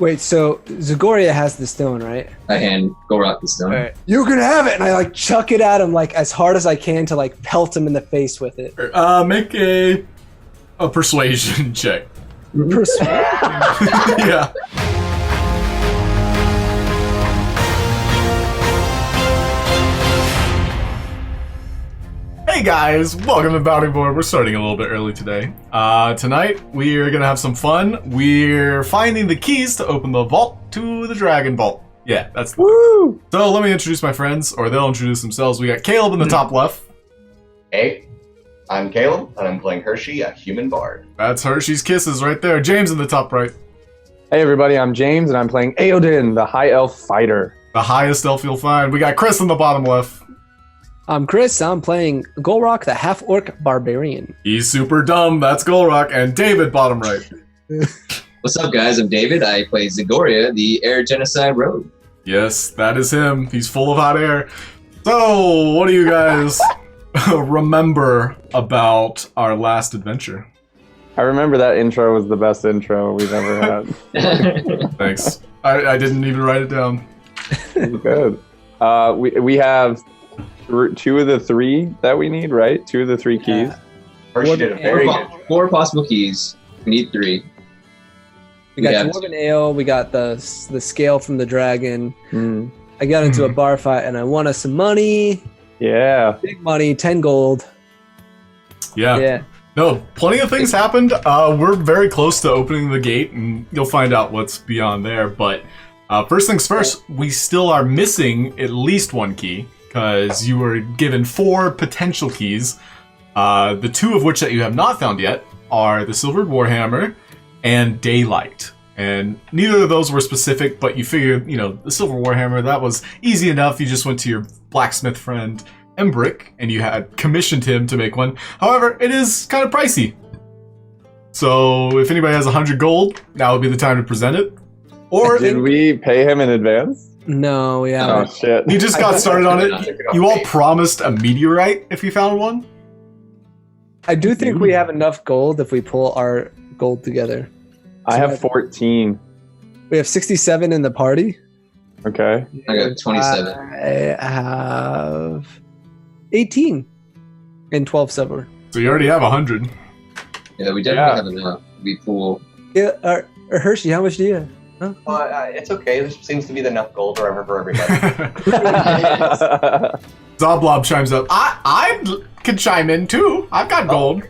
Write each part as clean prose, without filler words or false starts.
Wait, so Zagoria has the stone, right? I hand Gulroc the stone. All right. You can have it, and I like chuck it at him like as hard as I can to like pelt him in the face with it. Make a persuasion check. Persuasion. Yeah. Hey guys, welcome to Bounty Board. We're starting a little bit early today. Tonight we are gonna have some fun. We're finding the keys to open the vault to the Dragon Vault. Yeah, that's the Woo! So let me introduce my friends, or they'll introduce themselves. We got Caleb in the top left. Hey, I'm Caleb, and I'm playing Hershey, a human bard. That's Hershey's Kisses right there. James in the top right. Hey everybody, I'm James, and I'm playing Aeodin, the High Elf Fighter. The highest elf you'll find. We got Kris in the bottom left. I'm Kris. I'm playing Gulroc, the half-orc barbarian. He's super dumb. That's Gulroc. And David, bottom right. What's up, guys? I'm David. I play Zagoria, the air genocide rogue. Yes, that is him. He's full of hot air. So, what do you guys remember about our last adventure? I remember that intro was the best intro we've ever had. Thanks. I didn't even write it down. Good. We have two of the three that we need, right? Two of the three keys. Hershey did a very good job. Four possible keys. We need 3. We got have Dwarven Ale. We got the scale from the dragon. Mm. I got into a bar fight and I won us some money. Yeah. Big money, 10 gold. Yeah. No, plenty of things happened. We're very close to opening the gate, and you'll find out what's beyond there. But first things first, we still are missing at least one key, because you were given 4 potential keys. The 2 of which that you have not found yet are the Silvered Warhammer and Daylight. And neither of those were specific, but you figured, the Silver Warhammer, that was easy enough. You just went to your blacksmith friend, Embrick, and you had commissioned him to make one. However, it is kind of pricey. So if anybody has 100 gold, now would be the time to present it. Or Did we pay him in advance? No, we Oh haven't. shit. you just got started on it. You all promised a meteorite if you found one. I do think we have enough gold if we pull our gold together. I have 14. We have 67 in the party. Okay. I got 27. I have 18 and 12 silver. So you already have 100. Yeah, we definitely have enough. We pool. Yeah, Hershey, how much do you have? Huh? It's okay. There seems to be enough gold forever for everybody. Zoblob chimes up. I can chime in too. I've got gold.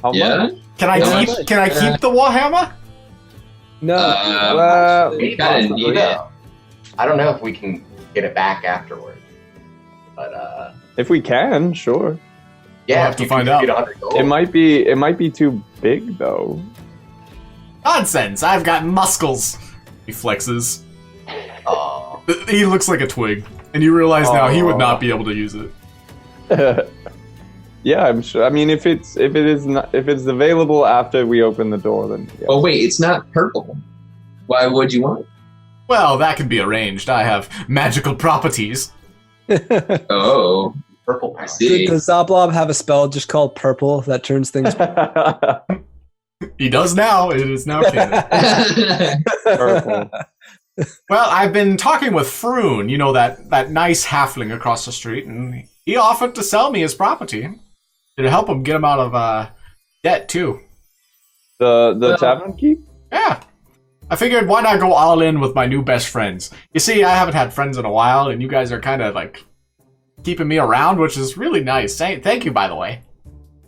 How Yeah? much? Can I How keep? Can I keep the Warhammer? No. We kind of need it. I don't know if we can get it back afterward. But, If we can, sure. yeah, We'll have if to you find can out. get 100 gold. It might be too big though. Nonsense! I've got muscles. He flexes. Aw. He looks like a twig, and you realize now he would not be able to use it. Yeah, I'm sure. I mean, if it's available after we open the door, then yeah. Oh, wait, it's not purple. Why would you want it? Well, that can be arranged. I have magical properties. Oh, Purple I power. see. Does Zoblob have a spell just called purple that turns things? He does now. It is now canon. Purple. Well, I've been talking with Floon, that nice halfling across the street, and he offered to sell me his property. It'll help him get him out of debt, too. The tavern keep? Yeah. I figured, why not go all in with my new best friends? You see, I haven't had friends in a while, and you guys are kind of, keeping me around, which is really nice. Thank you, by the way.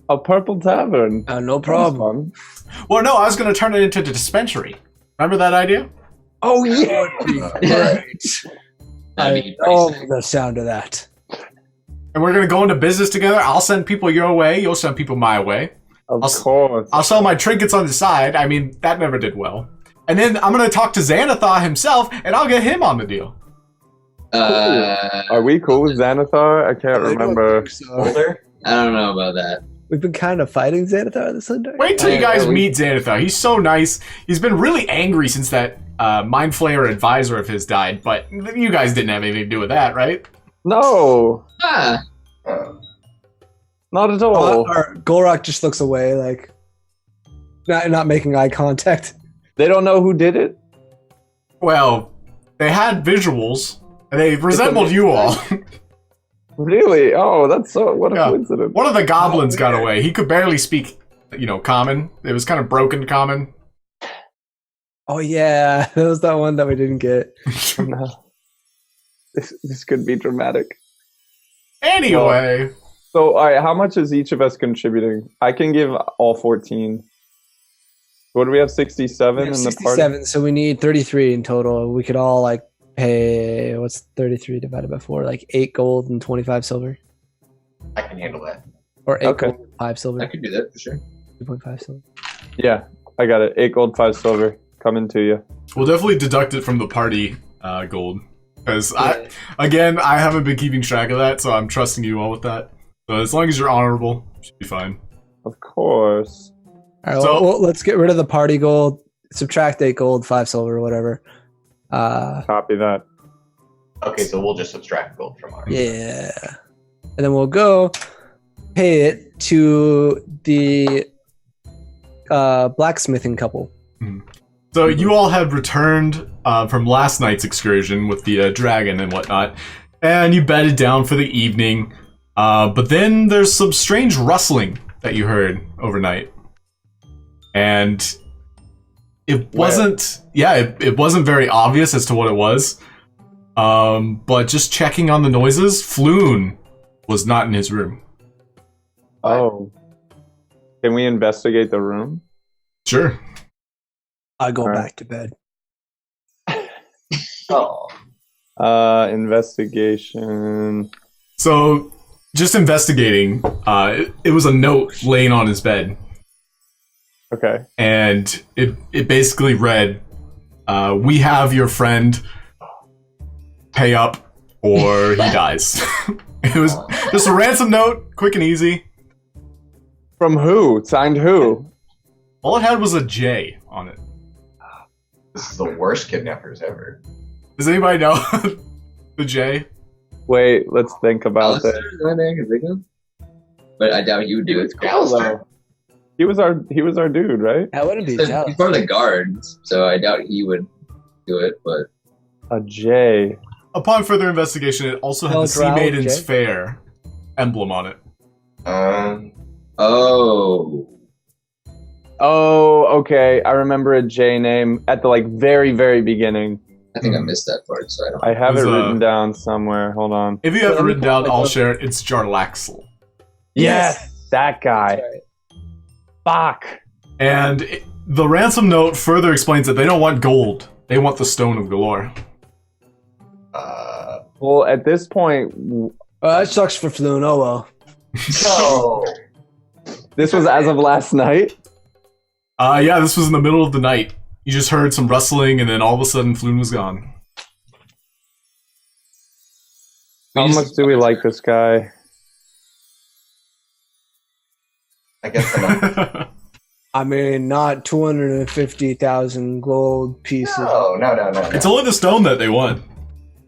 A purple tavern. No problem. Well, no, I was going to turn it into a dispensary. Remember that idea? Oh yeah, great. That'd be I love pricey. the sound of that. And we're going to go into business together. I'll send people your way. You'll send people my way. Of course. I'll sell my trinkets on the side. I mean, that never did well. And then I'm going to talk to Xanathar himself, and I'll get him on the deal. Are we cool with Xanathar? I can't remember. Older? I don't know about that. We've been kind of fighting Xanathar this Sunday. Wait till you guys Yeah, we- meet Xanathar. He's so nice. He's been really angry since that Mind Flayer advisor of his died, but you guys didn't have anything to do with that, right? No, Ah, not at all. Or Gulroc just looks away, not making eye contact. They don't know who did it? Well, they had visuals, and they resembled you all. Really? Oh, that's so. What a coincidence. One of the goblins got away. He could barely speak, common. It was kind of broken common. Oh yeah, that was that one that we didn't get. Oh, no. This could be dramatic. Anyway. So, all right, how much is each of us contributing? I can give all 14. What do we have? 67 in the 67, party? so we need 33 in total. We could all like pay, what's 33 divided by 4? Like 8 gold and 25 silver? I can handle that. Or 8 Okay. gold and 5 silver? I could do that for sure. 2.5 silver. Yeah, I got it. 8 gold, 5 silver. Coming to you. We'll definitely deduct it from the party gold. Because, I haven't been keeping track of that, so I'm trusting you all with that. So as long as you're honorable, should be fine. Of course. All right, So- well, let's get rid of the party gold. Subtract 8 gold, 5 silver, whatever. Copy that. Okay, so we'll just subtract gold from ours. Yeah. And then we'll go pay it to the blacksmithing couple. So you all had returned from last night's excursion with the dragon and whatnot, and you bedded down for the evening. But then there's some strange rustling that you heard overnight, and it wasn't. It wasn't very obvious as to what it was. But just checking on the noises, Floon was not in his room. Oh. Can we investigate the room? Sure. I go All right. back to bed. Oh. Investigation. So, just investigating, it was a note laying on his bed, Okay. and it basically read, "We have your friend. Pay up, or he dies." It was just a ransom note, quick and easy. From who? Signed who? All it had was a J on it. This is the worst kidnappers ever. Does anybody know the J? Wait, let's think about Alistair this. is the only thing I can think of. But I doubt he would do it. Alistair. He was our dude, right? That wouldn't be He's jealous. part of the guards, so I doubt he would do it, but A J. Upon further investigation, it also had Oh, the Sea Drow, Maiden's J? Fair emblem on it. oh. Oh, okay. I remember a J name at the very, very beginning. I think I missed that part, so I don't. I have it It was, written down somewhere. Hold on. If you have it written down, I'll share it. It's Jarlaxle. Yes, that guy. That's right. Fuck. And the ransom note further explains that they don't want gold. They want the Stone of Galoor. Well, at this point, That sucks for Floon. Oh well. No. this was as of last night. Yeah, this was in the middle of the night. You just heard some rustling, and then all of a sudden, Floon was gone. How much do we like this guy? I guess I'm I mean, not 250,000 gold pieces. No. It's only the stone that they want.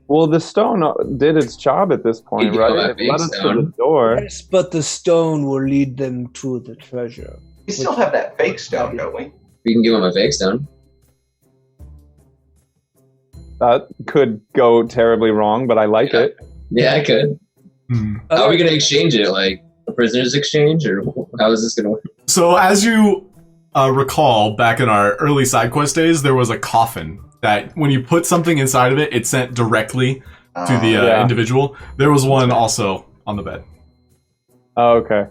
Well, the stone did its job at this point, You right? know, It led us to the stone. door. Yes, but the stone will lead them to the treasure. We still have that fake stone, don't we? We can give him a fake stone. That could go terribly wrong, but I like Yeah. it. Yeah, I could. Hmm. How are we going to exchange it? Like a prisoner's exchange, or how is this going to work? So, as you recall, back in our early side quest days, there was a coffin that when you put something inside of it, it sent directly to the Yeah. individual. There was one also on the bed. Oh, okay.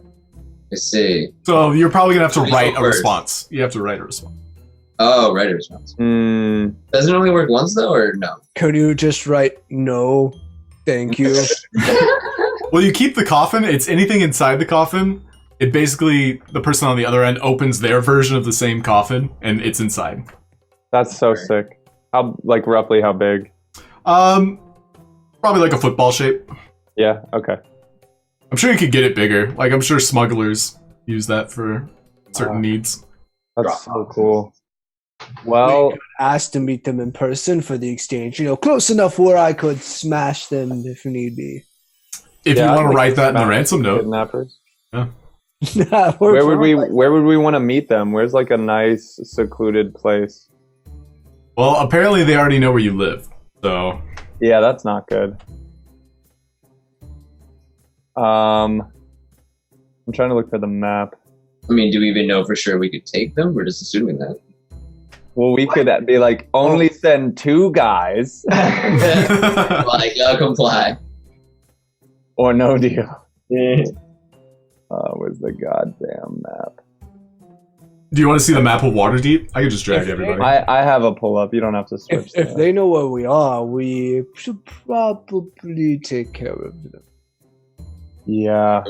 I see. So you're probably gonna have to What do you write go a first? response. You have to write a response. Oh, writer response. Hmm. Does it only work once though, or no? Could you just write no? Thank you. Well, you keep the coffin. It's anything inside the coffin. It basically, the person on the other end opens their version of the same coffin, and it's inside. That's so sick. How, roughly how big? Probably like a football shape. Yeah, okay. I'm sure you could get it bigger. Like, I'm sure smugglers use that for certain needs. That's so cool. Well, Asked to meet them in person for the exchange. Close enough where I could smash them if need be. If yeah, you want to we write can that in the smash ransom note. kidnappers. Where Where would we want to meet them? Where's a nice secluded place? Well, apparently they already know where you live, so... Yeah, that's not good. I'm trying to look for the map. I mean, do we even know for sure we could take them? We're just assuming that. Well, we could be like, only send 2 guys. Like, comply. Or no deal. Where's the goddamn map? Do you want to see the map of Waterdeep? I could just drag everybody. I have a pull up. You don't have to switch. If they know where we are, we should probably take care of them. Yeah.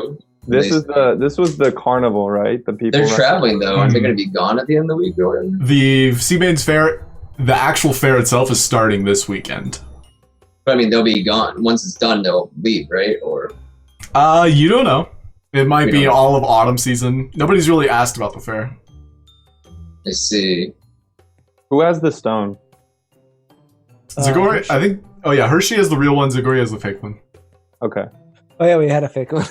This was the carnival, right? The people. They're traveling though. Aren't they going to be gone at the end of the week or whatever? The Seabane's Fair, the actual fair itself is starting this weekend. But I mean, they'll be gone. Once it's done, they'll leave, right? Or you don't know. It might be all of autumn season. Nobody's really asked about the fair. I see. Who has the stone? Zagoria, I think. Oh yeah, Hershey is the real one. Zagoria is the fake one. Okay. Oh yeah, we had a fake one.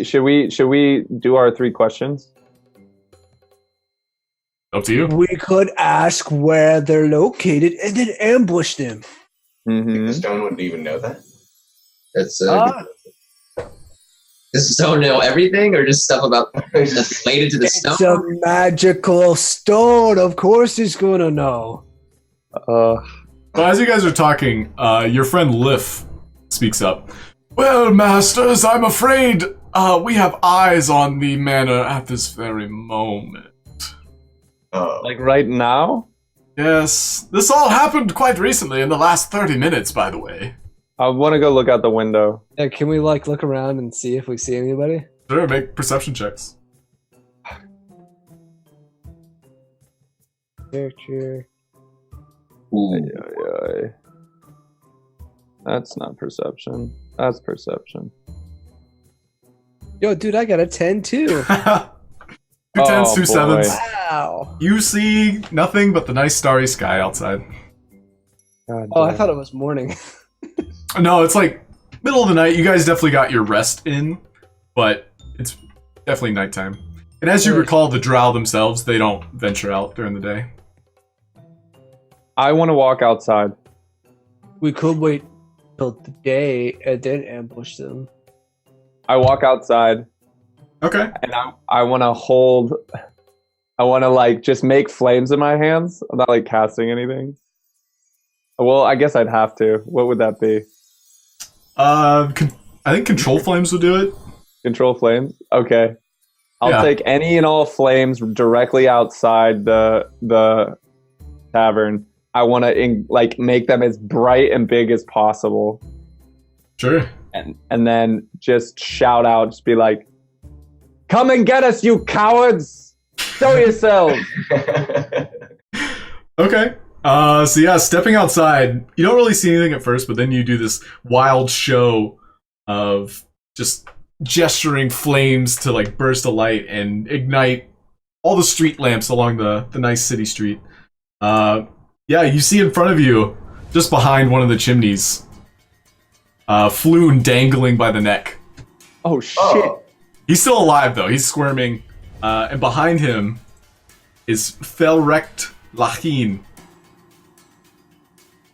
Should we do our 3 questions? Up to you. We could ask where they're located and then ambush them. The stone wouldn't even know that. That's does stone know everything, or just stuff about that's related to the It's stone? a magical stone. Of course, he's gonna know. Well, as you guys are talking, your friend Liff speaks up. Well, masters, I'm afraid we have eyes on the manor at this very moment. Like right now? Yes, this all happened quite recently, in the last 30 minutes, by the way. I want to go look out the window. Yeah, can we look around and see if we see anybody? Sure, make perception checks. Character. Ooh. That's not perception. That's perception. Yo, dude, I got a 10 too. 2 tens, 2 sevens. Wow. You see nothing but the nice starry sky outside. God Oh, I damn. thought it was morning. No, it's like middle of the night. You guys definitely got your rest in, but it's definitely nighttime. And as you recall, the Drow themselves, they don't venture out during the day. I want to walk outside. We could wait till the day and then ambush them. I walk outside Okay. and I want to hold. I want to like just make flames in my hands. I'm not like casting anything. Well, I guess I'd have to. What would that be? I think control flames would do it. Control flames? Okay. I'll Yeah. take any and all flames directly outside the tavern. I want to like make them as bright and big as possible, Sure. and then just shout out, just be like, "Come and get us, you cowards! Show yourselves!" Okay. So yeah, stepping outside, you don't really see anything at first, but then you do this wild show of just gesturing flames to like burst a light and ignite all the street lamps along the nice city street. Yeah, you see in front of you, just behind one of the chimneys, Floon dangling by the neck. Oh shit! He's still alive though. He's squirming, and behind him is Felrecht Lachin.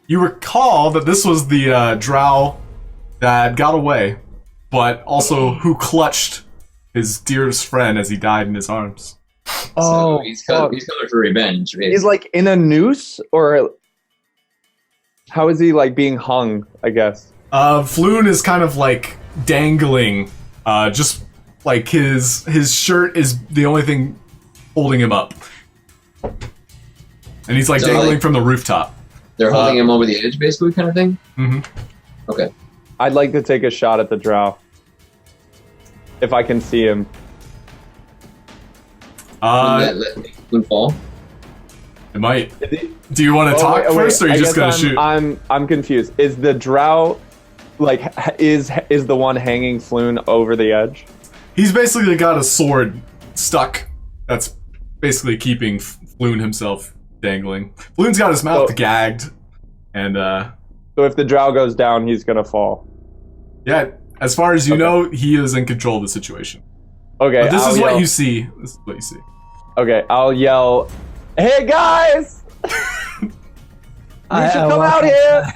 You recall that this was the Drow that got away, but also who clutched his dearest friend as he died in his arms. Oh, so he's coming for revenge. He's like in a noose, or how is he like being hung? I guess. Floon is kind of like dangling, just like his shirt is the only thing holding him up, and he's like So, dangling like- from the rooftop. They're holding him over the edge, basically, kind of thing. Mm-hmm. Okay. I'd like to take a shot at the Drow if I can see him. Let Floon fall. It might. Do you want to talk first, or are you just gonna shoot? I'm confused. Is the Drow like is the one hanging Floon over the edge? He's basically got a sword stuck. That's basically keeping Floon himself dangling. Floon's got his mouth gagged, and So if the Drow goes down, he's gonna fall. yeah, as far as you know, he is in control of the situation. Okay, But this I'll is what yell- you see. This is what you see. Okay, I'll yell, "Hey guys!" You should come out here.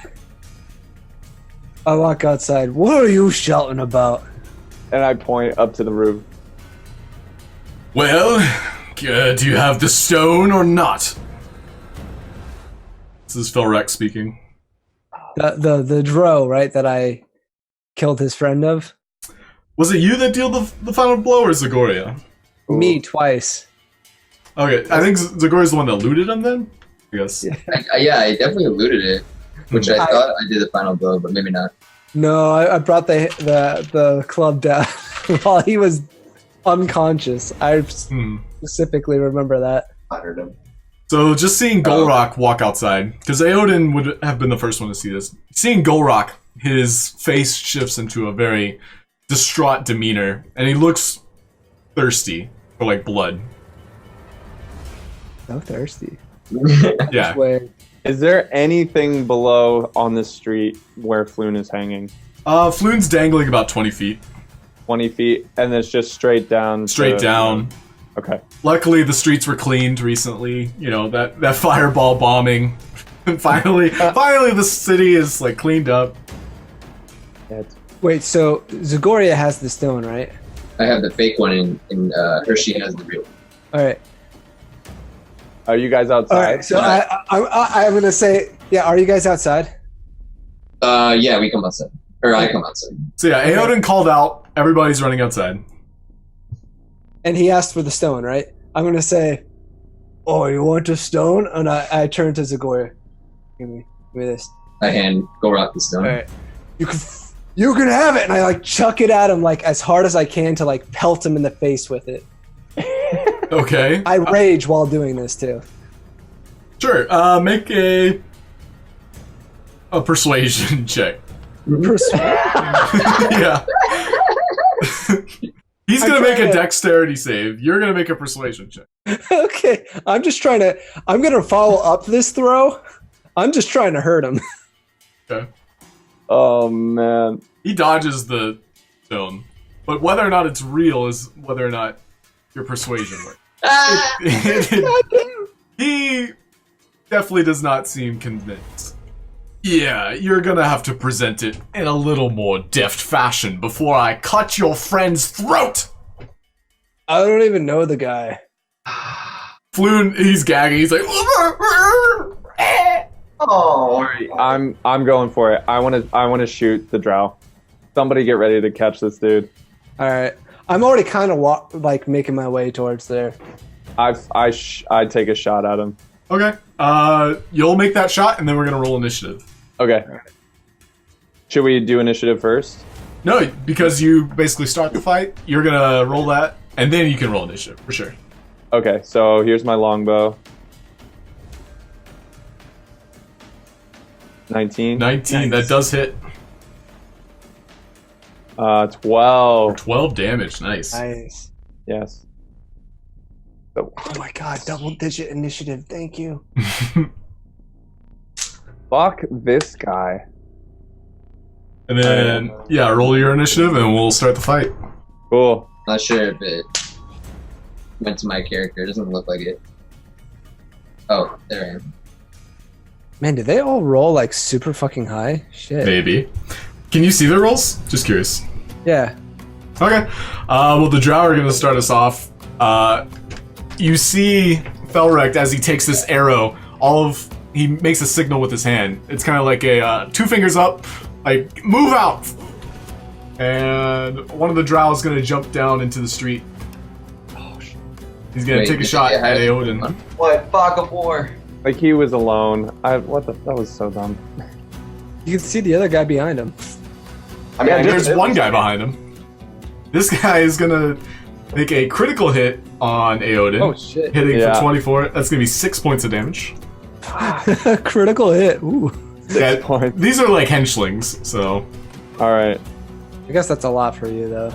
I walk outside. What are you shouting about? And I point up to the roof. Well, do you have the stone or not? This is Felrek speaking. The Drow, right? That I killed his friend of. Was it you that dealt the final blow, or Zagoria? Me twice. Okay, I think Zagoria's the one that looted him then? I guess. Yeah, I definitely looted it, which I thought I did the final blow, but maybe not. No, I brought the club down while he was unconscious. I specifically remember that. I heard him. So just seeing Gulroc walk outside, because Aeodin would have been the first one to see this. Seeing Gulroc, his face shifts into a very distraught demeanor, and he looks thirsty for like blood. So thirsty. Yeah. Wait. Is there anything below on the street where Floon is hanging? Floon's dangling about 20 feet. 20 feet, and it's just straight down. Straight down. Okay. Luckily, the streets were cleaned recently. You know, that fireball bombing. finally, the city is like cleaned up. Wait, so Zagoria has the stone, right? I have the fake one, and Hershey has the real one. All right. Are you guys outside? All right. So I'm gonna say, yeah. Are you guys outside? Yeah, we come outside. Or I come outside. So yeah, Aeodin called out. Everybody's running outside. And he asked for the stone, right? I'm gonna say, "Oh, you want a stone?" And I turn to Zagoria. Give me this. I hand Gulroc the stone. All right. You can have it, and I like chuck it at him like as hard as I can to like pelt him in the face with it. Okay. I rage while doing this too. Sure. Make a persuasion check. Yeah. He's gonna make a dexterity save. You're gonna make a persuasion check. Okay, I'm gonna follow up this throw. I'm just trying to hurt him. Okay. Oh man. He dodges the stone, but whether or not it's real is whether or not your persuasion works. He definitely does not seem convinced. Yeah, you're gonna have to present it in a little more deft fashion before I cut your friend's throat! I don't even know the guy. Floon, he's gagging, he's like... Oh, I'm going for it. I want to shoot the Drow. Somebody get ready to catch this dude. All right, I'm already kind of making my way towards there. I take a shot at him. Okay, you'll make that shot, and then we're gonna roll initiative. Okay. Should we do initiative first? No, because you basically start the fight, you're gonna roll that, and then you can roll initiative, for sure. Okay, so here's my longbow. 19. 19, that does hit. 12. 12 damage, nice. Nice. Yes. Oh my god, double-digit initiative. Thank you. Fuck this guy. And then, yeah, roll your initiative, and we'll start the fight. Cool. not sure if it went to my character. It doesn't look like it. Oh, there I am. Man, did they all roll like super fucking high? Shit. Maybe. Can you see the rolls? Just curious. Yeah. Okay. Well, the Drow are going to start us off. You see Felrek as he takes this arrow. He makes a signal with his hand. It's kind of like a 2 fingers up, like move out. And one of the Drow is going to jump down into the street. Oh shit! He's going to take a shot at Aeodin. What? Fog of war. Like he was alone. That was so dumb. You can see the other guy behind him. I mean, There's one guy behind him. This guy is gonna make a critical hit on Aeodin. Oh shit! Hitting for 24. That's gonna be 6 points of damage. Critical hit. Ooh. Yeah, these are like henchlings, so. All right. I guess that's a lot for you, though.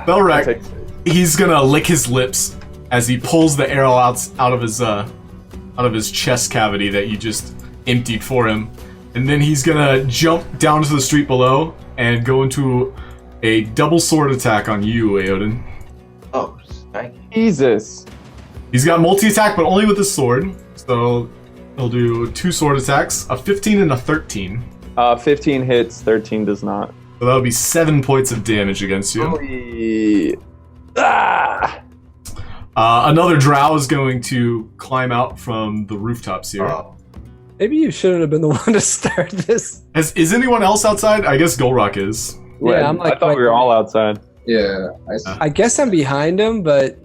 Felrek, he's gonna lick his lips as he pulls the arrow out of his chest cavity that you just emptied for him, and then he's gonna jump down to the street below and go into a double sword attack on you, Aeodin. Oh, thank you. Jesus. He's got multi-attack, but only with his sword. So He'll do 2 sword attacks, a 15 and a 13. 15 hits, 13 does not. So that would be 7 points of damage against you. Another Drow is going to climb out from the rooftops here. Maybe you shouldn't have been the one to start this. Is anyone else outside? I guess Gulroc is. Yeah, I'm I thought we were all outside. Yeah. I guess I'm behind him, but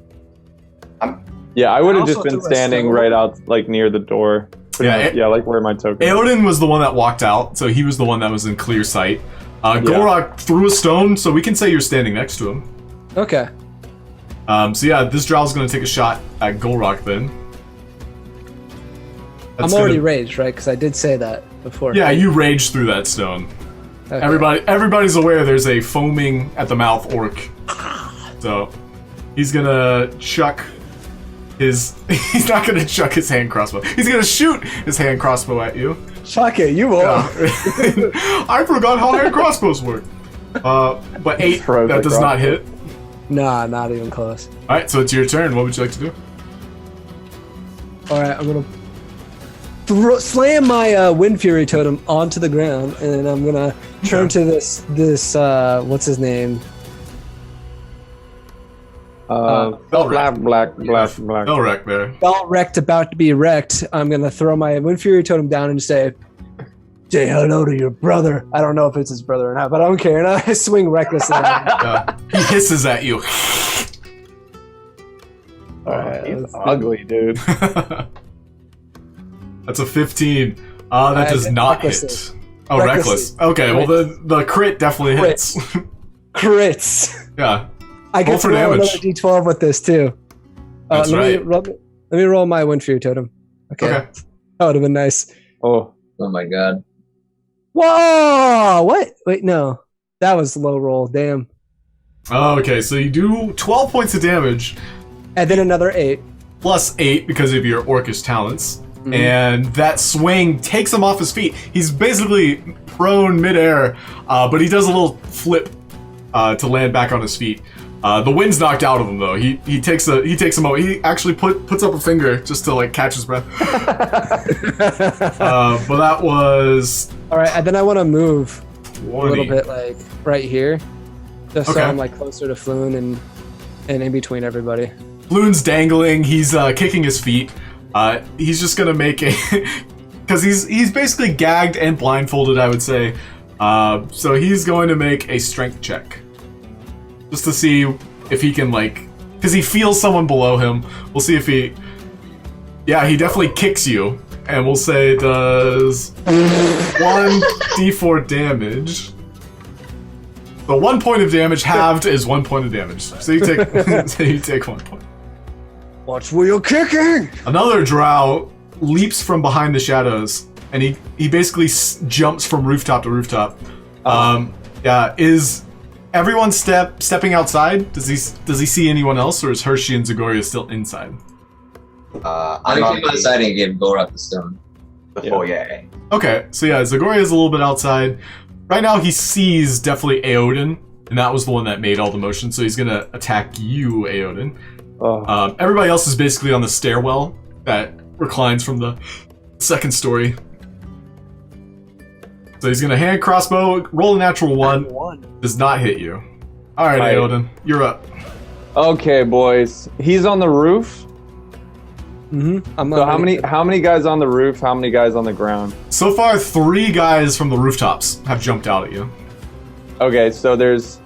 Yeah, I would have also just been threw a standing stone. right out, like near the door. Yeah, Like where my token is. Aeodin was the one that walked out, so he was the one that was in clear sight. Gulroc threw a stone, so we can say you're standing next to him. okay. So yeah, this Drow's going to take a shot at Gulroc then. I'm already raged, right? Because I did say that before. Yeah, you raged through that stone. Okay. Everybody's aware there's a foaming at the mouth orc. So he's gonna chuck his. He's not gonna chuck his hand crossbow. He's gonna shoot his hand crossbow at you. Fuck it, you won't. I forgot how hand crossbows work. But 8, that does not hit. Nah, not even close. All right, so it's your turn. What would you like to do? All right, I'm gonna slam my Wind Fury totem onto the ground, and then I'm gonna turn to this what's his name? Black. Gulroc there. Belt wrecked, about to be wrecked. I'm gonna throw my Wind Fury totem down and say hello to your brother. I don't know if it's his brother or not, but I don't care. And I swing recklessly. He hisses at you. He's ugly, dude. That's a 15. That does not hit. Oh, reckless. Okay, well the crit definitely hits. Crits. Yeah. I get to roll damage. another d12 with this too. That's right. Let me roll my Wind Fury totem. Okay. That would have been nice. Oh my god. Whoa! What? Wait, no. That was low roll. Damn. Okay, so you do 12 points of damage. And then another 8. Plus 8 because of your orcish talents. Mm-hmm. And that swing takes him off his feet. He's basically prone midair, but he does a little flip to land back on his feet. The wind's knocked out of him though. He takes a moment. He actually puts up a finger just to like catch his breath. But that was all right. And then I want to move 20. a little bit, like right here, just so Okay. I'm like closer to Floon and in between everybody. Floon's dangling. He's kicking his feet. He's just gonna make a because he's basically gagged and blindfolded, I would say. So he's going to make a strength check. Just to see if he can, like, because he feels someone below him. We'll see if he... Yeah, he definitely kicks you. And we'll say it does 1d4 damage. The 1 point of damage halved is 1 point of damage. So you take, so you take 1 point. Watch where you're kicking! Another Drow leaps from behind the shadows. And he basically jumps from rooftop to rooftop. Yeah, is... Everyone stepping outside? Does he see anyone else, or is Hershey and Zagoria still inside? I came outside and gave Gulroc the stone. The foyer. Okay, so yeah, Zagoria is a little bit outside. Right now he sees definitely Aeodin, and that was the one that made all the motion, so he's gonna attack you, Aeodin. Everybody else is basically on the stairwell that reclines from the second story. So he's gonna hand crossbow, roll a natural 1. Does not hit you. Alright, Aeodin, you're up. Okay, boys. He's on the roof. Mm-hmm. So how many guys on the roof? How many guys on the ground? So far, 3 guys from the rooftops have jumped out at you. Okay, so there's...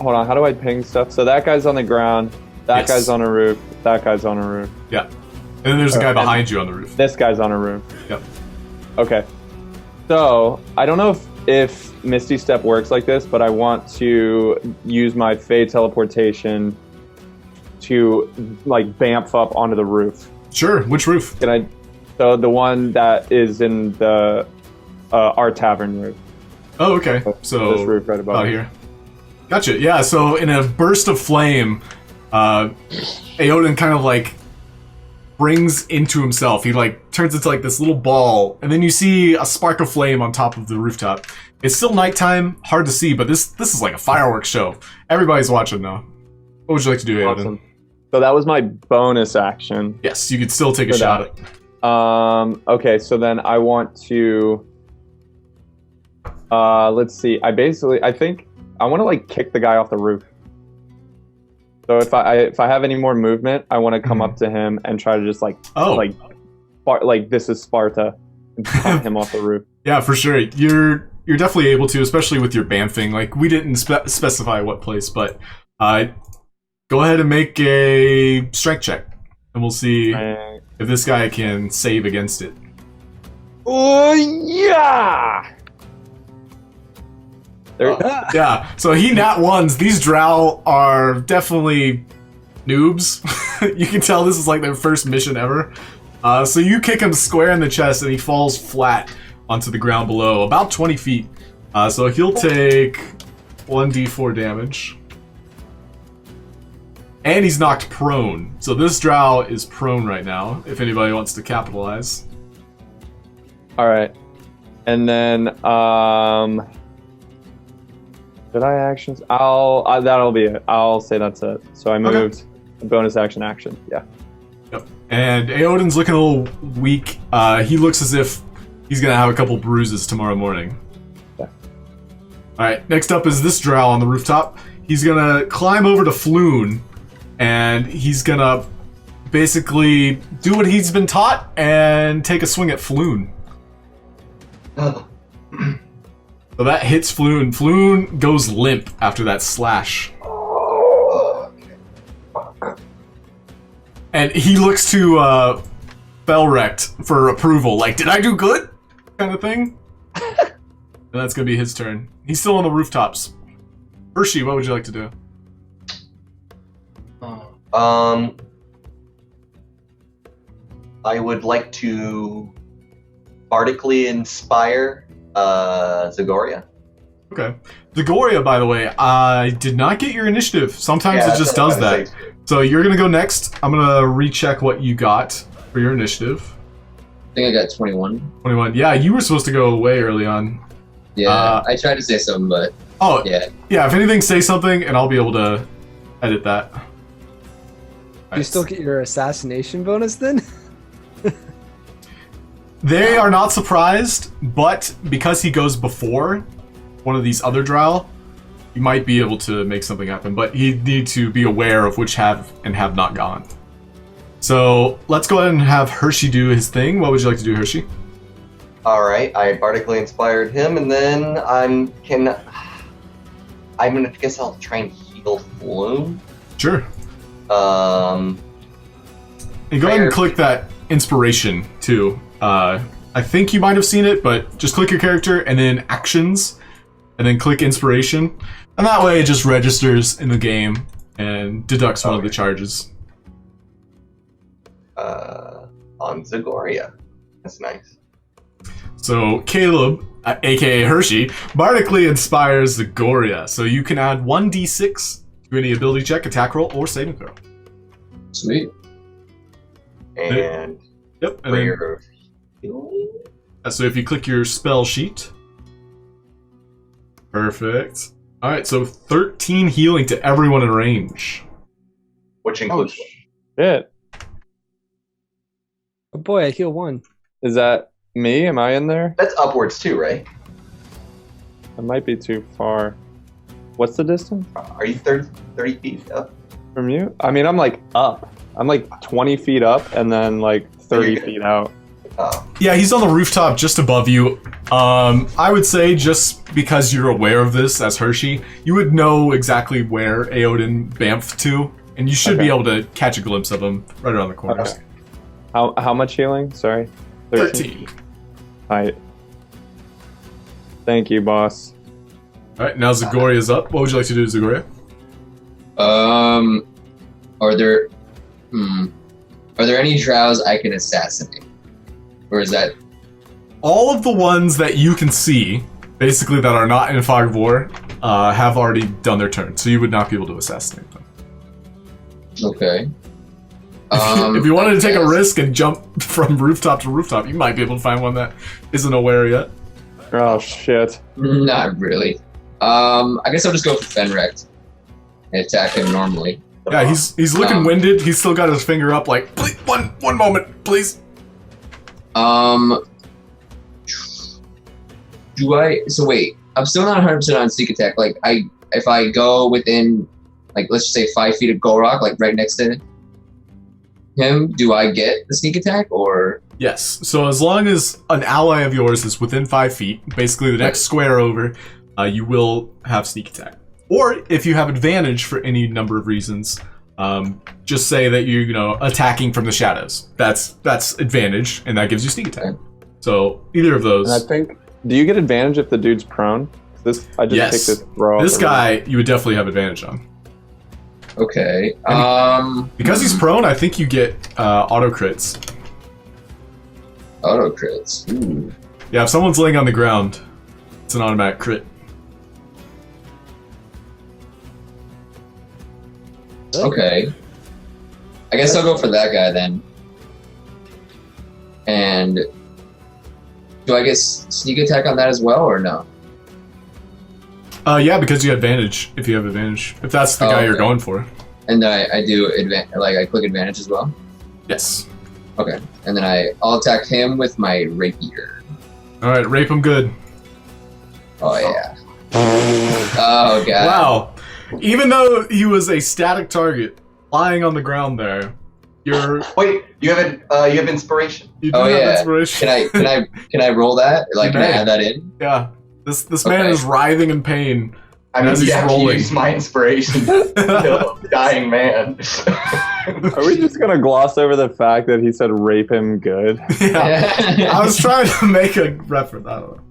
Hold on, how do I ping stuff? So that guy's on the ground, that guy's on a roof, that guy's on a roof. Yeah. And then there's a guy behind you on the roof. This guy's on a roof. Yep. Okay. So, I don't know if Misty Step works like this, but I want to use my Fey teleportation to, like, bamf up onto the roof. Sure, which roof? Can I... So, the one that is in the... our tavern roof. Oh, okay. So, this roof right above out here. Gotcha, yeah, so in a burst of flame, Aeodin kind of, like, brings into himself. He like turns into like this little ball, and then you see a spark of flame on top of the rooftop. It's still nighttime, hard to see, but this is like a fireworks show. Everybody's watching now. What would you like to do, Aeodin? Awesome. So that was my bonus action. Yes, you could still take a shot at. Okay, so then I want to. Let's see. I think I want to like kick the guy off the roof. So if I have any more movement, I want to come up to him and try to just like this is Sparta, and punt him off the roof. Yeah, for sure. You're definitely able to, especially with your bamfing. Like we didn't specify what place, but go ahead and make a strength check, and we'll see if this guy can save against it. Oh yeah! Yeah, so he nat ones. These Drow are definitely noobs. You can tell this is like their first mission ever. So you kick him square in the chest and he falls flat onto the ground below, about 20 feet. So he'll take 1d4 damage. And he's knocked prone. So this Drow is prone right now, if anybody wants to capitalize. Alright. And then, did I actions? That'll be it. I'll say that's it. So I moved bonus action. Yeah. Yep. And Aeodin's looking a little weak. He looks as if he's gonna have a couple bruises tomorrow morning. Yeah. Alright, next up is this Drow on the rooftop. He's gonna climb over to Floon, and he's gonna basically do what he's been taught and take a swing at Floon. So that hits Floon. Floon goes limp after that slash. And he looks to Felrect for approval. Like, did I do good? Kind of thing. And that's going to be his turn. He's still on the rooftops. Hershey, what would you like to do? I would like to bardically inspire Zagoria. Okay. Zagoria, by the way, I did not get your initiative. Sometimes it just does that. So you're going to go next. I'm going to recheck what you got for your initiative. I think I got 21. 21. Yeah, you were supposed to go away early on. Yeah, I tried to say something, but yeah. Yeah, if anything, say something, and I'll be able to edit that. You still get your assassination bonus then? They are not surprised, but because he goes before one of these other Drow, you might be able to make something happen, but he'd need to be aware of which have and have not gone. So let's go ahead and have Hershey do his thing. What would you like to do, Hershey? Alright, I bardically inspired him, and then I guess I'll try and heal Floon. Sure. And go ahead and click that inspiration too. I think you might have seen it, but just click your character and then actions, and then click inspiration, and that way it just registers in the game and deducts one of the charges. On Zagoria. That's nice. So Caleb, aka Hershey, bardically inspires Zagoria, so you can add 1d6 to any ability check, attack roll, or saving throw. Sweet. And yep. And then, so if you click your spell sheet, perfect. All right, so 13 healing to everyone in range, which includes shit. Oh boy, I heal 1. Is that me? Am I in there? That's upwards too, right? It might be too far. What's the distance? Are you 30 feet up? From you? I mean, I'm like up. I'm like 20 feet up and then like 30 feet out. Oh. Yeah, he's on the rooftop just above you. I would say just because you're aware of this as Hershey, you would know exactly where Aeodin bamfed to, and you should be able to catch a glimpse of him right around the corners. Okay. How much healing? Sorry. 13. Alright. Thank you, boss. Alright, now Zagoria's up. What would you like to do, Zagoria? Are there any Drows I can assassinate? Or is that... All of the ones that you can see, basically that are not in Fog of War, have already done their turn, so you would not be able to assassinate them. Okay. If you wanted to take a risk and jump from rooftop to rooftop, you might be able to find one that isn't aware yet. Oh, shit. Not really. I guess I'll just go for Fenrect and attack him normally. Yeah, he's looking winded. He's still got his finger up like, please, one moment, please. Do I? So wait, I'm still not 100% on sneak attack. Like, if I go within, like, let's just say 5 feet of Gulroc, like right next to him, do I get the sneak attack or? Yes. So as long as an ally of yours is within 5 feet, basically the next square over, you will have sneak attack. Or if you have advantage for any number of reasons, just say that you're attacking from the shadows. That's advantage, and that gives you sneak attack. So either of those. And I think. Do you get advantage if the dude's prone? I just picked this throw. This guy you would definitely have advantage on. Okay. Because he's prone, I think you get auto crits. Auto crits. Ooh. Yeah, if someone's laying on the ground, it's an automatic crit. Okay. I guess I'll go for that guy then. And do I get sneak attack on that as well, or no? Yeah, because you have advantage. If you have advantage, if that's the guy you're going for. And then I do I click advantage as well. Yes. Okay, and then I'll attack him with my rapier. All right, rape him good. Oh yeah. Oh god. Wow. Even though he was a static target, lying on the ground there, you're. Wait, you have inspiration. You do have inspiration. Can I roll that? Like, can I add that in? Yeah. This man is writhing in pain. I mean, as he's rolling. Use my inspiration to kill a dying man. Are we just gonna gloss over the fact that he said rape him good? Yeah. I was trying to make a reference. I don't know.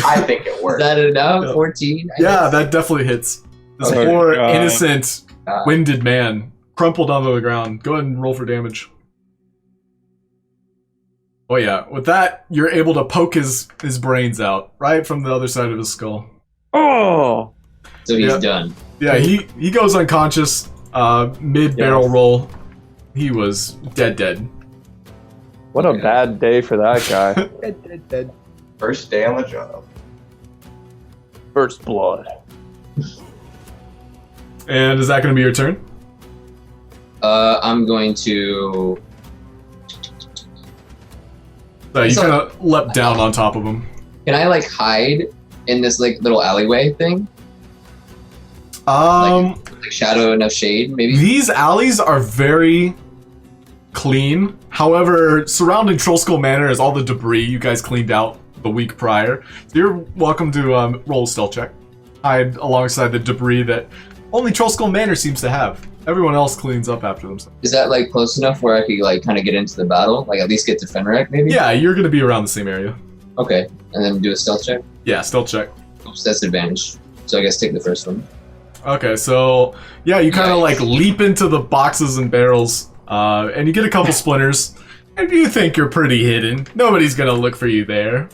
I think it works. Is that enough? 14? Yeah, that definitely hits. This Okay. poor, innocent, winded man crumpled onto the ground. Go ahead and roll for damage. Oh yeah, with that, you're able to poke his brains out, right from the other side of his skull. Oh! So he's done. Yeah, he goes unconscious, mid-barrel roll. He was dead. What a bad day for that guy. Dead. First day on the job. First blood. And is that going to be your turn? I'm going to... So you kind of leapt down on top of him. Can I, like, hide in this, like, little alleyway thing? Like shadow enough shade, maybe? These alleys are very clean. However, surrounding Trollskull Manor is all the debris you guys cleaned out the week prior. So you're welcome to roll a stealth check. Hide alongside the debris that only Trollskull Manor seems to have. Everyone else cleans up after themselves. Is that, like, close enough where I could, like, kind of get into the battle? Like, at least get to Fenrek, maybe? Yeah, you're going to be around the same area. Okay, and then do a stealth check? Yeah, stealth check. Oops, that's advantage. So I guess take the first one. Okay, so yeah, you kind of like leap into the boxes and barrels, and you get a couple splinters, and you think you're pretty hidden. Nobody's gonna look for you there.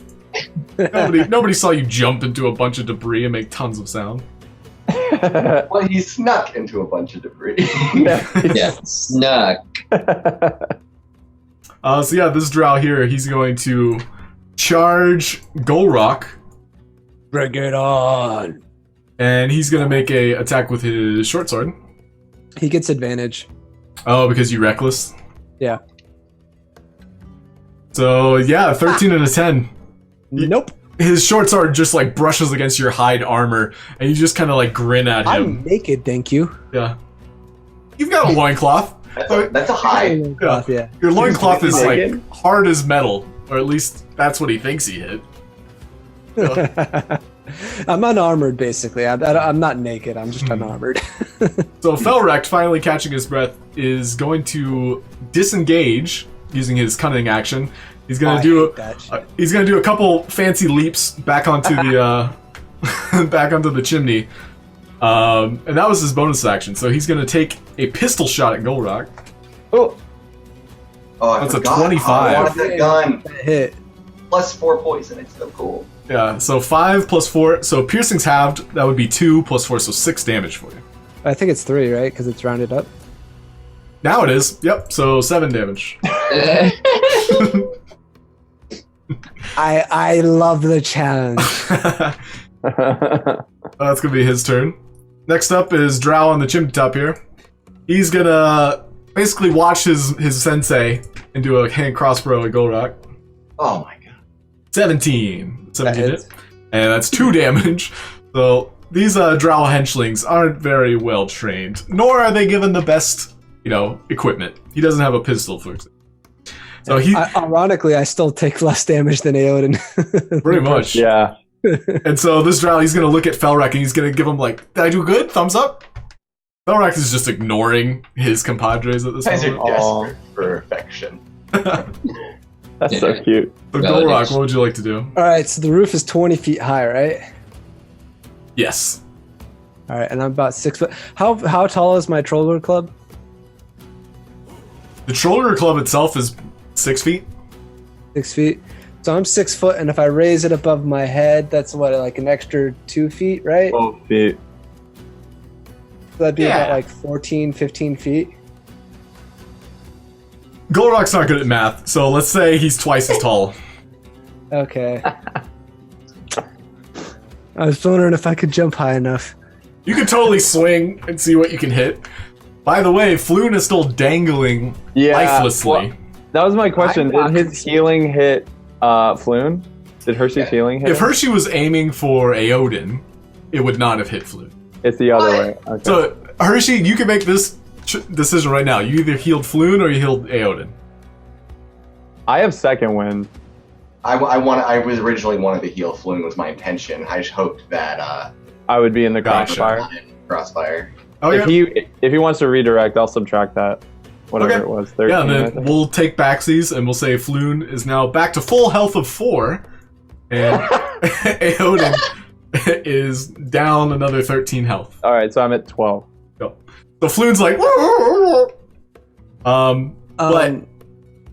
Nobody saw you jump into a bunch of debris and make tons of sound. Well, he snuck into a bunch of debris. Yeah, snuck. So yeah, this Drow here, he's going to charge Gulroc. Bring it on. And he's gonna make a attack with his short sword. He gets advantage. Oh, because you reckless? Yeah. So yeah, 13 and a 10. Nope. His short sword just like brushes against your hide armor, and you just kind of like grin at him. I'm naked, thank you. Yeah. You've got a loincloth. That's a hide. Yeah. Your loincloth is naked? like hard as metal, or at least that's what he thinks he hit. I'm unarmored, basically. I'm not naked. I'm just unarmored. So Felrect, finally catching his breath, is going to disengage using his cunning action. He's gonna he's gonna do a couple fancy leaps back onto the back onto the chimney, and that was his bonus action. So he's gonna take a pistol shot at Gulroc. Oh, That's a 25. I want that gun. Hit. Plus 4 poison. It's so cool. Yeah, so 5 plus 4. So piercing's halved. That would be 2 plus 4, so 6 damage for you. I think it's 3, right? Because it's rounded up. Now it is. Yep. So 7 damage. I love the challenge. That's gonna be his turn. Next up is Drow on the chimney top here. He's gonna basically watch his sensei and do a hand crossbow at Gulroc. Oh my god. 17 hit. And that's 2 damage. So these Drow henchlings aren't very well trained, nor are they given the best, equipment. He doesn't have a pistol, for example. So ironically, I still take less damage than Aeodin. Pretty much. Yeah. And so this Drow, he's going to look at Felrek and he's going to give him did I do good? Thumbs up? Felrek is just ignoring his compadres at this Guys moment. are desperate for affection. That's so cute. So Gulroc, what would you like to do? All right, so the roof is 20 feet high, right? Yes. All right, and I'm about 6 foot. How tall is my Troller Club? The Troller Club itself is 6 feet. 6 feet. So I'm 6 foot, and if I raise it above my head, that's like an extra 2 feet, right? 12 feet. So that'd be about like 14, 15 feet. Gulroc's not good at math, so let's say he's twice as tall. Okay. I was wondering if I could jump high enough. You can totally swing and see what you can hit. By the way, Floon is still dangling lifelessly. Well, that was my question. Did his healing hit Floon? Did Hershey's healing hit If him? Hershey was aiming for Aeodin, it would not have hit Floon. It's the other way. Okay. So, Hershey, you can make this decision right now. You either healed Floon or you healed Aeodin. I have second wind. I was originally wanted to heal Floon was my intention. I just hoped that I would be in the Gotcha. crossfire. Oh, If he wants to redirect, I'll subtract that. Whatever Okay. it was. 13, Yeah, and I then think. we'll take backsies and we'll say Floon is now back to full health of 4, and Aeodin is down another 13 health. All right, so I'm at 12. Go. So Floon's like, but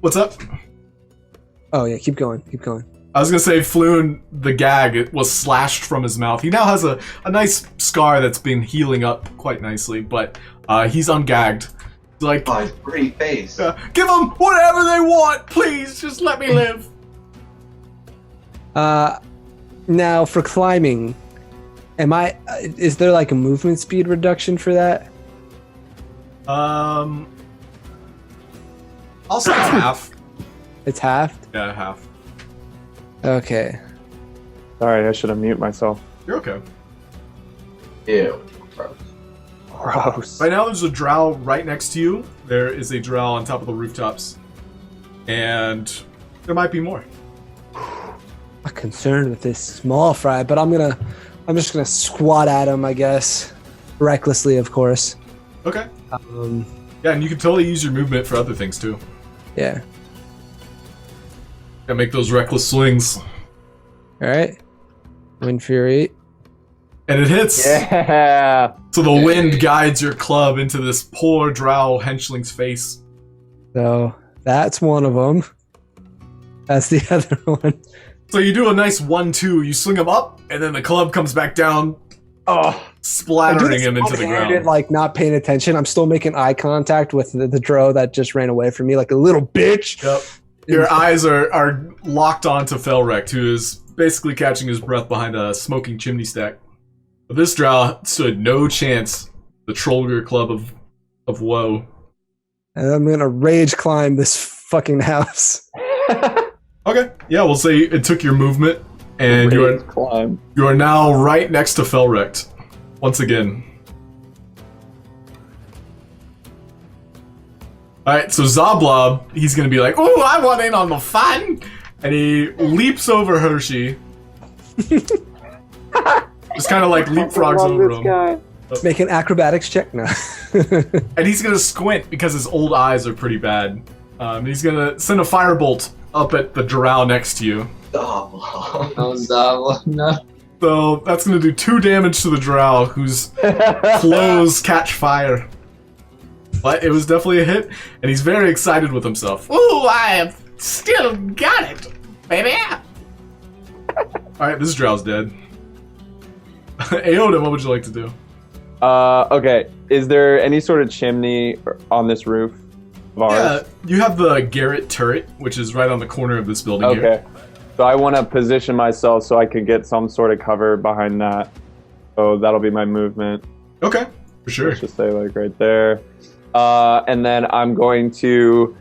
what's up? Oh yeah, keep going. I was gonna say Floon, the gag was slashed from his mouth. He now has a nice scar that's been healing up quite nicely, but he's ungagged. He's like, oh, his pretty face. give them whatever they want, please, just let me live. Now for climbing, is there like a movement speed reduction for that? I'll say it's half. It's half? Yeah, half. Okay. Sorry, I should have muted myself. You're okay. Ew. Gross. Gross. Right now, there's a drow right next to you. There is a drow on top of the rooftops, and there might be more. I'm concerned with this small fry, but I'm just gonna squat at him, I guess, recklessly, of course. Okay. Yeah, and you can totally use your movement for other things too. Yeah. Gotta make those reckless swings. All right. Wind Fury. And it hits. Yeah. So the wind guides your club into this poor drow henchling's face. So that's one of them. That's the other one. So you do a nice 1-2. You swing him up, and then the club comes back down, splattering him into the ground. Like not paying attention. I'm still making eye contact with the drow that just ran away from me like a little bitch. Yep. Your eyes are locked onto Felrek, who is basically catching his breath behind a smoking chimney stack. But this drow stood no chance. The Trollger Club of woe. And I'm gonna rage climb this fucking house. Okay. Yeah, we'll say it took your movement, and you are now right next to Felrek. Once again. Alright, so Zablob, he's gonna be like, "Oh, I want in on the fun!" And he leaps over Hershey. Just kind of like leapfrogs over him. Make an acrobatics check now. And he's gonna squint because his old eyes are pretty bad. He's gonna send a firebolt up at the drow next to you. Oh, Zablob, no. So that's gonna do 2 damage to the drow, whose clothes catch fire. But it was definitely a hit, and he's very excited with himself. Ooh, I have still got it, baby! Alright, this drow's dead. Aeodin, what would you like to do? Okay. Is there any sort of chimney on this roof of ours? Yeah, you have the Garrett turret, which is right on the corner of this building here. Okay. So I want to position myself so I could get some sort of cover behind that. So that'll be my movement. Okay, for sure. Let's just say like right there. And then I'm going to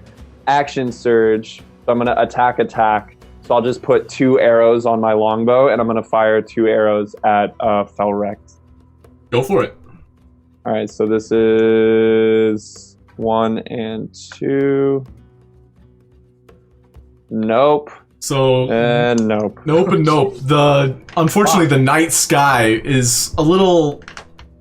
action surge. So I'm going to attack. So I'll just put 2 arrows on my longbow, and I'm going to fire 2 arrows at Felrect. Go for it. All right, so this is 1 and 2. Nope. So nope. Nope and nope. Unfortunately, the night sky is a little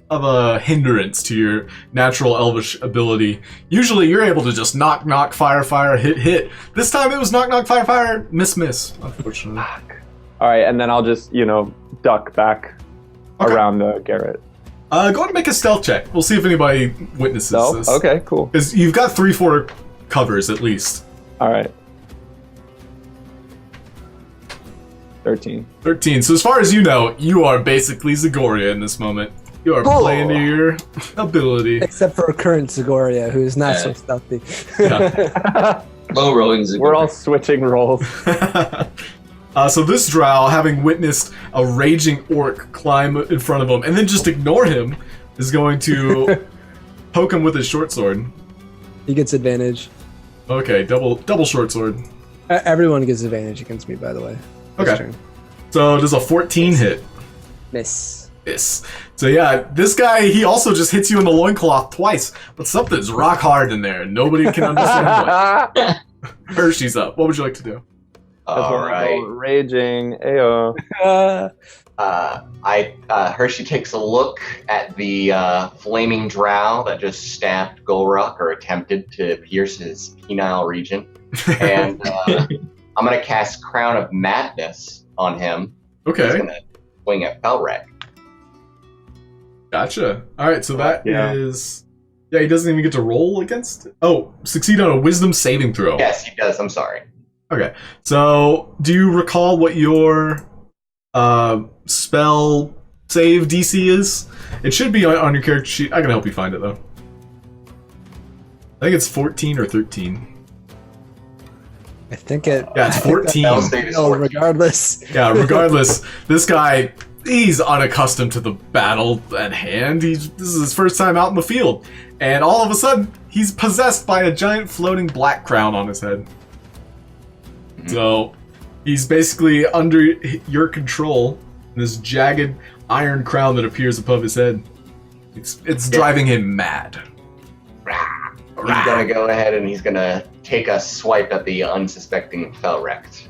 of a hindrance to your natural elvish ability. Usually, you're able to just knock, fire, hit. This time, it was knock, fire, miss. Unfortunately. All right, and then I'll just duck back around Garrett. Go ahead and make a stealth check. We'll see if anybody witnesses this. Okay, cool. Because you've got 3-4 covers at least. All right. 13. So as far as you know, you are basically Zagoria in this moment. You are playing to your ability. Except for current Zagoria, who is not so stealthy. Yeah. Low rolling Zagoria. We're all switching roles. So this Drow, having witnessed a raging orc climb in front of him and then just ignore him, is going to poke him with his short sword. He gets advantage. Okay, double short sword. Everyone gets advantage against me, by the way. Okay. So does a 14 hit? Miss. So yeah, this guy, he also just hits you in the loincloth twice, but something's rock hard in there. Nobody can understand what. Hershey's up. What would you like to do? All right. Raging. Ayo. Hershey takes a look at the flaming drow that just stabbed Gulroc or attempted to pierce his penile region. And I'm going to cast Crown of Madness on him. Okay. He's going to swing at Felrec. Gotcha. Alright, so that is... Yeah, he doesn't even get to roll against it? Oh, succeed on a wisdom saving throw. Yes, he does. I'm sorry. Okay. So, do you recall what your spell save DC is? It should be on your character sheet. I can help you find it, though. I think it's 14 or 13. I think it... Yeah, it's 14. Regardless. Yeah, regardless. This guy... He's unaccustomed to the battle at hand. This is his first time out in the field. And all of a sudden, he's possessed by a giant floating black crown on his head. So, he's basically under your control. This jagged iron crown that appears above his head. It's driving him mad. He's going to go ahead and he's going to take a swipe at the unsuspecting Felrect.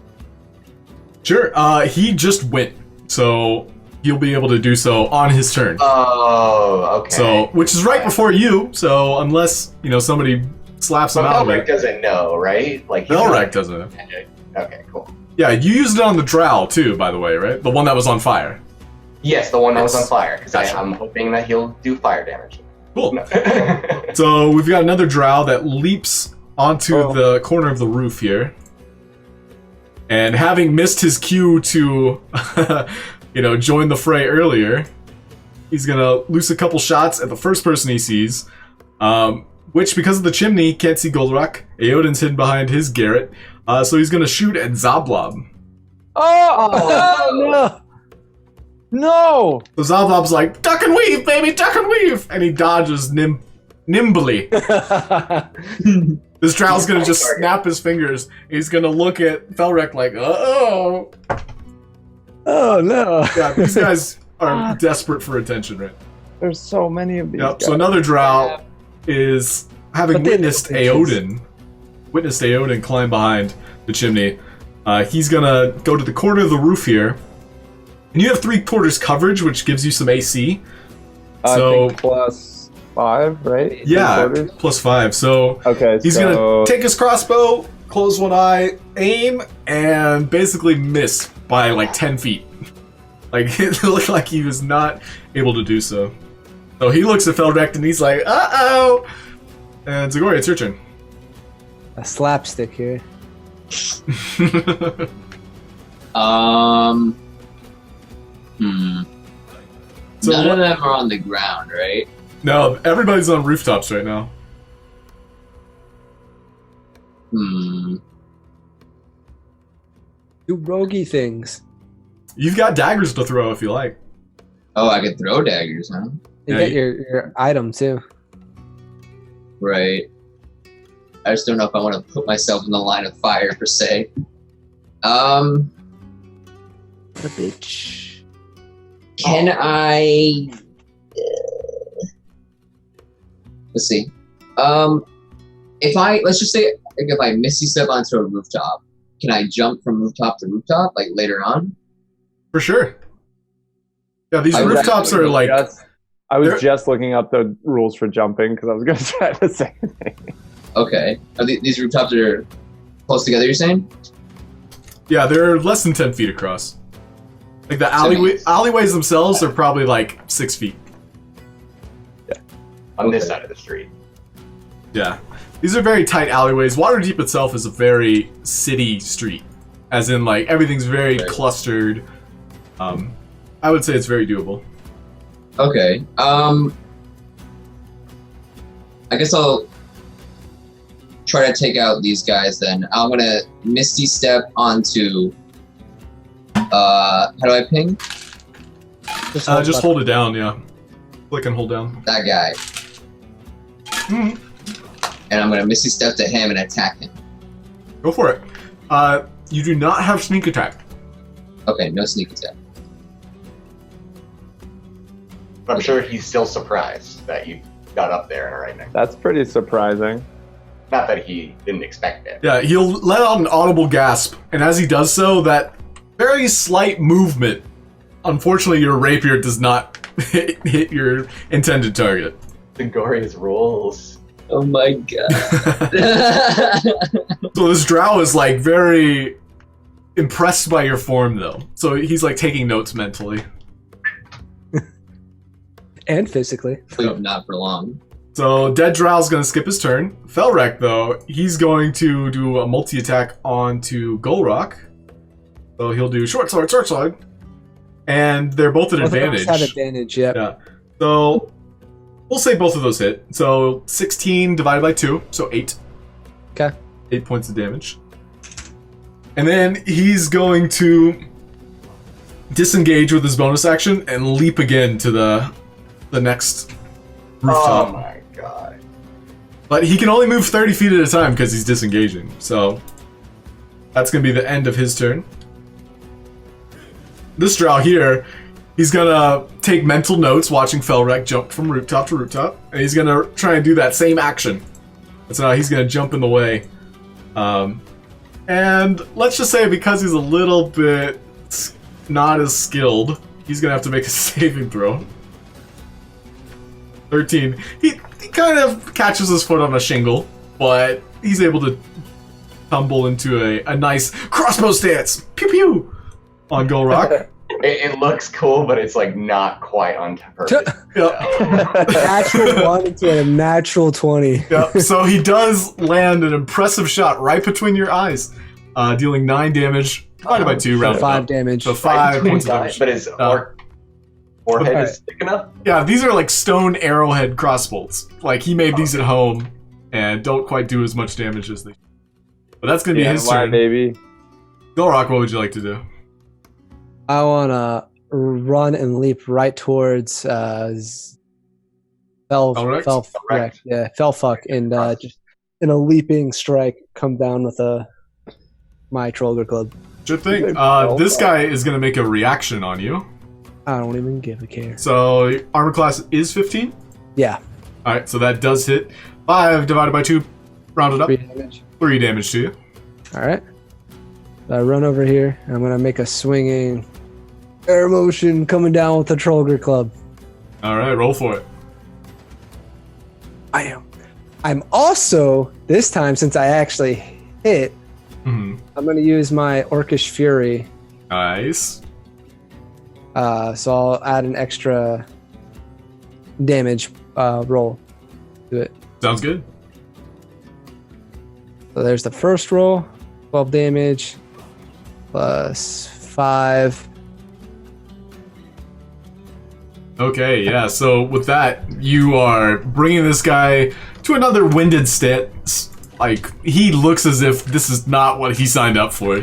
Sure, he just went. So... He'll be able to do so on his turn. Oh, okay. So, which is right before you. So, unless somebody slaps him out of it. Felrec doesn't know, right? Felrec doesn't know. Okay, cool. Yeah, you used it on the Drow too, by the way, right? The one that was on fire. Yes, the one that was on fire. Because Gotcha. I'm hoping that he'll do fire damage. Cool. No. So we've got another Drow that leaps onto the corner of the roof here, and having missed his cue to. Join the fray earlier, he's gonna loose a couple shots at the first person he sees, which, because of the chimney, can't see Gulroc. Aeodin's hidden behind his garret, so he's gonna shoot at Zablob. Oh, no! So Zablob's like, duck and weave, baby, duck and weave! And he dodges nimbly. This Drow's gonna just snap his fingers. He's gonna look at Felrec like, uh-oh. Oh, no. Yeah, these guys are desperate for attention, right? There's so many of these guys. So another Drow is having witnessed Aeodin climb behind the chimney. He's gonna go to the corner of the roof here. And you have 3/4 coverage, which gives you some AC. I think +5, right? Yeah, +5. So okay, he's gonna take his crossbow, close one eye, aim, and basically miss by like 10 feet. Like, it looked like he was not able to do so. So he looks at Felrec and he's like, uh-oh! And Zagoria, it's your turn. A slapstick here. So none of them are on the ground, right? No, everybody's on rooftops right now. Do roguey things. You've got daggers to throw if you like. Oh, I could throw daggers, huh? You get your item, too. Right. I just don't know if I want to put myself in the line of fire per se. The bitch. Can I? Let's see. Let's just say if I misty step onto a rooftop, can I jump from rooftop to rooftop like later on? For sure. Yeah, these rooftops are like. I was just looking up the rules for jumping because I was going to try the same thing. Okay. These rooftops are close together, you're saying? Yeah, they're less than 10 feet across. Like the alleyways themselves are probably like 6 feet. Yeah. On this side of the street. Yeah. These are very tight alleyways. Waterdeep itself is a very city street. As in, like, everything's very clustered. I would say it's very doable. Okay. I guess I'll try to take out these guys then. I'm gonna misty step onto how do I ping? Just hold it down, yeah. Click and hold down. That guy. Mm-hmm. And I'm gonna misty step to him and attack him. Go for it. You do not have sneak attack. Okay, no sneak attack. But I'm sure he's still surprised that you got up there and are right next. That's pretty surprising. Not that he didn't expect it. Yeah, he'll let out an audible gasp, and as he does so, that very slight movement, unfortunately your rapier does not hit your intended target. Zagoria's rules. Oh my god. So this Drow is like very impressed by your form though. So he's like taking notes mentally. And physically. Not for long. So Dead Drow's gonna skip his turn. Felrek though, he's going to do a multi-attack onto Gulroc. So he'll do short sword. And they're both at advantage. Both have advantage, yep. Yeah. So we'll say both of those hit. So 16 divided by 2, so 8. Okay. 8 points of damage. And then he's going to disengage with his bonus action and leap again to the next rooftop. Oh my god. But he can only move 30 feet at a time because he's disengaging. So that's going to be the end of his turn. This Drow here, he's going to take mental notes watching Felrek jump from rooftop to rooftop. And he's going to try and do that same action. So now he's going to jump in the way. And let's just say because he's a little bit not as skilled, he's going to have to make a saving throw. 13. He kind of catches his foot on a shingle, but he's able to tumble into a nice crossbow stance. Pew pew! On Gulroc. It looks cool, but it's like not quite on purpose. Natural 1 into a natural 20. Yep. So he does land an impressive shot right between your eyes, dealing 9 damage, divided by 2, rounded 5 up. damage. So 5 points of damage. But his forehead is thick enough? Yeah, these are like stone arrowhead crossbolts. Like, he made these at home and don't quite do as much damage as they. But that's going to be his turn. Baby. Gulroc, what would you like to do? I want to run and leap right towards Felfuck, and just in a leaping strike, come down with my Trollger Club. Sure thing. This guy is going to make a reaction on you. I don't even give a care. So, armor class is 15? Yeah. Alright, so that does hit. 5 divided by 2, rounded up. 3 damage. 3 damage to you. Alright. So I run over here, and I'm going to make a swinging air motion coming down with the Trollger Club. Alright, roll for it. I'm also, this time, since I actually hit, I'm going to use my Orcish Fury. Nice. So I'll add an extra damage roll to it. Sounds good. So there's the first roll, 12 damage, plus 5. Okay, yeah, so with that, you are bringing this guy to another winded stance. Like, he looks as if this is not what he signed up for.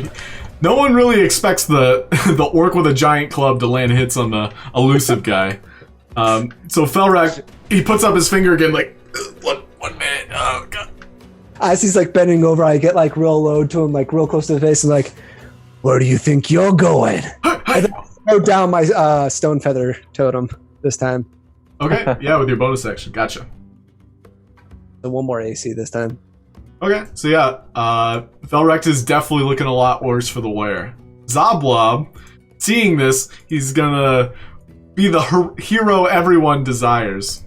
No one really expects the orc with a giant club to land hits on the elusive guy. So Felrek, he puts up his finger again, like, what 1 minute. Oh god. As he's like bending over, I get like real low to him, like real close to the face, and like, where do you think you're going? I then throw down my stone feather totem this time. Okay, yeah, with your bonus action. Gotcha. So 1 more AC this time. Okay, so yeah, Felrect is definitely looking a lot worse for the wear. Zoblob, seeing this, he's gonna be the hero everyone desires.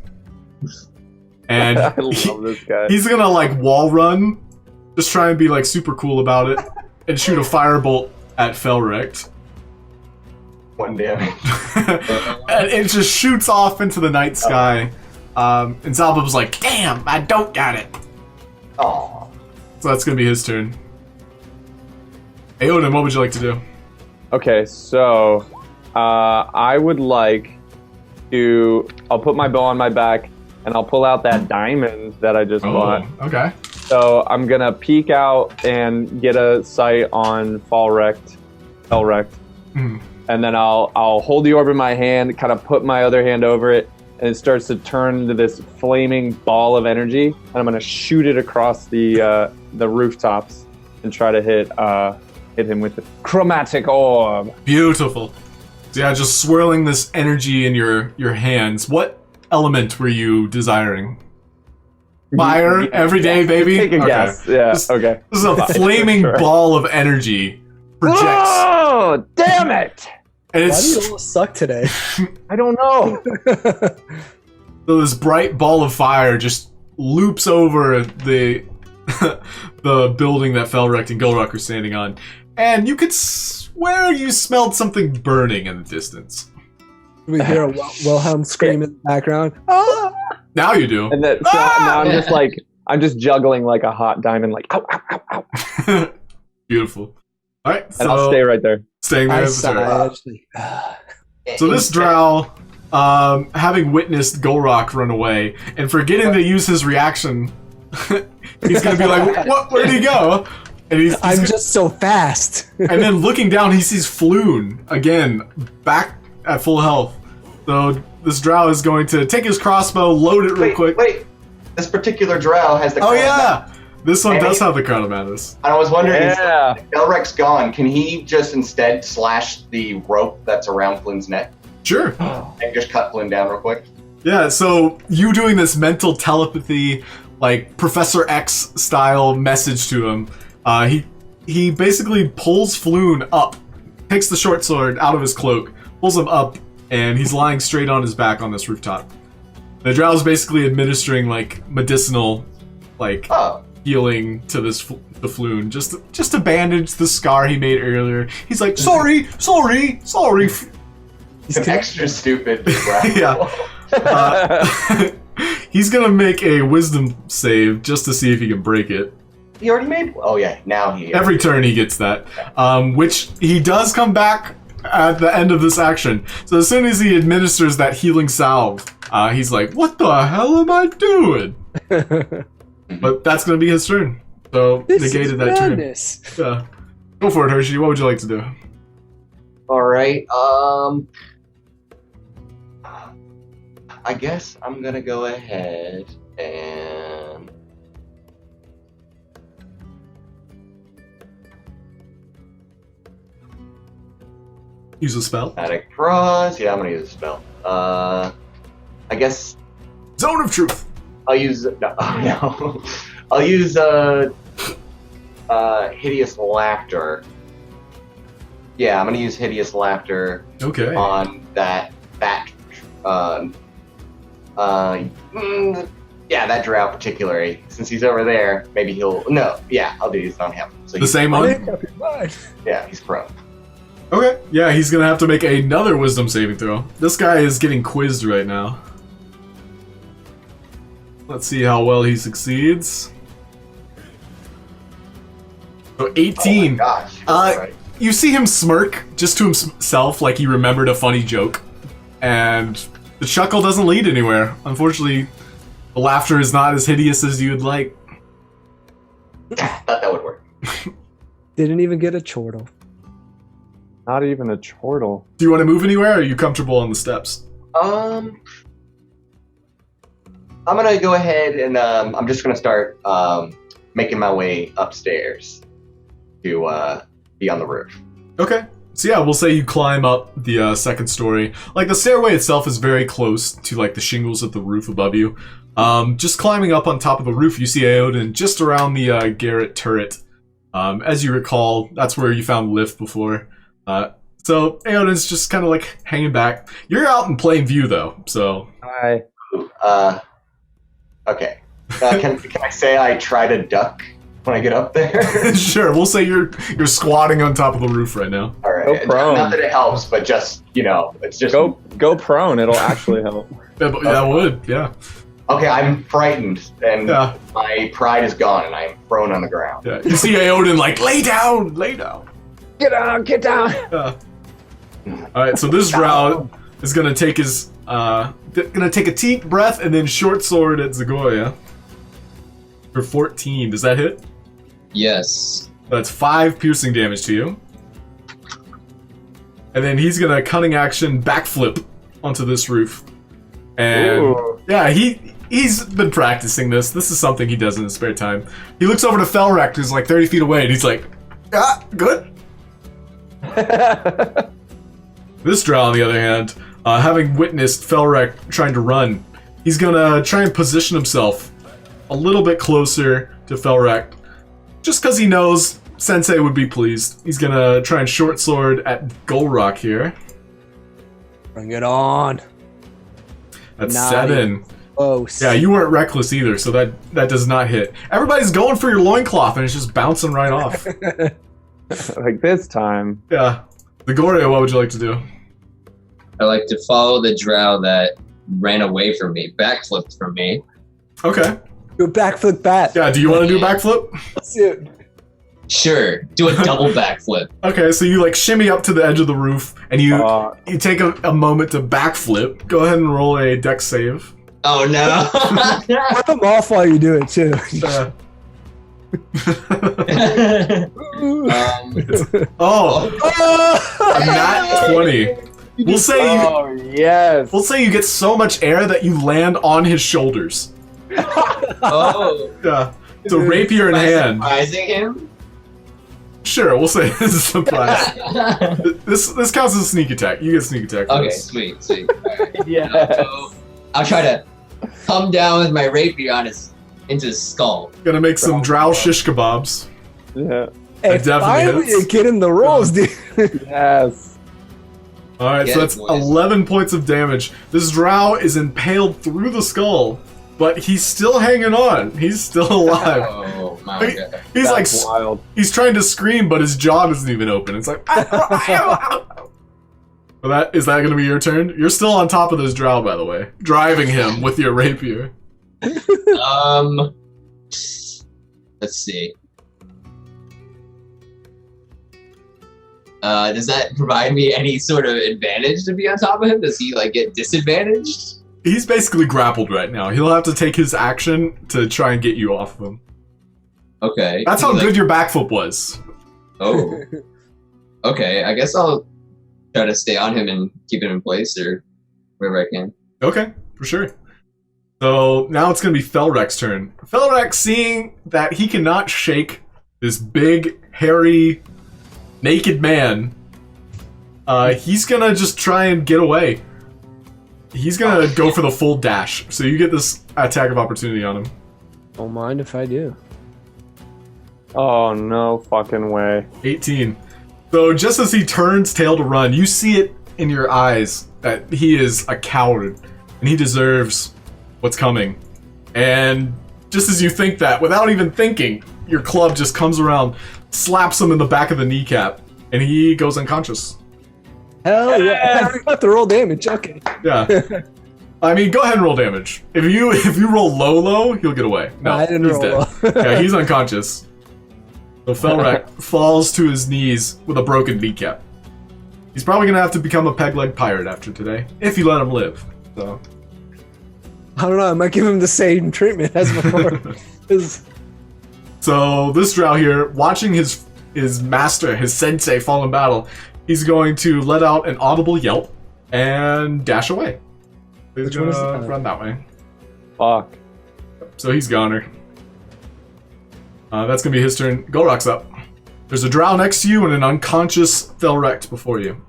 And I love this guy. he's gonna like wall run, just try and be like super cool about it, and shoot a firebolt at Felrect. 1 damage. And it just shoots off into the night sky. And Zalbub's like, damn, I don't got it. Oh. So that's gonna be his turn. Aeodin, what would you like to do? Okay, so I would like to. I'll put my bow on my back, and I'll pull out that diamond that I just bought. Okay. So I'm gonna peek out and get a sight on Felrect, and then I'll hold the orb in my hand, kind of put my other hand over it, and it starts to turn into this flaming ball of energy, and I'm gonna shoot it across the rooftops and try to hit him with the chromatic orb. Beautiful. So yeah, just swirling this energy in your hands. What element were you desiring? Fire, every day, baby? Take a guess. Yeah, okay. This is a flaming ball of energy. Projects. Oh, damn it! And Why do you it's all suck today? I don't know. so this bright ball of fire just loops over the the building that Felrect and Gulroc are standing on. And you could swear you smelled something burning in the distance. We hear a Wilhelm scream in the background. Ah! Now you do. And then so now I'm just juggling like a hot diamond, like ow, ow, ow, ow. Beautiful. All right, so And I'll stay right there. staying there. I as a turn. sigh. So this Drow, having witnessed Gulroc run away and forgetting to use his reaction, he's gonna be like, "What? Where'd he go?" And he's I'm gonna- just so fast. and then looking down, he sees Floon again, back at full health. So this Drow is going to take his crossbow, load it real quick. Wait. This particular Drow has the Oh crown. yeah, this one And does he- have the crown of madness. I was wondering, Yeah. if Gulroc's gone, can he just instead slash the rope that's around Flynn's neck Sure. and just cut Flynn down real quick? Yeah. So you doing this mental telepathy, like Professor X style message to him. He basically pulls Floon up, takes the short sword out of his cloak, pulls him up, and he's lying straight on his back on this rooftop. The Drow's basically administering like medicinal, like Oh, healing to the Floon, just to bandage the scar he made earlier. He's like, sorry. He's an extra stupid Drow. Yeah. He's gonna make a wisdom save just to see if he can break it. He already made. Oh yeah, now he. Every turn he gets that, which he does come back at the end of this action. So as soon as he administers that healing salve, he's like, "What the hell am I doing?" But that's gonna be his turn. So This negated is that turn. madness. Yeah. Go for it, Hershey. What would you like to do? All right. I guess I'm gonna go ahead and. Use a spell. Static Cross. Yeah, I'm gonna use a spell. I guess Zone of Truth. I'll use no. I'll use Hideous Laughter. Yeah, I'm gonna use Hideous Laughter Okay. on that that Drow particularly. Since he's over there, maybe he'll I'll do this on him. So The same one? Make up your mind. Yeah, he's prone. Okay. Yeah, he's gonna have to make another wisdom saving throw. This guy is getting quizzed right now. Let's see how well he succeeds. So 18. Oh my gosh. Right. You see him smirk just to himself like he remembered a funny joke. And the chuckle doesn't lead anywhere. Unfortunately, the laughter is not as hideous as you would like. Thought that would work. Didn't even get a chortle. Not even a chortle. Do you want to move anywhere, or are you comfortable on the steps? I'm gonna go ahead and I'm just gonna start making my way upstairs to be on the roof. Okay. So yeah, we'll say you climb up the second story. Like, the stairway itself is very close to, like, the shingles of the roof above you. Just climbing up on top of the roof, you see Aeodin just around the garret turret. As you recall, that's where you found Lift before. So Aeodin's just kind of, like, hanging back. You're out in plain view, though, so... Hi. Okay. Can I say I try to duck when I get up there? Sure, we'll say you're squatting on top of the roof right now. All right. Go prone. Not that it helps, but just, it's just... Go prone. It'll actually help. That would, yeah. Okay, I'm frightened, and my pride is gone, and I'm prone on the ground. Yeah. You see Aeodin, like, lay down! Get down! Yeah. Alright, so this Drow is gonna take his, gonna take a deep breath and then short sword at Zagoria. For 14. Does that hit? Yes. That's 5 piercing damage to you. And then he's gonna cunning action backflip onto this roof. And Ooh. yeah, he's been practicing this. This is something he does in his spare time. He looks over to Felrek, who's like 30 feet away, and he's like, good. This Drow, on the other hand, having witnessed Felrek trying to run, he's gonna try and position himself a little bit closer to Felrek, just because he knows Sensei would be pleased. He's gonna try and short sword at Gulroc here. Bring it on. That's Nice. 7. Oh, Yeah, you weren't reckless either, so that does not hit. Everybody's going for your loincloth, and it's just bouncing right off. Like this time. Yeah. Zagoria, what would you like to do? I like to follow the Drow that ran away from me, backflipped from me. Okay. do a backflip bat. Yeah, do you want to do a backflip? Let's do it. Sure, do a double backflip. Okay, so you like shimmy up to the edge of the roof, and you take a moment to backflip. Go ahead and roll a dex save. Oh no! Flip them off while you do it too. A nat 20. We'll say yes. We'll say you get so much air that you land on his shoulders. Oh, Yeah. It's a rapier in by hand. surprising him. Sure, we'll say this is a surprise. This counts as a sneak attack. You get sneak attack. For Okay, this. sweet. Alright. Yes. I'll try to come down with my rapier on into his skull. Gonna make some drow shish kebabs. Yeah. Hey, That definitely finally hits. you're getting the rolls, dude. Yes. Alright, Get so it, that's boys. 11 points of damage. This drow is impaled through the skull, but he's still hanging on. He's still alive. Oh my He- god. He's like, That's wild. he's trying to scream, but his jaw isn't even open. It's like, Well, is that going to be your turn? You're still on top of this drow, by the way, driving him with your rapier. Let's see. Does that provide me any sort of advantage to be on top of him? Does he like get disadvantaged? He's basically grappled right now. He'll have to take his action to try and get you off of him. Okay. That's how good your backflip was. Oh. Okay, I guess I'll try to stay on him and keep him in place or wherever I can. Okay, for sure. So now it's going to be Felrek's turn. Felrek, seeing that he cannot shake this big, hairy, naked man, he's going to just try and get away. He's going to go for the full dash. So you get this attack of opportunity on him. Don't mind if I do. Oh, no fucking way. 18. So just as he turns tail to run, you see it in your eyes that he is a coward and he deserves what's coming. And just as you think that, without even thinking, your club just comes around, slaps him in the back of the kneecap, and he goes unconscious. Hell yeah! I have to roll damage. Okay. Yeah. I mean, go ahead and roll damage. If you roll low, he'll get away. No, I didn't he's roll dead. low. Yeah, he's unconscious. So Felrek falls to his knees with a broken kneecap. He's probably gonna have to become a peg-leg pirate after today, if you let him live. So. I don't know. I might give him the same treatment as before. 'Cause- So this drow here, watching his master, his sensei, fall in battle, he's going to let out an audible yelp and dash away. He's Which one is gonna that? run that way. Fuck. So he's goner. That's gonna be his turn. Gulroc's up. There's a drow next to you and an unconscious Thelrect before you.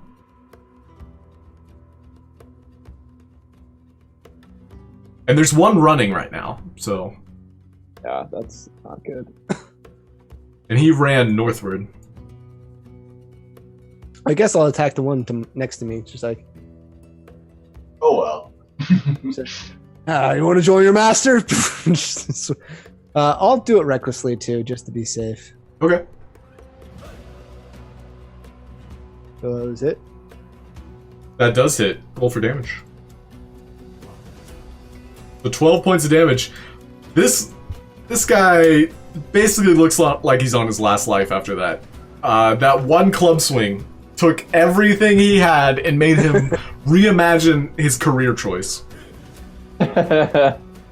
And there's one running right now, so... Yeah, that's not good. And he ran northward. I guess I'll attack the one next to me. Just like, Oh well. you want to join your master? I'll do it recklessly too, just to be safe. Okay. So that was it. That does hit. Roll for damage. So 12 points of damage. This guy basically looks like he's on his last life after that. That one club swing took everything he had and made him reimagine his career choice.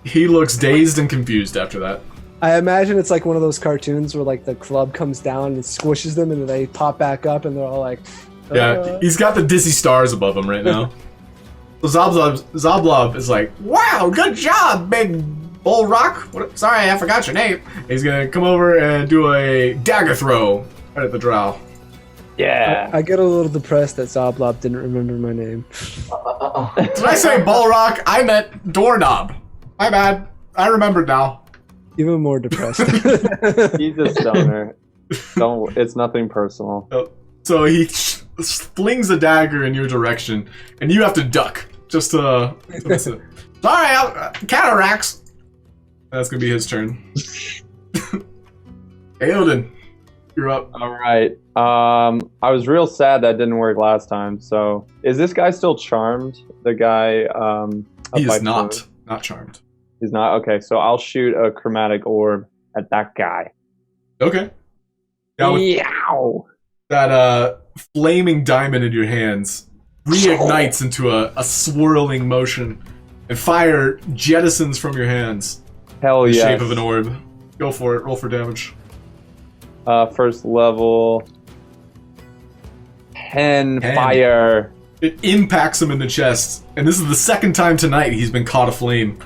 He looks dazed and confused after that. I imagine it's like one of those cartoons where like the club comes down and squishes them and then they pop back up and they're all like... Yeah, he's got the dizzy stars above him right now. So Zoblob is like, wow, good job, big Gulroc. Sorry, I forgot your name. He's gonna come over and do a dagger throw right at the drow. Yeah. I get a little depressed that Zoblob didn't remember my name. Did I say Gulroc? I meant doorknob. My bad. I remembered now. Even more depressed. He's a stoner. It's nothing personal. So he flings a dagger in your direction, and you have to duck just to miss it. Sorry, cataracts. That's gonna be his turn. Aeodin, you're up. All right. I was real sad that didn't work last time. So, is this guy still charmed? The guy. He is by not. Floon? Not charmed. He's not. Okay, so I'll shoot a chromatic orb at that guy. Okay. Now with Yow! that flaming diamond in your hands reignites into a swirling motion, and fire jettisons from your hands. Hell in the yes. shape of an orb. Go for it. Roll for damage. First level. 10 fire. It impacts him in the chest, and this is the second time tonight he's been caught aflame.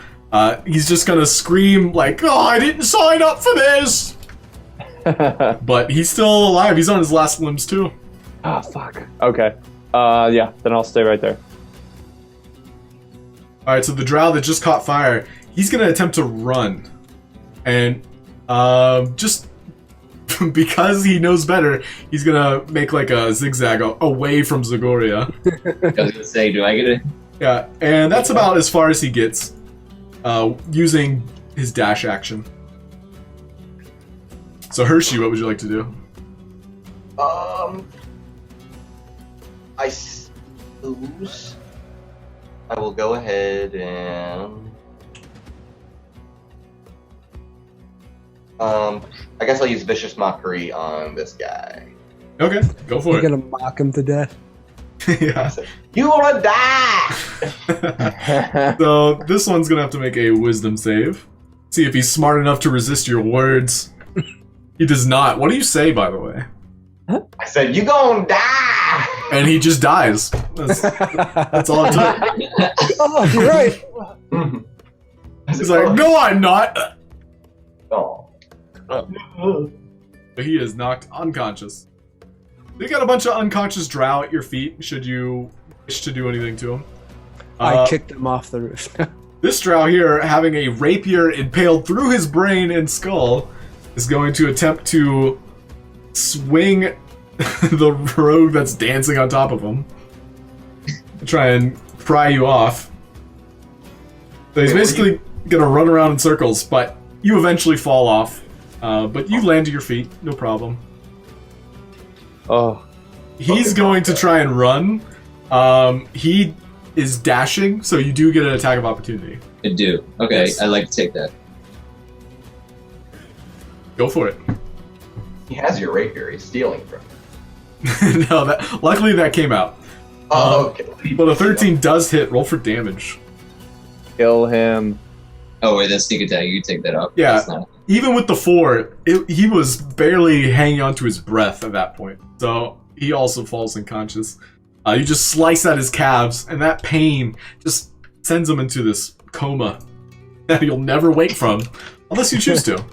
He's just gonna scream like, "Oh, I didn't sign up for this!" But he's still alive. He's on his last limbs too. Oh, fuck. Okay. Yeah, then I'll stay right there. Alright, so the drow that just caught fire, he's gonna attempt to run. And just because he knows better, he's gonna make like a zigzag away from Zagoria. I was gonna say, do I get it? Yeah, and that's about as far as he gets, using his dash action. So Hershey, what would you like to do? I suppose I will go ahead and I guess I'll use Vicious Mockery on this guy. Okay, go for You're it. gonna mock him to death. Yeah. You wanna die? So this one's gonna have to make a wisdom save. See if he's smart enough to resist your words. He does not. What do you say, by the way? I said, you gonna die! And he just dies. That's all it took. Oh, you're right. He's like, no, I'm not. Oh. But he is knocked unconscious. You got a bunch of unconscious drow at your feet, should you wish to do anything to him. I kicked him off the roof. This drow here, having a rapier impaled through his brain and skull, is going to attempt to swing the rogue that's dancing on top of him. Try and pry you off. So he's basically gonna run around in circles, but you eventually fall off. But you land to your feet, no problem. Oh. He's going to try and run. He is dashing, so you do get an attack of opportunity. I do. Okay, Yes. I'd like to take that. Go for it. He has your rapier, he's stealing from you. No, luckily that came out. Oh, okay. But a 13 does hit. Roll for damage. Kill him. Oh wait, that's sneak attack. You can take that up. Yeah. That's not... Even with the 4, he was barely hanging onto his breath at that point. So he also falls unconscious. You just slice at his calves, and that pain just sends him into this coma. that you'll never wake from, unless you choose to.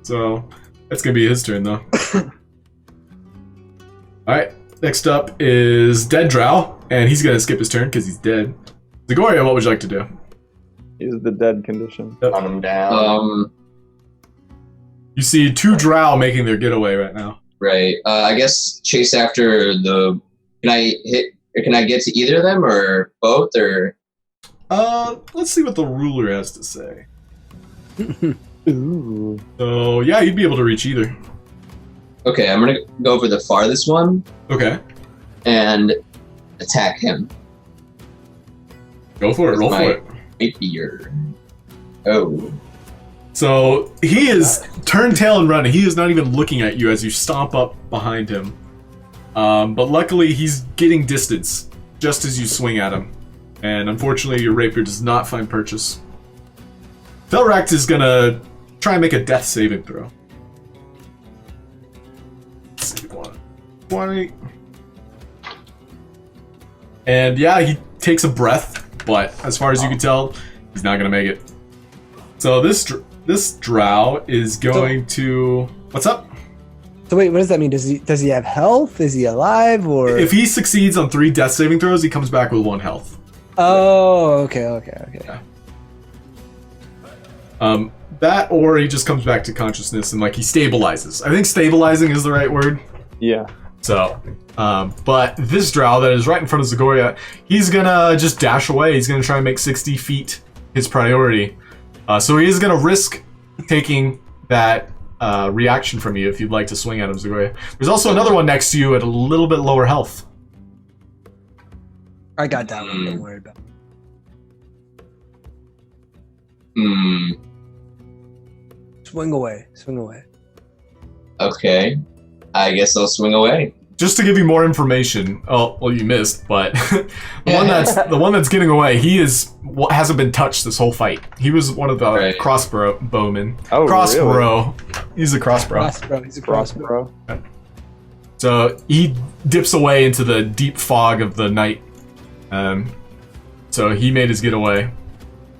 So that's gonna be his turn, though. All right. Next up is Dead Drow, and he's gonna skip his turn because he's dead. Zagoria, what would you like to do? He's the dead condition. Yep. Hunt him down. You see 2 Drow making their getaway right now. Right. I guess chase after the. Can I hit? Or can I get to either of them, or both, or? Let's see what the ruler has to say. Ooh. So yeah, you'd be able to reach either. Okay, I'm gonna go for the farthest one Okay, and attack him. go for it. Roll for it. Rapier. Oh. So he is turned tail and running. He is not even looking at you as you stomp up behind him. But luckily, he's getting distance just as you swing at him. And unfortunately, your rapier does not find purchase. Felract is gonna try and make a death saving throw. Let's see, 20. And yeah, he takes a breath, but as far as you can tell, he's not gonna make it. So this drow is going to. What's up? So wait, what does that mean? Does he have health? Is he alive or? If he succeeds on 3 death saving throws, he comes back with 1 health. Oh, okay. Yeah. That or he just comes back to consciousness and like he stabilizes. I think stabilizing is the right word. Yeah. So, but this drow that is right in front of Zagoria, he's gonna just dash away. He's gonna try and make 60 feet his priority. So he is gonna risk taking that reaction from you if you'd like to swing at him, Zagoria. There's also another one next to you at a little bit lower health. I got that one. Don't worry about it. Swing away. Okay. I guess I'll swing away. Just to give you more information, oh well, you missed, but the one that's getting away, he hasn't been touched this whole fight. He was one of the crossbowmen. Oh, crossbow. He's a crossbow. He's a crossbow. So he dips away into the deep fog of the night. So he made his getaway.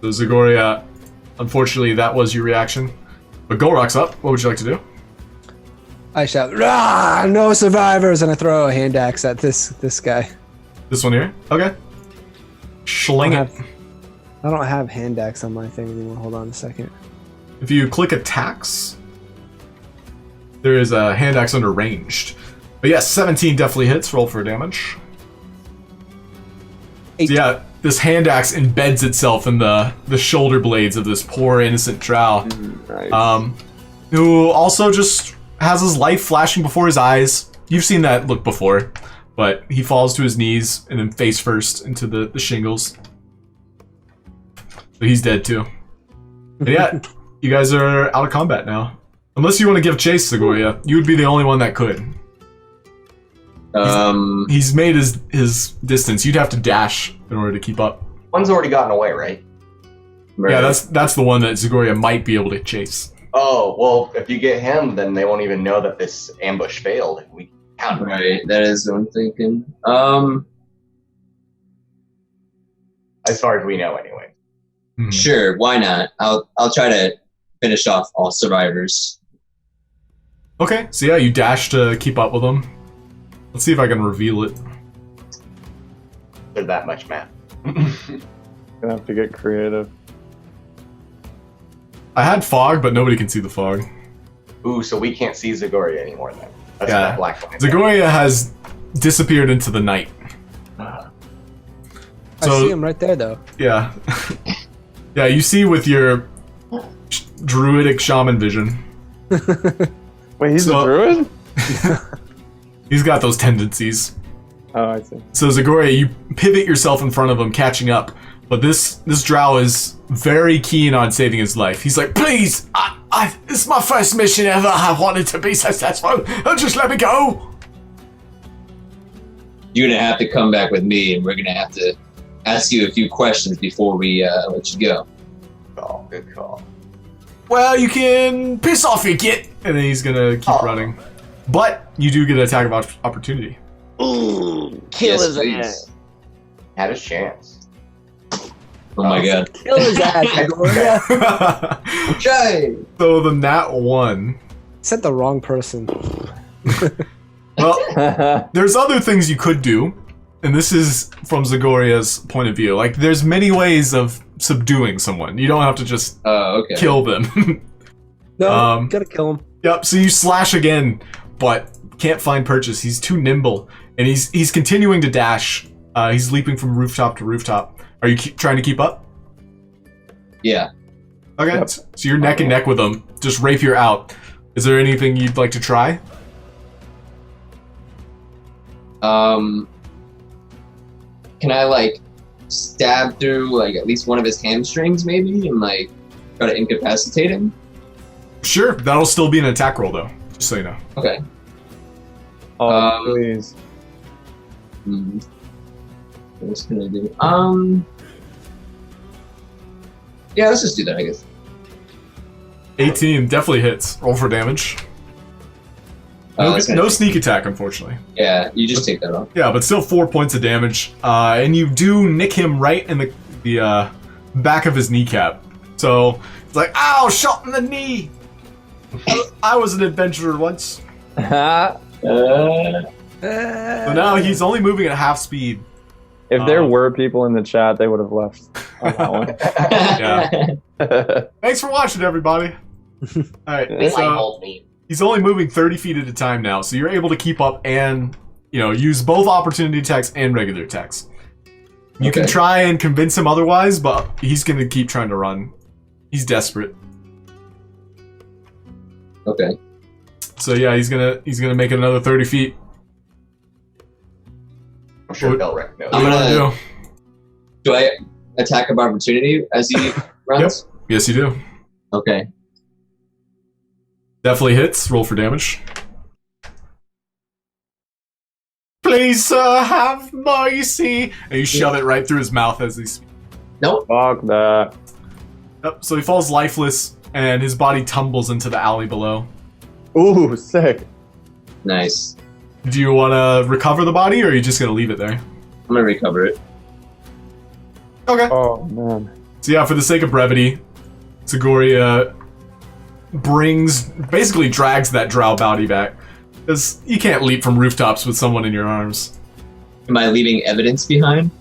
So Zagoria, unfortunately, that was your reaction. But Gulroc's up. What would you like to do? I shout, "Rah! No survivors!" and I throw a hand axe at this guy. This one here? Okay. Schling it. I don't have hand axe on my thing anymore. Hold on a second. If you click attacks, there is a hand axe under ranged. But yes, 17 definitely hits. Roll for damage. 8. So yeah, this hand axe embeds itself in the shoulder blades of this poor innocent drow. Nice. Who also just has his life flashing before his eyes. You've seen that look before, but he falls to his knees and then face first into the shingles. So he's dead too. But yeah, you guys are out of combat now. Unless you want to give chase, Zagoria. You would be the only one that could. He's made his distance. You'd have to dash in order to keep up. One's already gotten away, right? Yeah, that's the one that Zagoria might be able to chase. Oh, well, if you get him, then they won't even know that this ambush failed. We counter. Right, that is what I'm thinking. As far as we know, anyway. Sure, why not? I'll try to finish off all survivors. Okay, so yeah, you dash to keep up with them. Let's see if I can reveal it. There's that much map. Gonna have to get creative. I had fog, but nobody can see the fog. Ooh, so we can't see Zagoria anymore then. That's Yeah. that black line. Zagoria has disappeared into the night. I So- see him right there, though. Yeah. Yeah, you see with your druidic shaman vision. Wait, he's So- a druid? He's got those tendencies. Oh, I see. So Zagoria, you pivot yourself in front of him, catching up. But this drow is very keen on saving his life. He's like, please, this is my first mission ever. I wanted to be successful. Just let me go. You're gonna have to come back with me, and we're gonna have to ask you a few questions before we let you go. Good call. Well, you can piss off, you git. And then he's gonna keep running. But you do get an attack of opportunity. Ooh, kill his ass. Had his chance. Oh my god. Kill his ass, Zagoria. Okay. So the nat 1. Sent the wrong person. Well, there's other things you could do, and this is from Zagoria's point of view. Like, there's many ways of subduing someone. You don't have to just Okay. kill them. No, gotta kill him. Yep, so you slash again, but can't find purchase. He's too nimble, and he's continuing to dash. He's leaping from rooftop to rooftop. Are you trying to keep up? Yeah. Okay, Yep. so you're neck and neck with him. Just rapier out. Is there anything you'd like to try? Can I like stab through like at least one of his hamstrings maybe and like try to incapacitate him? Sure, that'll still be an attack roll though, just so you know. Okay. Oh, please. What can I do? Yeah, let's just do that, I guess. 18 definitely hits. Roll for damage. No sneak attack, unfortunately. Yeah, you just take that off. Yeah, but still 4 points of damage. And you do nick him right in the back of his kneecap. So it's like, ow, shot in the knee. I was an adventurer once. So now he's only moving at half speed. If there were people in the chat, they would have left on that one. Yeah. Thanks for watching, everybody. All right, They so like old me. he's only moving 30 feet at a time now, so you're able to keep up and use both opportunity attacks and regular attacks. You can try and convince him otherwise, but he's going to keep trying to run. He's desperate. Okay. So yeah, he's gonna make it another 30 feet. I'm sure Belrec knows. What do you want to do? Do I attack of opportunity as he runs? Yep. Yes, you do. Okay. Definitely hits. Roll for damage. Please, sir, have mercy. And you shove it right through his mouth as he speaks. Nope. Fuck that. Yep. So he falls lifeless, and his body tumbles into the alley below. Ooh, sick. Nice. Do you want to recover the body, or are you just gonna leave it there? I'm gonna recover it. Okay. Oh, man. So yeah, for the sake of brevity, Zagoria basically drags that drow body back. Because you can't leap from rooftops with someone in your arms. Am I leaving evidence behind?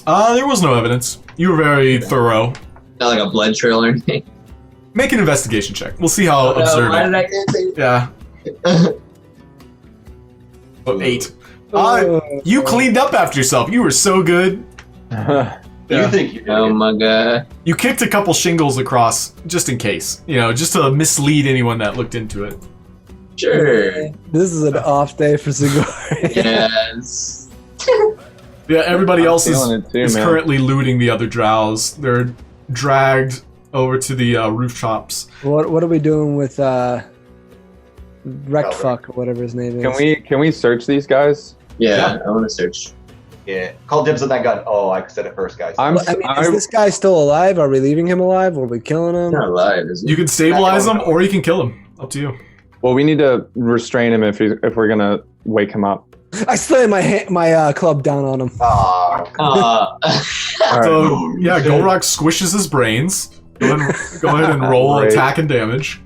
There was no evidence. You were very thorough. Not like a blood trail or anything. Make an investigation check. We'll see how observant. Why did I get it? Yeah. 8. You cleaned up after yourself. You were so good. You think you Oh my god. You kicked a couple shingles across, just in case. Just to mislead anyone that looked into it. Sure. This is an off day for Zagoria. Yes. Yeah, everybody else feeling it too, is man. currently looting the other drows. They're dragged over to the rooftops. What are we doing with Wreckfuck or whatever his name is? Can we search these guys? Yeah, I want to search. Yeah. Call dibs on that gun. Oh, I said it first, guys. Is this guy still alive? Are we leaving him alive? Are we killing him? He's not alive, is he? You can stabilize him, or you can kill him. Up to you. Well, we need to restrain him if we're gonna wake him up. I slam my club down on him. Oh, So yeah, Gulroc squishes his brains. Go ahead and roll Great. attack and damage.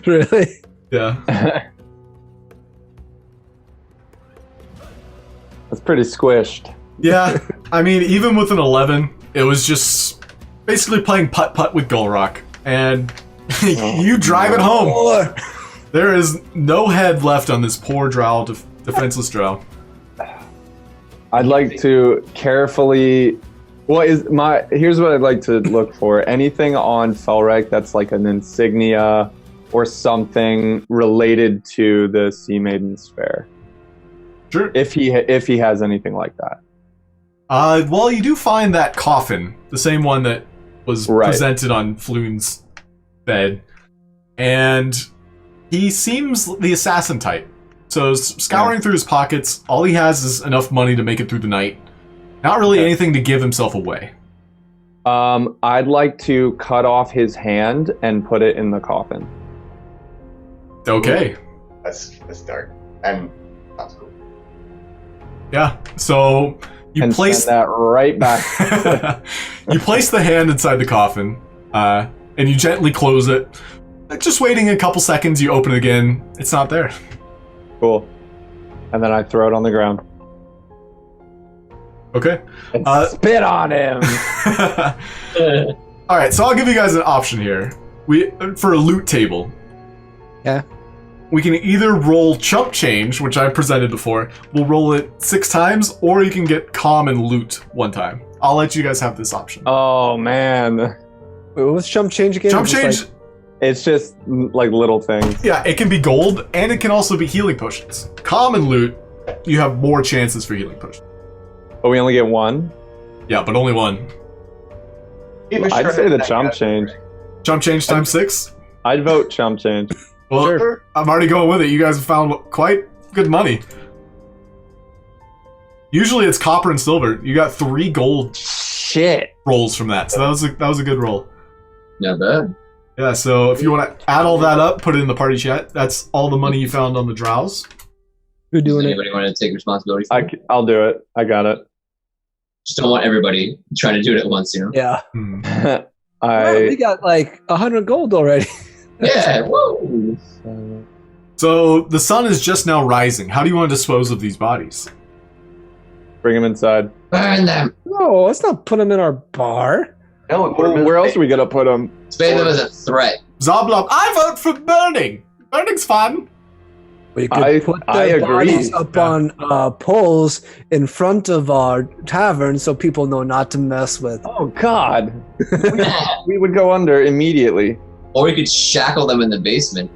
Really? Yeah. That's pretty squished. Yeah. I mean, even with an 11, it was just basically playing putt-putt with Gulroc. And you drive it home. Or There is no head left on this poor drow, defenseless drow. I'd like to carefully. Here's what I'd like to look for. Anything on Felrek that's like an insignia or something related to the Sea Maiden's Fair. Sure. If he has anything like that. Well, you do find that coffin, the same one that was Right. presented on Floon's bed, and he seems the assassin type. So scouring through his pockets, all he has is enough money to make it through the night. Not really anything to give himself away. I'd like to cut off his hand and put it in the coffin. Okay. that's dark. And that's cool. Yeah. So You and place send that right back. you place the hand inside the coffin, and you gently close it. Just waiting a couple seconds, you open it again. It's not there. Cool. And then I throw it on the ground. Okay. And spit on him. All right, so I'll give you guys an option here. For a loot table. Yeah. We can either roll chump change, which I presented before. We'll roll it 6 times, or you can get common loot 1 time. I'll let you guys have this option. Oh man. Wait, what was chump change again? Chump Just change. like- It's just like little things. Yeah, it can be gold, and it can also be healing potions. Common loot, you have more chances for healing potions. But we only get 1. Yeah, but only 1. I'd say the chump change. Chump change times 6? I'd vote chump change. Well, Sure. I'm already going with it. You guys have found quite good money. Usually it's copper and silver. You got 3 gold Shit. rolls from that, so that was a good roll. Not bad. Yeah, so if you want to add all that up, put it in the party chat. That's all the money you found on the Drows. Who Does doing it? anybody want to take responsibility for it? I'll do it. I got it. Just don't want everybody trying to do it at once, you know? Yeah. Hmm. Well, we got like 100 gold already. Yeah, whoa! So the sun is just now rising. How do you want to dispose of these bodies? Bring him inside. Burn them! No, let's not put them in our bar. No, we put him in Where the else are we gonna put him? Spade them as a threat. Zoblob, I vote for burning! Burning's fun! We could I put agree. their bodies up Yeah. on poles in front of our tavern so people know not to mess with. Oh God. We would go under immediately. Or we could shackle them in the basement.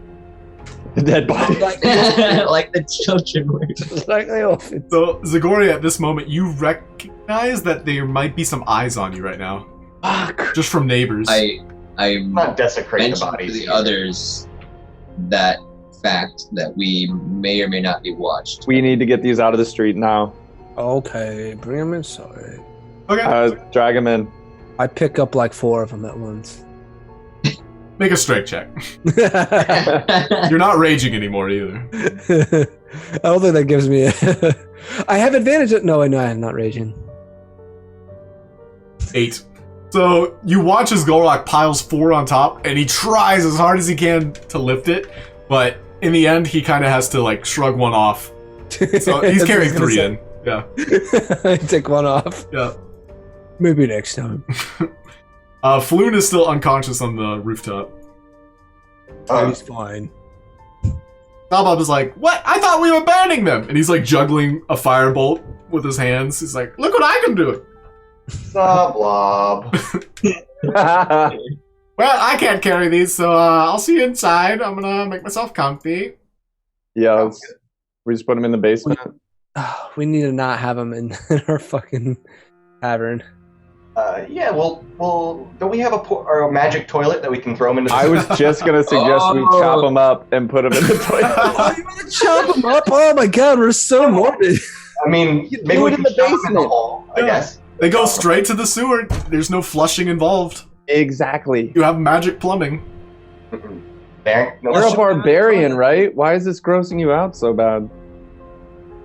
The dead body. Like, Like the children were. like they often. So, Zagoria, at this moment, you recognize that there might be some eyes on you right now. Fuck. Just from neighbors. I'm Not desecrate the mentioned to bodies. the either. others that fact that we may or may not be watched. We need to get these out of the street now. Okay, bring them inside. Okay. Drag him in. I pick up like 4 of them at once. Make a strength check. You're not raging anymore either. I don't think that gives me. I have advantage. No, I know I'm not raging. 8. So you watch as Gulroc piles 4 on top, and he tries as hard as he can to lift it, but in the end, he kind of has to like shrug one off. So he's carrying 3 in. Yeah. I take 1 off. Yeah. Maybe next time. Floon is still unconscious on the rooftop. He's fine. Bob is like, "What? I thought we were burning them!" And he's like juggling a firebolt with his hands. He's like, "Look what I can do!" Blob. Well, I can't carry these, so I'll see you inside. I'm gonna make myself comfy. Yeah. We just put him in the basement. We need to not have him in our fucking tavern. Yeah, well, don't we have a magic toilet that we can throw him into? I was just gonna suggest we chop him up and put him in the toilet. Oh, you want to chop him up? Oh my god, we're so morbid. I mean, You maybe do we it can in the shove him in the basement. hole, I Yeah. guess. They go straight to the sewer. There's no flushing involved. Exactly. You have magic plumbing. There. No, You're a barbarian, right? Why is this grossing you out so bad?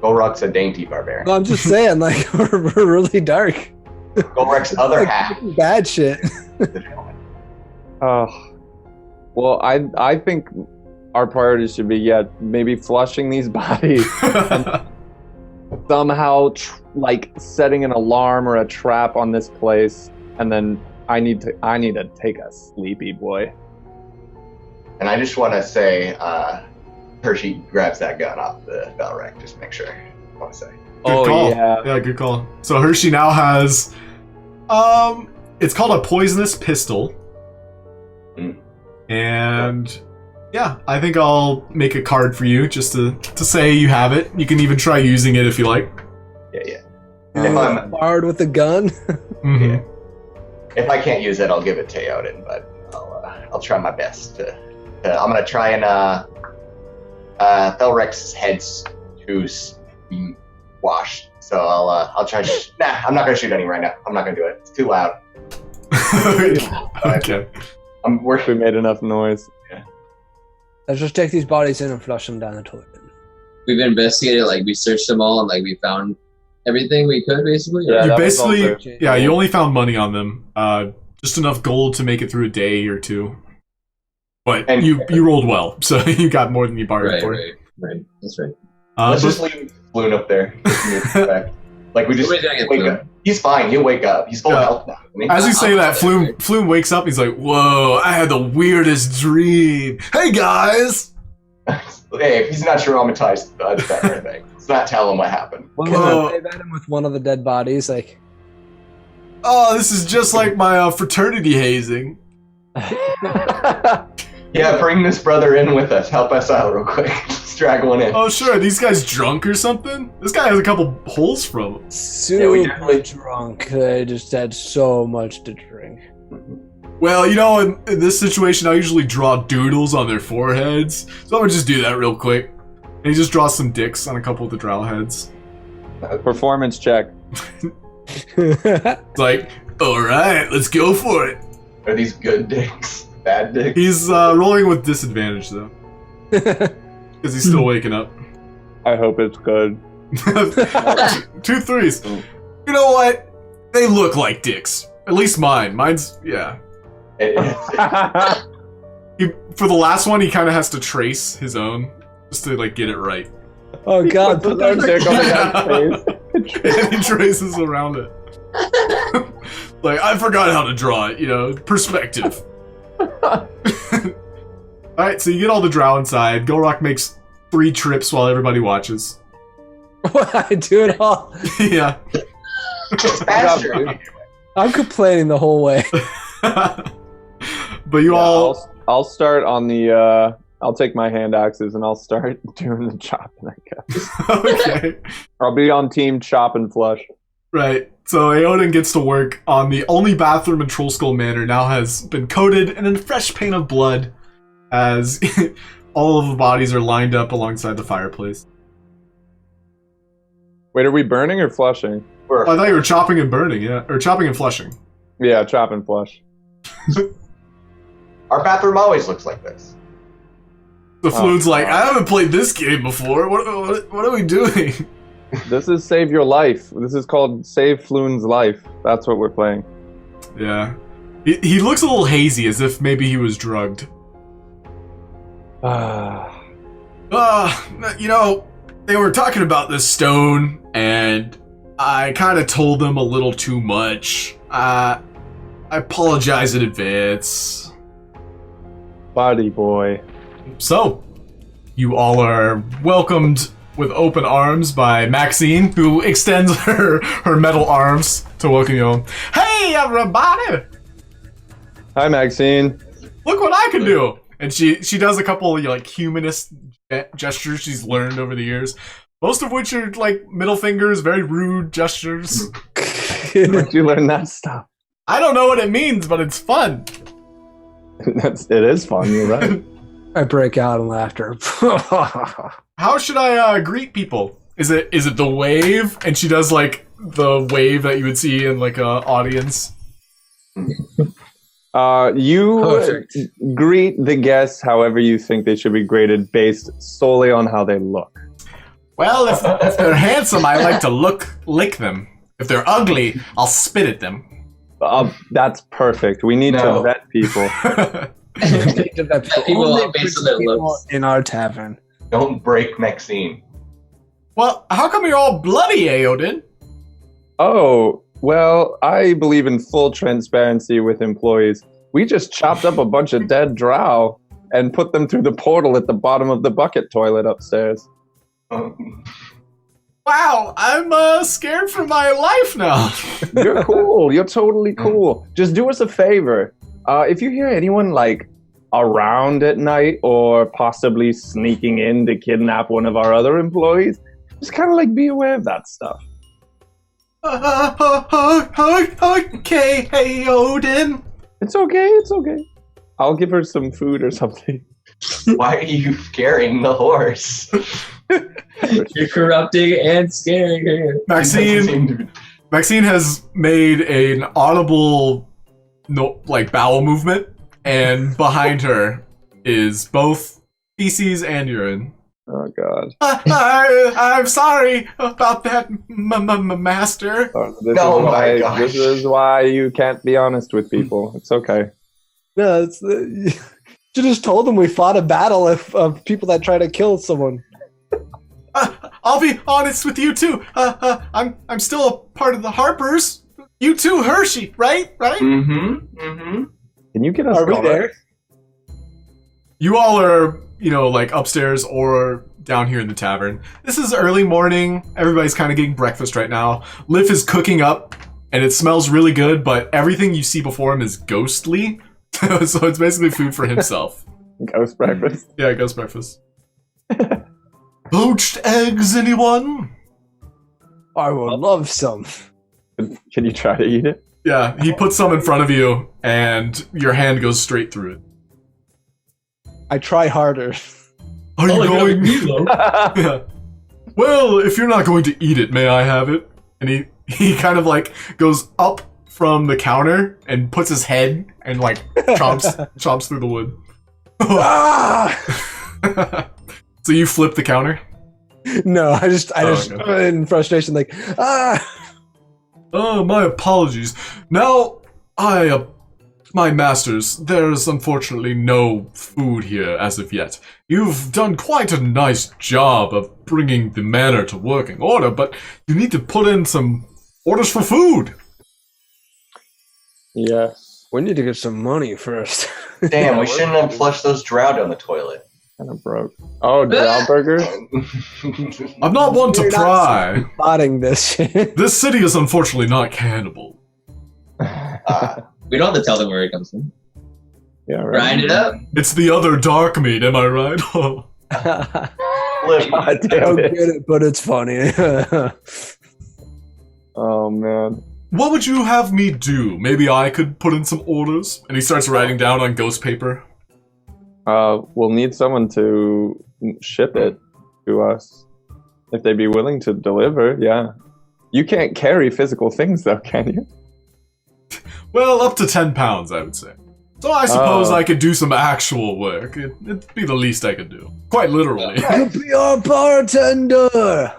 Gulroc's a dainty barbarian. No, I'm just saying, like we're really dark. Gulroc's other Like, half. bad shit. Oh, well, I think our priorities should be maybe flushing these bodies, somehow like setting an alarm or a trap on this place, and then I need to take a sleepy boy. And I just want to say, Hershey grabs that gun off the bell rack. Just make sure. I want to say. Good call. Yeah. Yeah, good call. So Hershey now has, it's called a poisonous pistol. Mm. And yeah, I think I'll make a card for you just to say you have it. You can even try using it if you like. Yeah. If I'm Bard with a gun. Mhm. if I can't use it, I'll give it to Aeodin, but I'll try my best to. I'm gonna try and Felrex's head's too washed, so I'll try. Nah, I'm not gonna shoot any right now. I'm not gonna do it. It's too loud. Okay. We made enough noise. Let's just take these bodies in and flush them down the toilet. We've investigated, like we searched them all, and like we found everything we could, basically? Yeah, You that was basically, also- yeah, you only found money on them. Just enough gold to make it through a day or two. But And- you rolled well, so you got more than you bargained Right, for. right. That's right. Let's But- just leave Floon up there. Like we just Nobody's gonna get wake Floon. up. He's fine. He'll wake up. He's full Yeah. of health now. I mean, As you say that, I'll- Floon wakes up. He's like, "Whoa! I had the weirdest dream. Hey guys!" hey, if he's not traumatized, that's that kind of thing. Let's not tell him what happened. Can Whoa. I wave at him with one of the dead bodies? Like, Oh, this is just like my fraternity hazing. Yeah, bring this brother in with us. Help us out real quick. Just drag one in. Oh, sure. Are these guys drunk or something? This guy has a couple holes from him. super definitely- drunk. They just had so much to drink. Well, you know, in this situation, I usually draw doodles on their foreheads, so I'm gonna just do that real quick. And he just draws some dicks on a couple of the drow heads. Performance check. It's like, all right, let's go for it. Are these good dicks? Bad dicks? He's rolling with disadvantage though, because he's still waking up. I hope it's good. 2 threes. You know what? They look like dicks. At least mine. Mine's yeah. For the last one, he kind of has to trace his own just to like get it right. Oh God! Put their dick on the guy's face. And he traces around it. Like, I forgot how to draw it, you know, perspective. Alright, so you get all the drow inside. Gulroc makes 3 trips while everybody watches. I do it all. Yeah. It's faster. I'm complaining the whole way. But you Yeah, all... I'll start on the. I'll take my hand axes and I'll start doing the chopping, I guess. Okay. I'll be on team chop and flush. Right. So Aeodin gets to work on the only bathroom in Trollskull Manor now has been coated in a fresh paint of blood as all of the bodies are lined up alongside the fireplace. Wait, are we burning or flushing? I thought you were chopping and burning, yeah. Or chopping and flushing. Yeah, chop and flush. Our bathroom always looks like this. The Oh, Floon's like, God. I haven't played this game before. What are we doing? This is Save Your Life. This is called Save Floon's Life. That's what we're playing. Yeah. He looks a little hazy, as if maybe he was drugged. You know, they were talking about this stone, and I kind of told them a little too much. I apologize in advance. Body boy. So, you all are welcomed with open arms by Maxine, who extends her metal arms to welcome you home. Hey, everybody! Hi, Maxine. Look what I can do! And she does a couple of, like, humanist gestures she's learned over the years, most of which are, like, middle fingers, very rude gestures. Where'd you learn that stuff? I don't know what it means, but it's fun. It is fun, you're right. I break out in laughter. How should I greet people? Is it the wave? And she does like the wave that you would see in like a audience. You Perfect. greet the guests however you think they should be graded based solely on how they look. Well, if they're handsome, I like to lick them. If they're ugly, I'll spit at them. That's perfect. We need No. to vet people. People Only are based on pretty their people looks. in our tavern. Don't break Maxine. Well, how come you're all bloody, Aeodin? Oh, well, I believe in full transparency with employees. We just chopped up a bunch of dead drow and put them through the portal at the bottom of the bucket toilet upstairs. Wow, I'm scared for my life now. You're cool. You're totally cool. Just do us a favor. If you hear anyone like around at night or possibly sneaking in to kidnap one of our other employees, just kind of like be aware of that stuff. Okay, Aeodin. It's okay. It's okay. I'll give her some food or something. Why are you carrying the horse? You're corrupting and scaring her. Maxine has made an audible bowel movement, and behind her is both feces and urine. Oh God. I'm sorry about that, master. This is why you can't be honest with people. It's okay. No, you should just told them we fought a battle of people that try to kill someone. I'll be honest with you too. I'm still a part of the Harpers. You too, Hershey, right? Mm-hmm. Can you get us? Are we there? You all are, like upstairs or down here in the tavern. This is early morning. Everybody's kind of getting breakfast right now. Liv is cooking up, and it smells really good, but everything you see before him is ghostly. So it's basically food for himself. Ghost breakfast? Yeah, ghost breakfast. Poached eggs, anyone? I would love some. Can you try to eat it? Yeah, he puts some in front of you, and your hand goes straight through it. I try harder. Are you going? Yeah. Well, if you're not going to eat it, may I have it? And he kind of like goes up from the counter and puts his head and like chomps through the wood. Ah! So you flip the counter? No, I just okay. in frustration, like, ah! Oh, my apologies. Now, my masters, there's unfortunately no food here as of yet. You've done quite a nice job of bringing the manor to working order, but you need to put in some orders for food. Yes. We need to get some money first. Damn, we shouldn't have flushed those Drow down the toilet. Kind of broke. Oh, Drow burgers? I'm not one to pry. Spotting this shit. This city is unfortunately not cannibal. We don't have to tell them where it comes from. Yeah, right. Grind it up. It's the other dark meat, am I right? God I damn don't it. get it, but it's funny. Oh, man. What would you have me do? Maybe I could put in some orders? And he starts writing down on ghost paper. We'll need someone to ship it to us. If they'd be willing to deliver, yeah. You can't carry physical things, though, can you? Well, up to 10 pounds, I would say. So I suppose I could do some actual work. It'd be the least I could do. Quite literally. You be our bartender!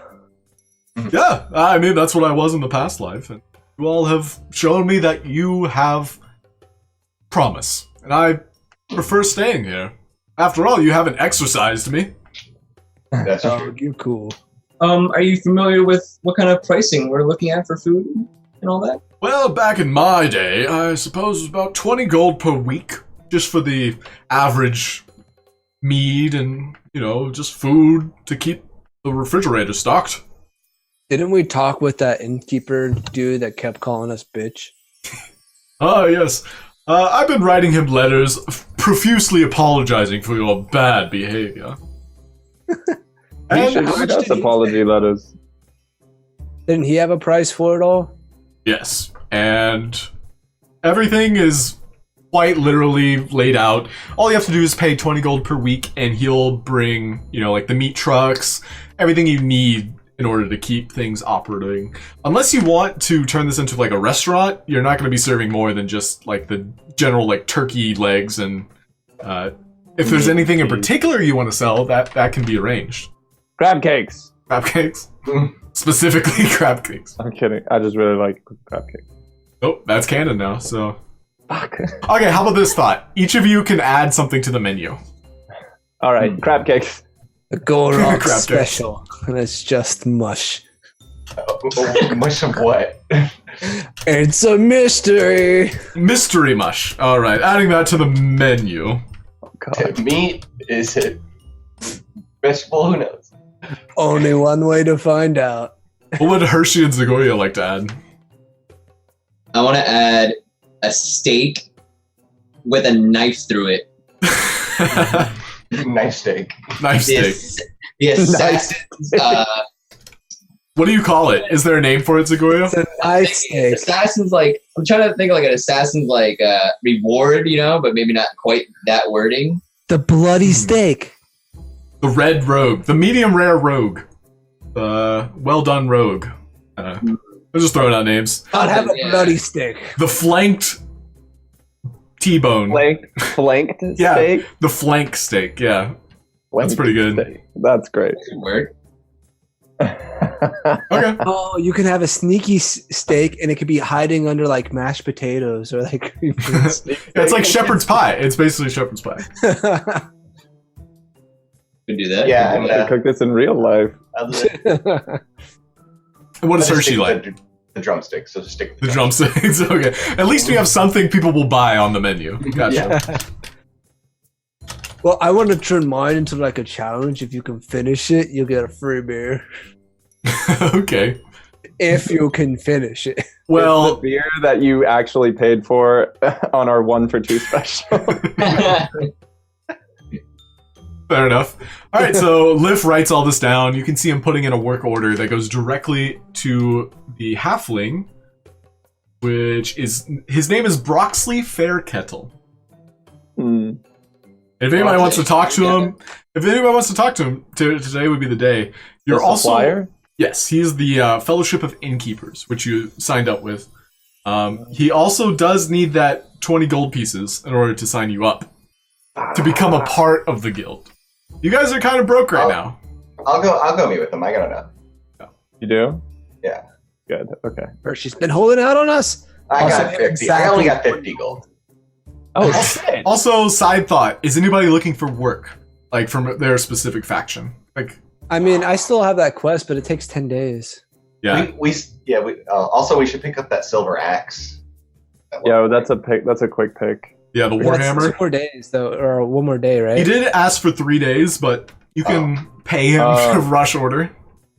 Yeah, I mean, that's what I was in the past life. And you all have shown me that you have promise. And I prefer staying here. After all, you haven't exercised me. That's Oh, true. you're cool. Are you familiar with what kind of pricing we're looking at for food and all that? Well, back in my day, I suppose it was about 20 gold per week. Just for the average mead and, just food to keep the refrigerator stocked. Didn't we talk with that innkeeper dude that kept calling us bitch? Ah, yes. I've been writing him letters profusely apologizing for your bad behavior. You should write us apology letters. Didn't he have a price for it all? Yes, and everything is quite literally laid out. All you have to do is pay 20 gold per week, and he'll bring, like the meat trucks, everything you need in order to keep things operating. Unless you want to turn this into like a restaurant, you're not going to be serving more than just like the general like turkey legs, and if there's anything in particular you want to sell, that can be arranged. Crab cakes. Crab cakes? Specifically crab cakes. I'm kidding. I just really like crab cakes. Oh, that's canon now, so... Fuck. Okay, how about this thought? Each of you can add something to the menu. Alright, crab cakes. The Gulroc Crab special. And it's just mush. Much of what? It's a mystery. Mystery mush. Alright, adding that to the menu. Oh, God. Meat? Is it vegetable? Who knows? Only one way to find out. What would Hershey and Zagoria like to add? I want to add a steak with a knife through it. Nice steak. Nice steak. The assassin's, What do you call it? Is there a name for it, Zagoria? It's a nice steak. assassin's like, I'm trying to think of like an assassin's like reward, but maybe not quite that wording. The bloody steak. The red rogue. The medium rare rogue. Well done rogue. I'm just throwing out names. I'd have a Yeah. bloody steak. The flanked T-bone. Flanked Yeah, steak? the flank steak, yeah. That's pretty good. Steak. That's great. That could work. Okay. Oh, you can have a sneaky steak, and it could be hiding under like mashed potatoes or like. It's like shepherd's pie. It's basically shepherd's pie. Could do that. Yeah, I could cook this in real life. What is Hershey like? The drumsticks. So stick with The drumsticks. Okay. At least we have something people will buy on the menu. Gotcha. Yeah. Well, I want to turn mine into like a challenge. If you can finish it, you'll get a free beer. Okay. If you can finish it. Well, the beer that you actually paid for on our 1 for 2 special. fair enough. All right, so Liv writes all this down. You can see him putting in a work order that goes directly to the halfling, which is his name is Broxley Fairkettle. If anybody wants to talk to him, today would be the day. You're The also supplier? Yes, he's the Fellowship of Innkeepers, which you signed up with. He also does need that 20 gold pieces in order to sign you up to become a part of the guild. You guys are kind of broke right now. I'll go meet with them. I got enough. You do? Yeah. Good. Okay. She's been holding out on us. I got Also, 50. I only got 50 gold. Oh, shit. Also, side thought: is anybody looking for work, like from their specific faction? Like, I mean, I still have that quest, but it takes 10 days. yeah, Also, we should pick up that silver axe. Yeah, that's a pick. That's a quick pick. yeah, the That's Warhammer. 2 more days, though, or 1 more day, right? He did ask for 3 days, but you can pay him to rush order.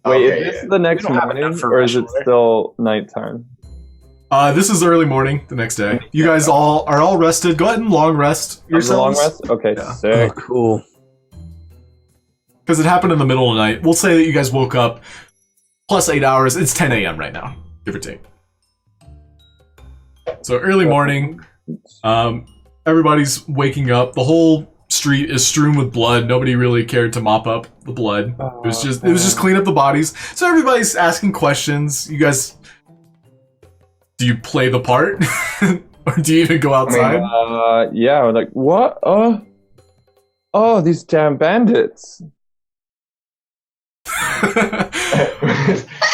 Wait, Okay, is this the next We don't have morning, enough for or is it rush order. still nighttime? This is early morning the next day. You guys are all rested. Go ahead and long rest Is it a long yourselves. rest? Okay, Yeah. Oh, sick. cool. Because it happened in the middle of the night. We'll say that you guys woke up plus 8 hours. It's 10 a.m. right now, give or take. So early morning, everybody's waking up. The whole street is strewn with blood. Nobody really cared to mop up the blood. It was just clean up the bodies. So everybody's asking questions. You guys, do you play the part, or do you even go outside? Yeah, like what? Oh, these damn bandits.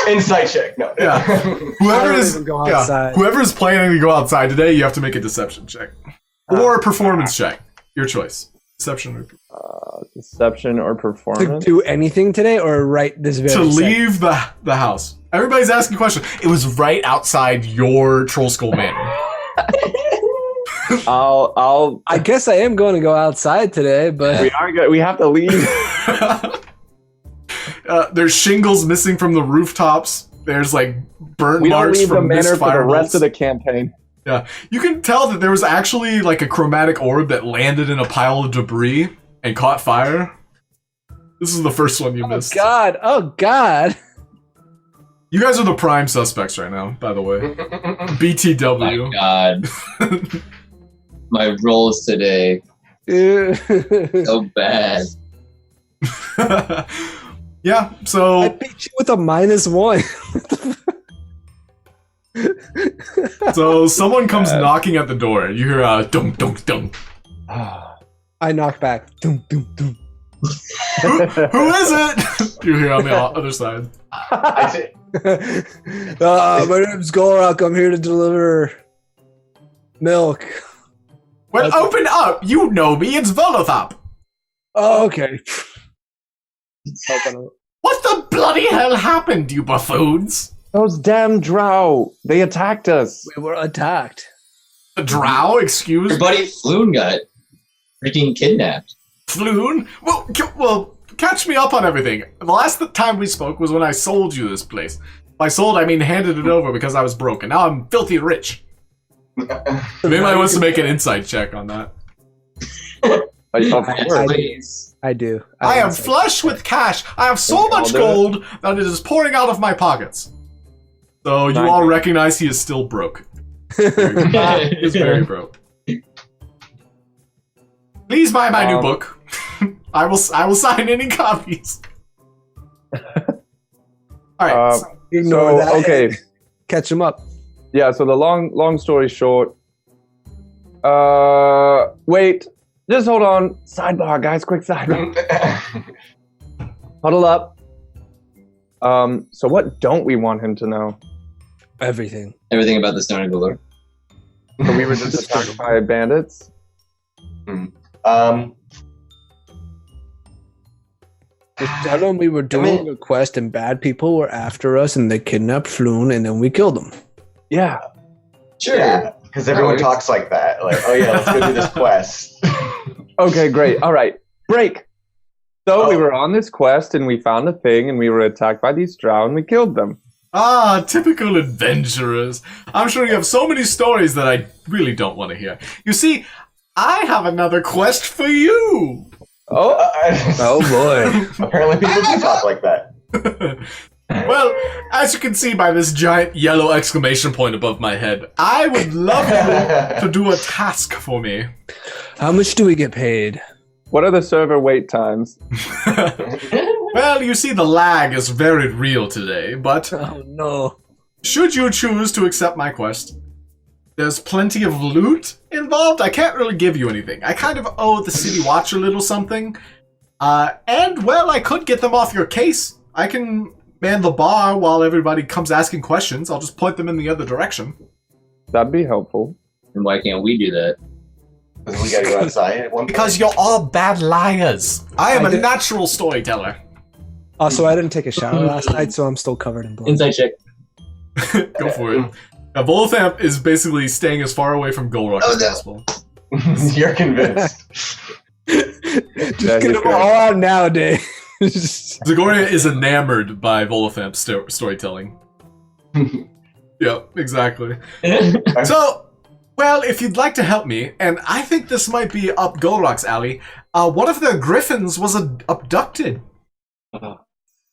Insight check. No. Yeah. I don't even go outside. Whoever's planning to go outside today, you have to make a deception check or a performance check. Your choice. Deception or Deception or To performance? do anything today, or right this very to second? leave the house. Everybody's asking questions. It was right outside your Troll Skull Manor. I'll. I guess I am going to go outside today, but We have to leave. There's shingles missing from the rooftops. There's like burnt We don't marks leave the from missed manor for the fireballs. rest of the campaign. Yeah, you can tell that there was actually like a chromatic orb that landed in a pile of debris and caught fire. This is the first one you missed. oh god. You guys are the prime suspects right now, by the way. BTW. My God. My rolls today so bad. Yeah, I so beat you with a -1. someone comes knocking at the door. You hear a dunk dunk dunk. I knock back. Doom, doom, doom. Who is it? You hear on the other side. My name's Gulroc. I'm here to deliver milk. Well, open up! You know me, it's Volothop! Oh, okay. What the bloody hell happened, you buffoons? Those damn Drow! They attacked us. We were attacked. The Drow, excuse Your me? buddy Floon got freaking kidnapped. Floon? Well, catch me up on everything. The last time we spoke was when I sold you this place. By sold, I mean handed it over because I was broke, and now I'm filthy rich. If anybody wants to make an insight check on that. Of Yes, course. please. I do. I am flush with cash. I have so much gold that it is pouring out of my pockets. So you all recognize he is still broke. He is very broke. Please buy my new book. I will sign any copies. All right. Ignore that. Okay. Catch him up. Yeah, so the long story short. Wait. Just hold on. Sidebar, guys. Quick sidebar. Huddle up. So what don't we want him to know? Everything. Everything about the Stone and Gulroc. So we were just attacked by bandits? Just tell them we were doing a quest and bad people were after us and they kidnapped Floon and then we killed them. Yeah. Sure. Yeah, because everyone talks like that. Like, oh yeah, let's go do this quest. Okay, great. All right. Break. So we were on this quest and we found a thing and we were attacked by these Drow and we killed them. Ah, typical adventurers. I'm sure you have so many stories that I really don't want to hear. You see, I have another quest for you. Oh boy. Apparently people do talk like that. Well, as you can see by this giant yellow exclamation point above my head, I would love you to do a task for me. How much do we get paid? What are the server wait times? Well, you see the lag is very real today, but Oh no. should you choose to accept my quest, there's plenty of loot involved. I can't really give you anything. I kind of owe the City Watch a little something. And, well, I could get them off your case. I can man the bar while everybody comes asking questions. I'll just point them in the other direction. That'd be helpful. And why can't we do that? Because we gotta go outside at one point. Because you're all bad liars. I am a natural storyteller. Also, I didn't take a shower last night, so I'm still covered in blood. Insight check. Go for it. Now, Volothamp is basically staying as far away from Gulroc as possible. You're convinced. Just get them all out nowadays. Zagoria is enamored by Volothamp's storytelling. Yep, exactly. So, well, if you'd like to help me, and I think this might be up Gulroc's alley, one of the Griffons was abducted.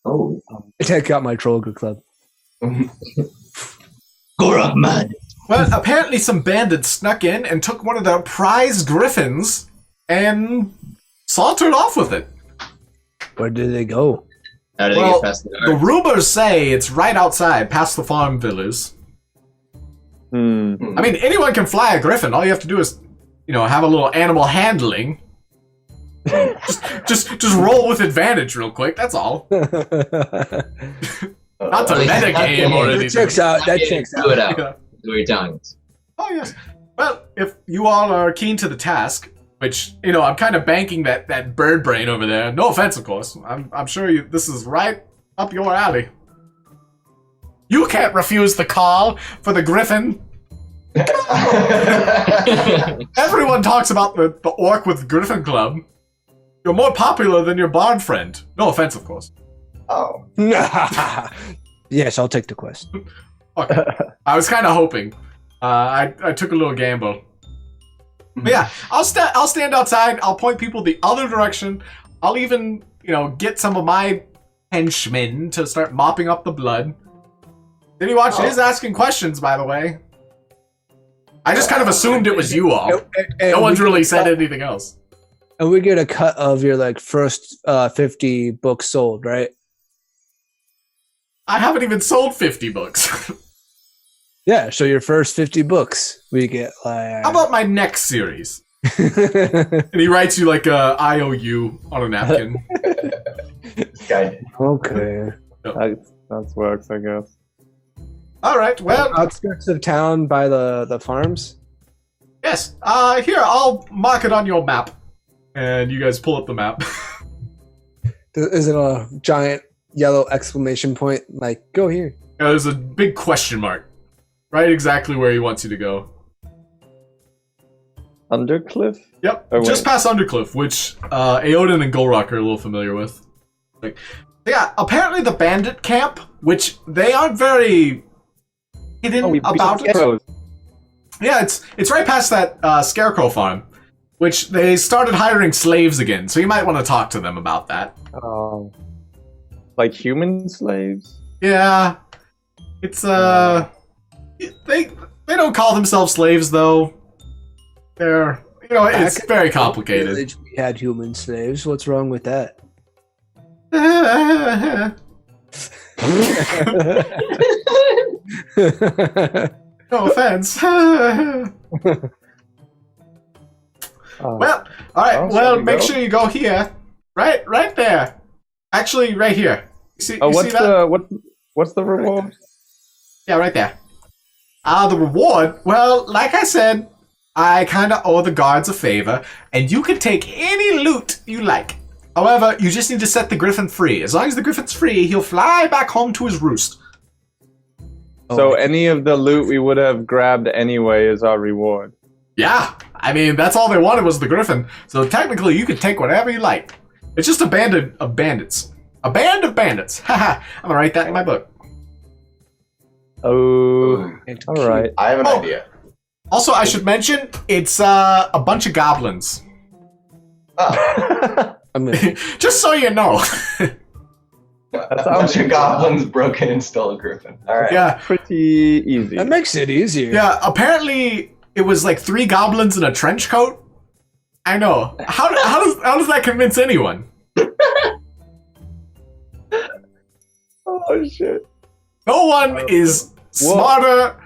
Oh. Take out my Trollger club. Gulroc, man. Well, apparently some bandits snuck in and took one of the prize Griffons and sauntered off with it. Where did they go? How did they get past the The guard? rumors say it's right outside, past the farm villas. I mean, anyone can fly a Griffon. All you have to do is, have a little animal handling. just roll with advantage real quick, that's all. Not to metagame or anything. That checks out. That checks Do it out. out. Is what you're telling us. Oh, yes. Well, if you all are keen to the task, which, I'm kind of banking that bird brain over there. No offense, of course. I'm sure this is right up your alley. You can't refuse the call for the Griffon. Everyone talks about the orc with Griffon Club. You're more popular than your bard friend. No offense, of course. Oh. Yes, I'll take the quest. Okay. I was kind of hoping. I took a little gamble. But yeah, I'll stand outside. I'll point people the other direction. I'll even, get some of my henchmen to start mopping up the blood. City Watch is asking questions, by the way. I just kind of assumed it was you all. No one's really said anything else. And we get a cut of your first 50 books sold, right? I haven't even sold 50 books. Yeah, so your first 50 books, we get How about my next series? And he writes you a IOU on a napkin. Okay. Okay. That works, I guess. All right, well, Outskirts of town by the farms? yes. Here, I'll mark it on your map. And you guys pull up the map. Is it a giant yellow exclamation point? Go here. There's a big question mark. Right exactly where he wants you to go. Undercliff? Yep, Oh, just wait. past Undercliff, which Aeodin and Gulroc are a little familiar with. Yeah, apparently the bandit camp, which they aren't very hidden about it. Yeah, it's right past that scarecrow farm, which they started hiring slaves again, so you might want to talk to them about that. Oh. Like human slaves? Yeah, it's they don't call themselves slaves though. They're it's very complicated. Village, we had human slaves. What's wrong with that? No offense. Well, all right. Well, make sure you go here. Right there. Actually, right here. You see that? What's the reward? Yeah, right there. The reward? Well, like I said, I kind of owe the guards a favor, and you can take any loot you like. However, you just need to set the Griffon free. As long as the Griffon's free, he'll fly back home to his roost. So any of the loot we would have grabbed anyway is our reward. Yeah, I mean, that's all they wanted was the Griffon. So technically, you can take whatever you like. It's just a band of bandits. A band of bandits. Haha, I'm gonna write that in my book. Oh, all right. I have an idea. Also, I should mention, it's a bunch of goblins. Oh. Just so you know. A bunch of goblins broke in and stole a Griffon. All right. Yeah. Pretty easy. That makes it easier. Yeah, apparently it was like 3 goblins in a trench coat. I know. How does that convince anyone? Oh, shit. No one is smarter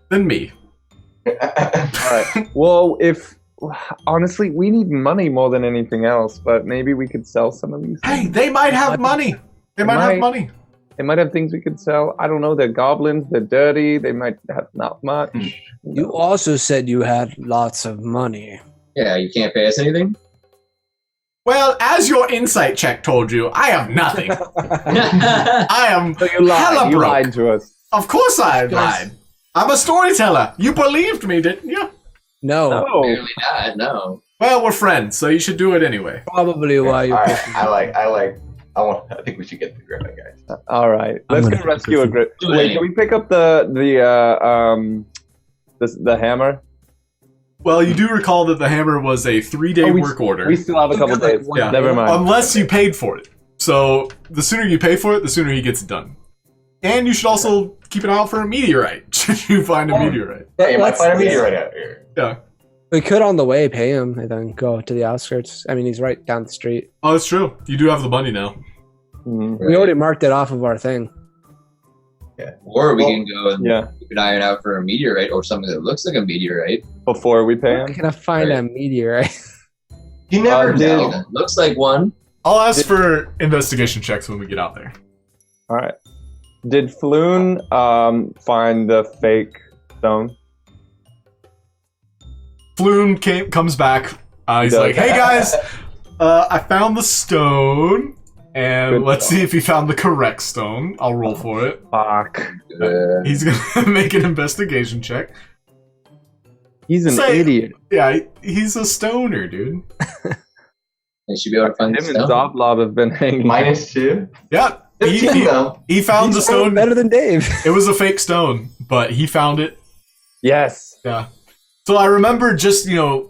than me. All right. Well, honestly, we need money more than anything else, but maybe we could sell some of these things. Hey, they might have money. They might have money. They might have things we could sell. I don't know. They're goblins. They're dirty. They might have not much. You also said you had lots of money. Yeah, you can't pay us anything? Well, as your insight check told you, I have nothing. I am So you lied. hella You broke. lied to us. Of course I lied. I'm a storyteller. You believed me, didn't you? No. Apparently not, no. Well, we're friends, so you should do it anyway. Probably why you. All right. I think we should get the Griffon, guys. All right. I'm Let's gonna go rescue a Griffon. Do it Wait, anyway. can we pick up the hammer? Well, you do recall that the hammer was a 3-day work order. We still have a couple days. Yeah. Never mind. Unless you paid for it. So, the sooner you pay for it, the sooner he gets it done. And you should also keep an eye out for a meteorite, should you find a meteorite. Yeah, you might find a meteorite out here. Yeah. We could on the way pay him and then go to the outskirts. I mean, he's right down the street. Oh, that's true. You do have the money now. Mhm. We already marked it off of our thing. Yeah. Or we can go and Yeah. keep an eye out for a meteorite or something that looks like a meteorite. Before we pay We're him. gonna find a meteorite. You never dude. know. It looks like one. I'll ask for investigation checks when we get out there. All right. Did Floon find the fake stone? Floon comes back. He's like, hey guys, I found the stone. And Good let's job. see if he found the correct stone. I'll roll for it. Fuck. He's gonna make an investigation check. He's an Say- idiot. Yeah, he's a stoner, dude. They should be able to find Him the and stone. Zoblob have been hanging. -2. Yeah, 15 though. he found the He's stone. better than Dave. It was a fake stone, but he found it. Yes. Yeah. So I remember just,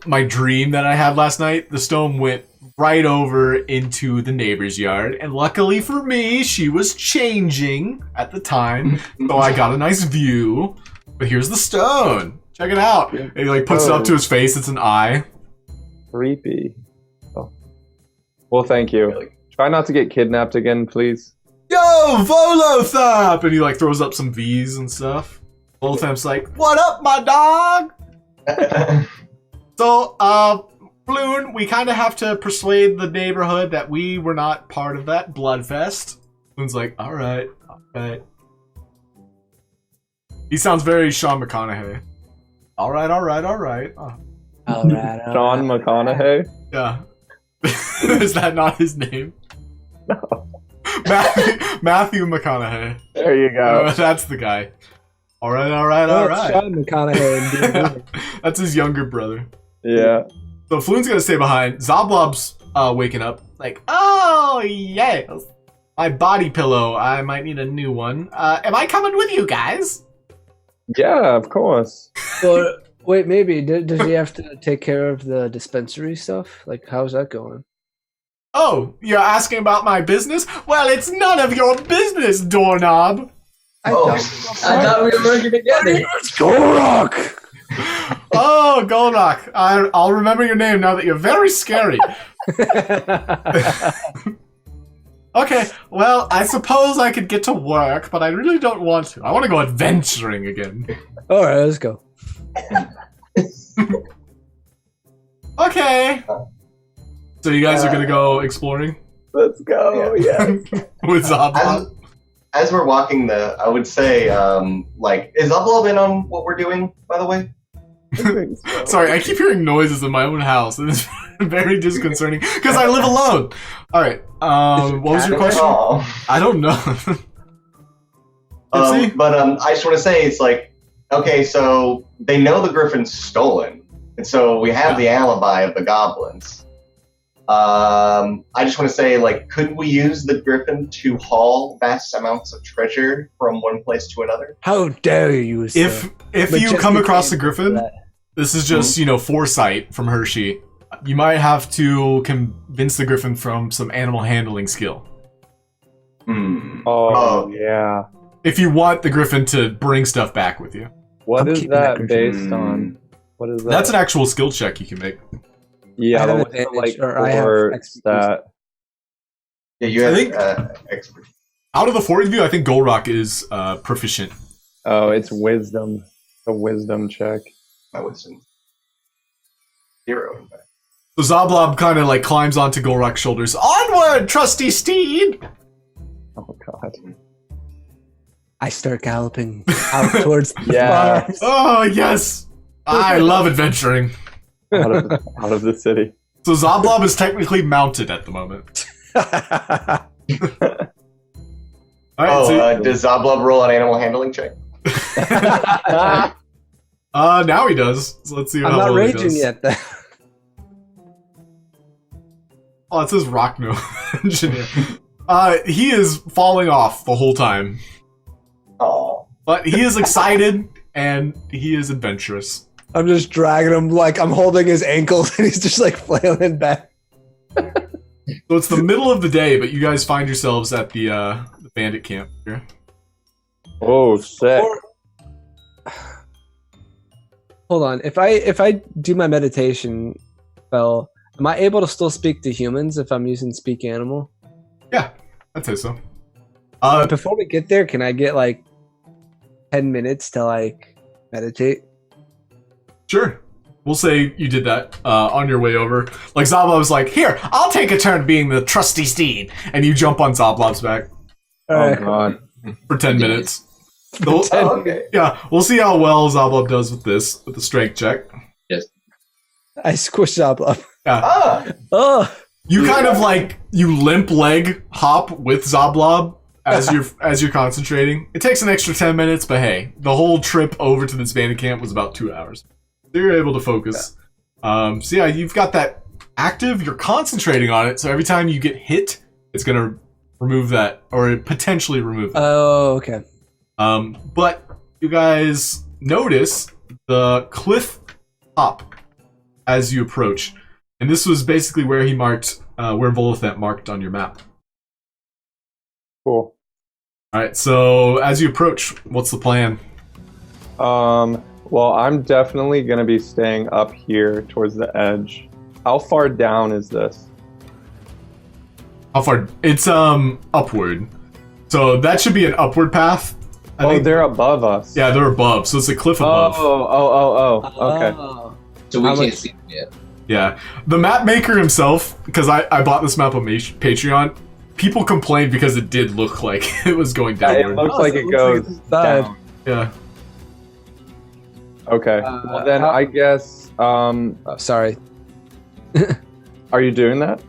my dream that I had last night. The stone went right over into the neighbor's yard. And luckily for me, she was changing at the time. So I got a nice view. But here's the stone. Check it out. And he puts it up to his face. It's an eye. Creepy. Oh. Well, thank you. Really? Try not to get kidnapped again, please. Yo, Volothap! And he throws up some V's and stuff. Volothap's like, what up, my dog? So, Floon, we kind of have to persuade the neighborhood that we were not part of that bloodfest. Floon's like, all right. He sounds very Sean McConaughey. All right. All right. Sean McConaughey? Yeah. Is that not his name? No. Matthew McConaughey. There you go. That's the guy. All right. Sean McConaughey and D&D. That's his younger brother. Yeah. So Floon's gonna stay behind. Zoblob's waking up. Like, oh yeah, my body pillow. I might need a new one. Am I coming with you guys? Yeah, of course. Well, wait, maybe. Does he have to take care of the dispensary stuff? Like, how's that going? Oh, you're asking about my business? Well, it's none of your business, doorknob. I thought we were working together. It's Gulroc! Oh, Gulroc. I'll remember your name now that you're very scary. Okay, well, I suppose I could get to work, but I really don't want to. I want to go adventuring again. Alright, let's go. Okay, Okay. So you guys are gonna go exploring Let's go. Yeah. with Zob. As we're walking, I would say, is Upload in on what we're doing? By the way. Sorry, I keep hearing noises in my own house, and it's very disconcerting because I live alone. All right. What was your question? Oh. I don't know. But I just want to say, it's like, okay, so they know the Griffon's stolen, and so we have the alibi of the goblins. I just want to say, like, couldn't we use the Griffon to haul vast amounts of treasure from one place to another? How dare you? If you come across the Griffon, this is just foresight from Hershey. You might have to convince the Griffon from some animal handling skill. Oh, yeah. If you want the Griffon to bring stuff back with you. What is that based on? What is that? That's an actual skill check you can make. Yeah, I have but what's advantage, the, or I have for expertise. that? Yeah, you have I think- expert. Out of the four of you, I think Gulroc is proficient. Oh, it's wisdom. A wisdom check. My wisdom. 0, in fact. So Zoblob kind of like climbs onto Gulroc's shoulders. Onward, trusty steed! Oh god. I start galloping out towards the Yeah. farms. Oh, yes! I love adventuring. Out of the city. So Zoblob is technically mounted at the moment. Alright, so Does Zoblub roll an animal handling check? now he does. So let's see I'm how not well he raging does. yet. Though. Oh, it says Rockno engineer. He is falling off the whole time. Oh. But he is excited and he is adventurous. I'm just dragging him like I'm holding his ankles, and he's just like flailing back. So it's the middle of the day, but you guys find yourselves at the bandit camp here. Oh, sick. Hold on. If I do my meditation spell, am I able to still speak to humans if I'm using speak animal? Yeah, I'd say so. Before we get there, can I get like 10 minutes to like meditate? Sure. We'll say you did that on your way over. Like, Zoblob was like, here, I'll take a turn being the trusty steed. And you jump on Zoblob's back All Oh right. god. for 10 minutes. Okay. Yeah, we'll see how well Zoblob does with this, with the strength check. I squish up. Ah! Oh, You kind of like, you limp leg hop with Zoblob as you're concentrating. It takes an extra 10 minutes, but hey, the whole trip over to this bandit camp was about 2 hours. So you're able to focus. So yeah, you've got that active, you're concentrating on it, so every time you get hit, it's gonna remove that, or potentially remove that. oh, okay. But you guys notice the cliff top as you approach. And this was basically where he marked, where Volothet marked on your map. Cool. Alright, so as you approach, what's the plan? Well, I'm definitely gonna be staying up here towards the edge. How far down is this? How far? It's upward. So that should be an upward path. I think. They're above us. Yeah, they're above. So it's a cliff above. Okay. Oh. So we How can't much- see them yet. Yeah. The map maker himself, because I bought this map on Patreon, people complained because it did look like it was going Yeah, downward. it looks Oh, like so it it looks goes like it's bad. down. Yeah. Okay. Well, then I guess. Oh, sorry. Are you doing that?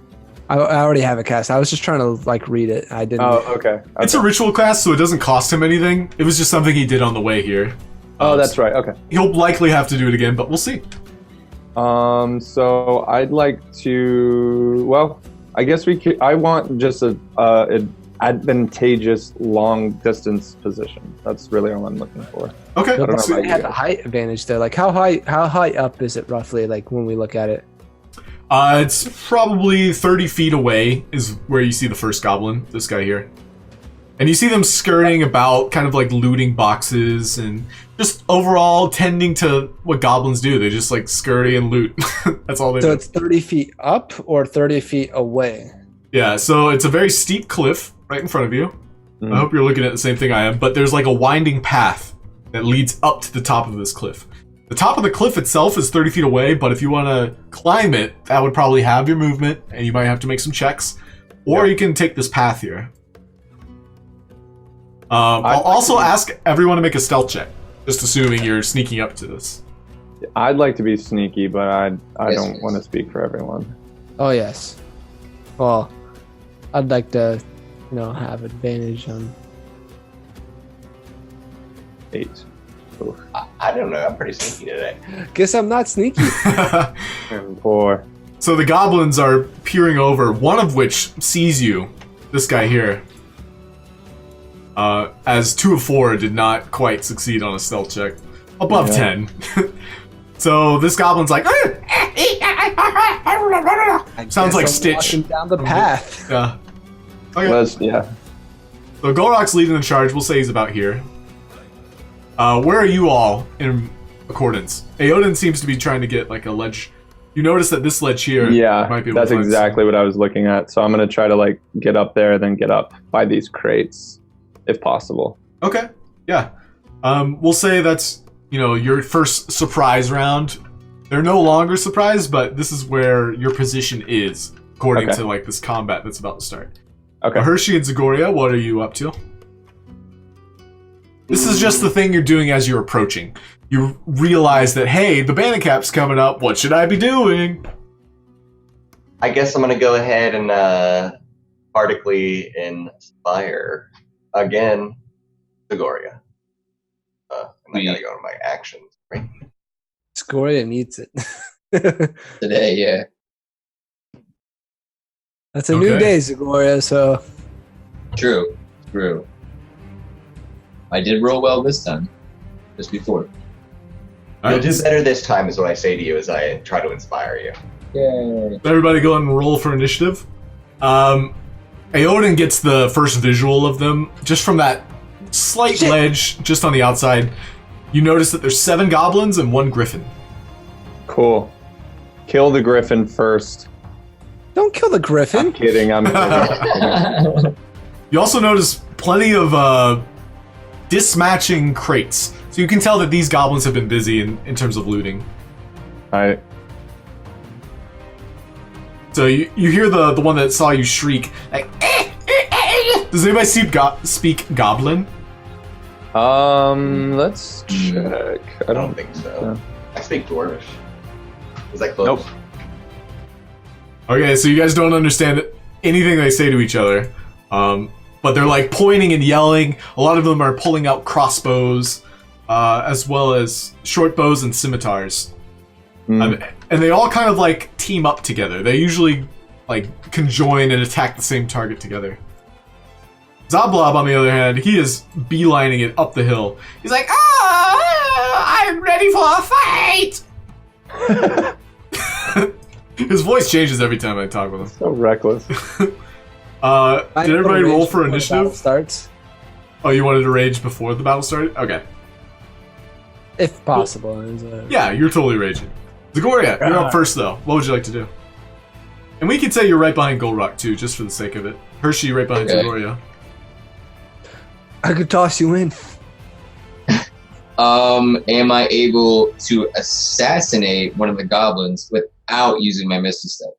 I already have it cast. I was just trying to like read it. I didn't. Oh, okay. It's a ritual class, so it doesn't cost him anything. It was just something he did on the way here. Oh, that's right. Okay. He'll likely have to do it again, but we'll see. So I'd like to. Well, I guess we could. I want just an advantageous long distance position. That's really all I'm looking for. Okay. don't know So- about I had the height advantage there. Like how high up is it roughly? Like when we look at it. It's probably 30 feet away is where you see the first goblin, this guy here. And you see them skirting about, kind of like looting boxes and just overall tending to what goblins do. They just like scurry and loot. That's all they So do. it's 30 feet up or 30 feet away. Yeah, so it's a very steep cliff right in front of you. I hope you're looking at the same thing I am, but there's like a winding path that leads up to the top of this cliff. The top of the cliff itself is 30 feet away, but if you want to climb it, that would probably have your movement, and you might have to make some checks. Or you can take this path here. I'll also ask everyone to make a stealth check, just assuming you're sneaking up to this. I'd like to be sneaky, but I Yes, don't please. want to speak for everyone. Oh yes. Well, I'd like to, have advantage on. 8. Oof. I don't know. I'm pretty sneaky today. Guess I'm not sneaky. And 4. So the goblins are peering over, one of which sees you, this guy here. As 2 of 4 did not quite succeed on a stealth check. Above 10. So this goblin's like... Sounds like I'm Stitch. walking down the path. Yeah. Okay. Yeah. So Gulroc's leading the charge. We'll say he's about here. Where are you all in accordance? Aeodin seems to be trying to get like a ledge. You notice that this ledge here might be able that's to find exactly what I was looking at. So I'm going to try to like get up there, then get up by these crates, if possible. Okay. Yeah. We'll say that's, your first surprise round. They're no longer surprised, but this is where your position is, according to like this combat that's about to start. Okay. Hershey and Zagoria, what are you up to? This is just the thing you're doing as you're approaching. You realize that, hey, the bandit cap's coming up. What should I be doing? I guess I'm gonna go ahead and partically inspire again, Zagoria. And I gotta go to my actions, right? Zagoria needs it. Today, yeah. That's a new day, Zagoria, so... True. I did roll well this time. Just before. You'll do better this time is what I say to you as I try to inspire you. Yay. Everybody go ahead and roll for initiative. Aeodin gets the first visual of them just from that slight ledge just on the outside. You notice that there's 7 goblins and 1 griffin. Cool. Kill the griffin first. Don't kill the griffin. I'm kidding. You also notice plenty of dismatching crates. So you can tell that these goblins have been busy in terms of looting. Alright. So you hear the one that saw you shriek, like, does anybody speak goblin? Let's check. I don't think so. I speak Dwarvish. Is that close? Nope. Okay, so you guys don't understand anything they say to each other. But they're like pointing and yelling. A lot of them are pulling out crossbows, as well as short bows and scimitars. And they all kind of like team up together. They usually like conjoin and attack the same target together. Zablob, on the other hand, he is beelining it up the hill. He's like, I'm ready for a fight! His voice changes every time I talk with him. So reckless. Did everybody roll for initiative? Starts. Oh, you wanted to rage before the battle started? Okay. If possible. Yeah, you're totally raging. Zagoria, you're up first, though. What would you like to do? And we could say you're right behind Gulroc, too, just for the sake of it. Hershey right behind Zagoria. I could toss you in. Am I able to assassinate one of the goblins without using my Misty Step?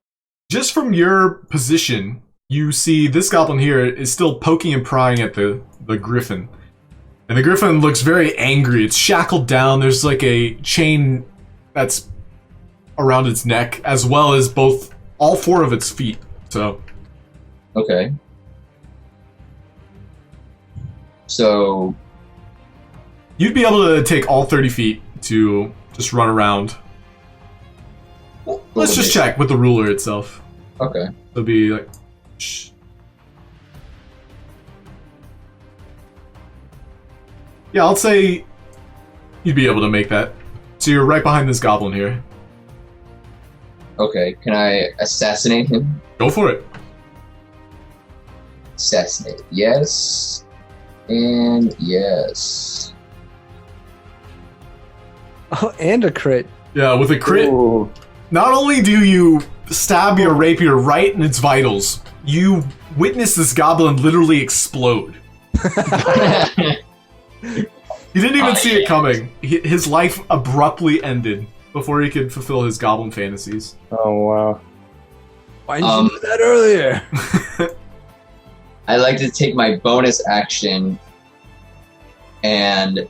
Just from your position, you see this goblin here is still poking and prying at the griffin. And the griffin looks very angry. It's shackled down. There's like a chain that's around its neck, as well as all 4 of its feet. So. Okay. So. You'd be able to take all 30 feet to just run around. Let's just check with the ruler itself. Okay. It'll be like... Shh. Yeah, I'll say you'd be able to make that. So you're right behind this goblin here. Okay, can I assassinate him? Go for it. Assassinate. Yes. And yes. Oh, and a crit. Yeah, with a crit, Ooh. not only do you stab your rapier right in its vitals, you witness this goblin literally explode. He didn't even see it coming. His life abruptly ended before he could fulfill his goblin fantasies. Oh wow! Why didn't you do that earlier? I like to take my bonus action and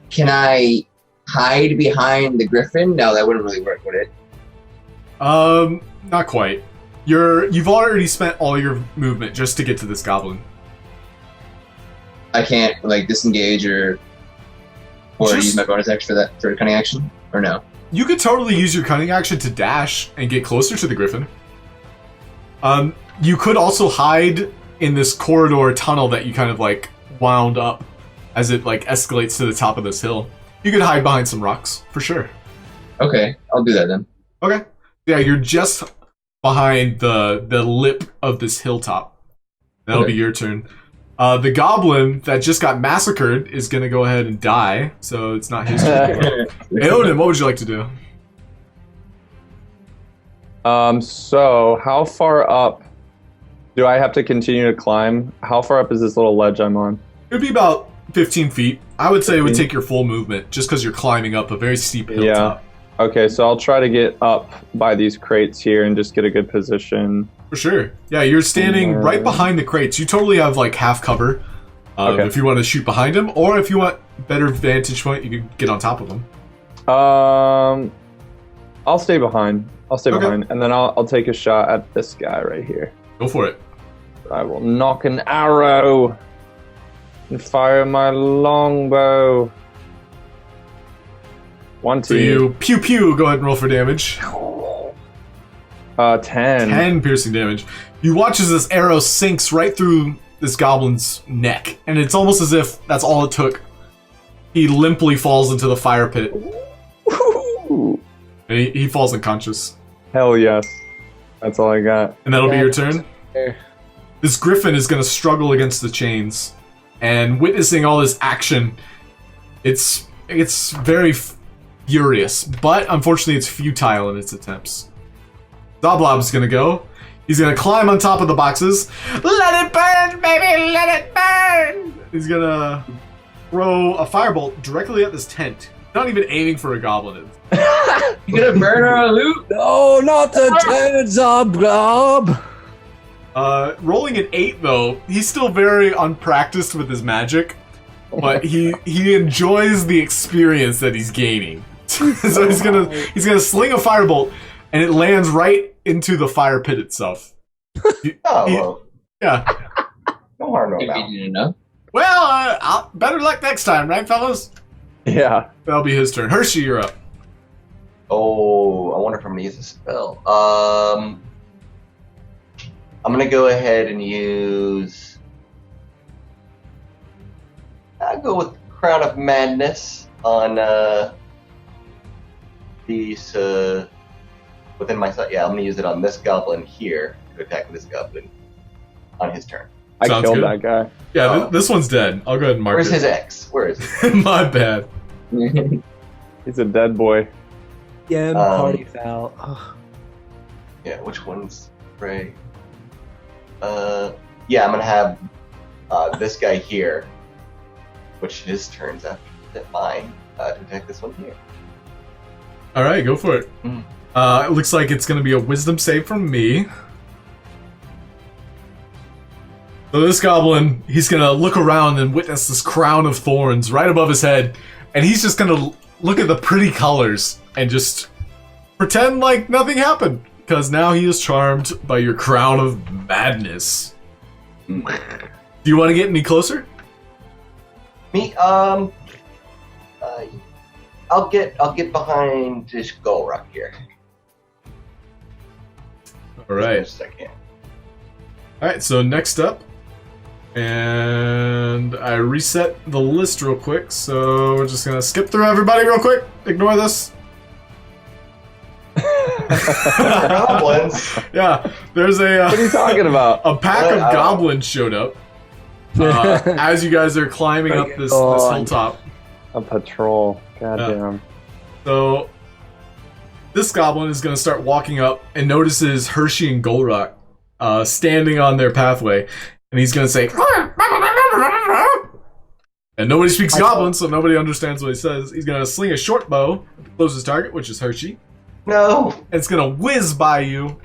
can I hide behind the Griffin? No, that wouldn't really work, would it? Not quite. You've already spent all your movement just to get to this goblin. I can't like disengage or use my bonus action for cunning action, or no? You could totally use your cunning action to dash and get closer to the Griffin. You could also hide in this corridor tunnel that you kind of like wound up as it like escalates to the top of this hill. You could hide behind some rocks for sure. Okay, I'll do that then. Okay. Yeah, you're just behind the lip of this hilltop. That'll be your turn. The goblin that just got massacred is going to go ahead and die, so it's not his turn. Aeodin, what would you like to do? So how far up do I have to continue to climb? How far up is this little ledge I'm on? It would be about 15 feet. I would say it would take your full movement, just because you're climbing up a very steep hilltop. Yeah. Okay, so I'll try to get up by these crates here and just get a good position. For sure. Yeah, you're standing right behind the crates. You totally have like half cover. If you want to shoot behind them, or if you want better vantage point, you can get on top of them. I'll stay behind. Behind, and then I'll take a shot at this guy right here. Go for it. I will knock an arrow and fire my longbow. 1, 2. So you pew pew. Go ahead and roll for damage. 10. 10 piercing damage. You watch as this arrow sinks right through this goblin's neck, and it's almost as if that's all it took. He limply falls into the fire pit. Ooh. And he falls unconscious. Hell yes. That's all I got. And that'll be your turn? This Griffin is going to struggle against the chains. And witnessing all this action, it's very furious. But unfortunately, it's futile in its attempts. Zoblob's going to go. He's going to climb on top of the boxes. Let it burn, baby! Let it burn! He's going to throw a firebolt directly at this tent. Not even aiming for a goblin. You gonna burn our loot? No, not the tent, Zoblob! Rolling an 8 though, he's still very unpracticed with his magic, but he enjoys the experience that he's gaining. So he's gonna sling a firebolt, and it lands right into the fire pit itself. Yeah. No harm, no If foul. you didn't know. Well, better luck next time, right, fellas? Yeah. That'll be his turn. Hershey, you're up. Oh, I wonder if I'm gonna use a spell. I'm gonna go ahead and use. I'll go with Crown of Madness on these within my sight. Yeah, I'm gonna use it on this goblin here to attack this goblin on his turn. I Sounds killed good. that guy. Yeah, this one's dead. I'll go ahead and mark Where's it. his ex? Where is it? My bad. He's a dead boy. Yeah, party foul. Ugh. Yeah, which one's Ray? Yeah, I'm gonna have this guy here, which his turns after mine, to attack this one here. All right, go for it. It looks like it's going to be a wisdom save from me. So this goblin, he's going to look around and witness this crown of thorns right above his head, and he's just going to look at the pretty colors and just pretend like nothing happened, because now he is charmed by your crown of madness. Do you want to get any closer? Me, I'll get behind this Gulroc here. All right. Just a second. All right, so next up, and I reset the list real quick, so we're just gonna skip through everybody real quick. Ignore this. Goblins. Yeah, there's a What are you talking about? a pack of goblins showed up as you guys are climbing up this hilltop. A patrol. Goddamn. So this goblin is gonna start walking up and notices Hershey and Gulroc standing on their pathway, and he's gonna say, And nobody speaks Goblin, so nobody understands what he says. He's gonna sling a short bow at the closest target, which is Hershey. No. And it's gonna whiz by you,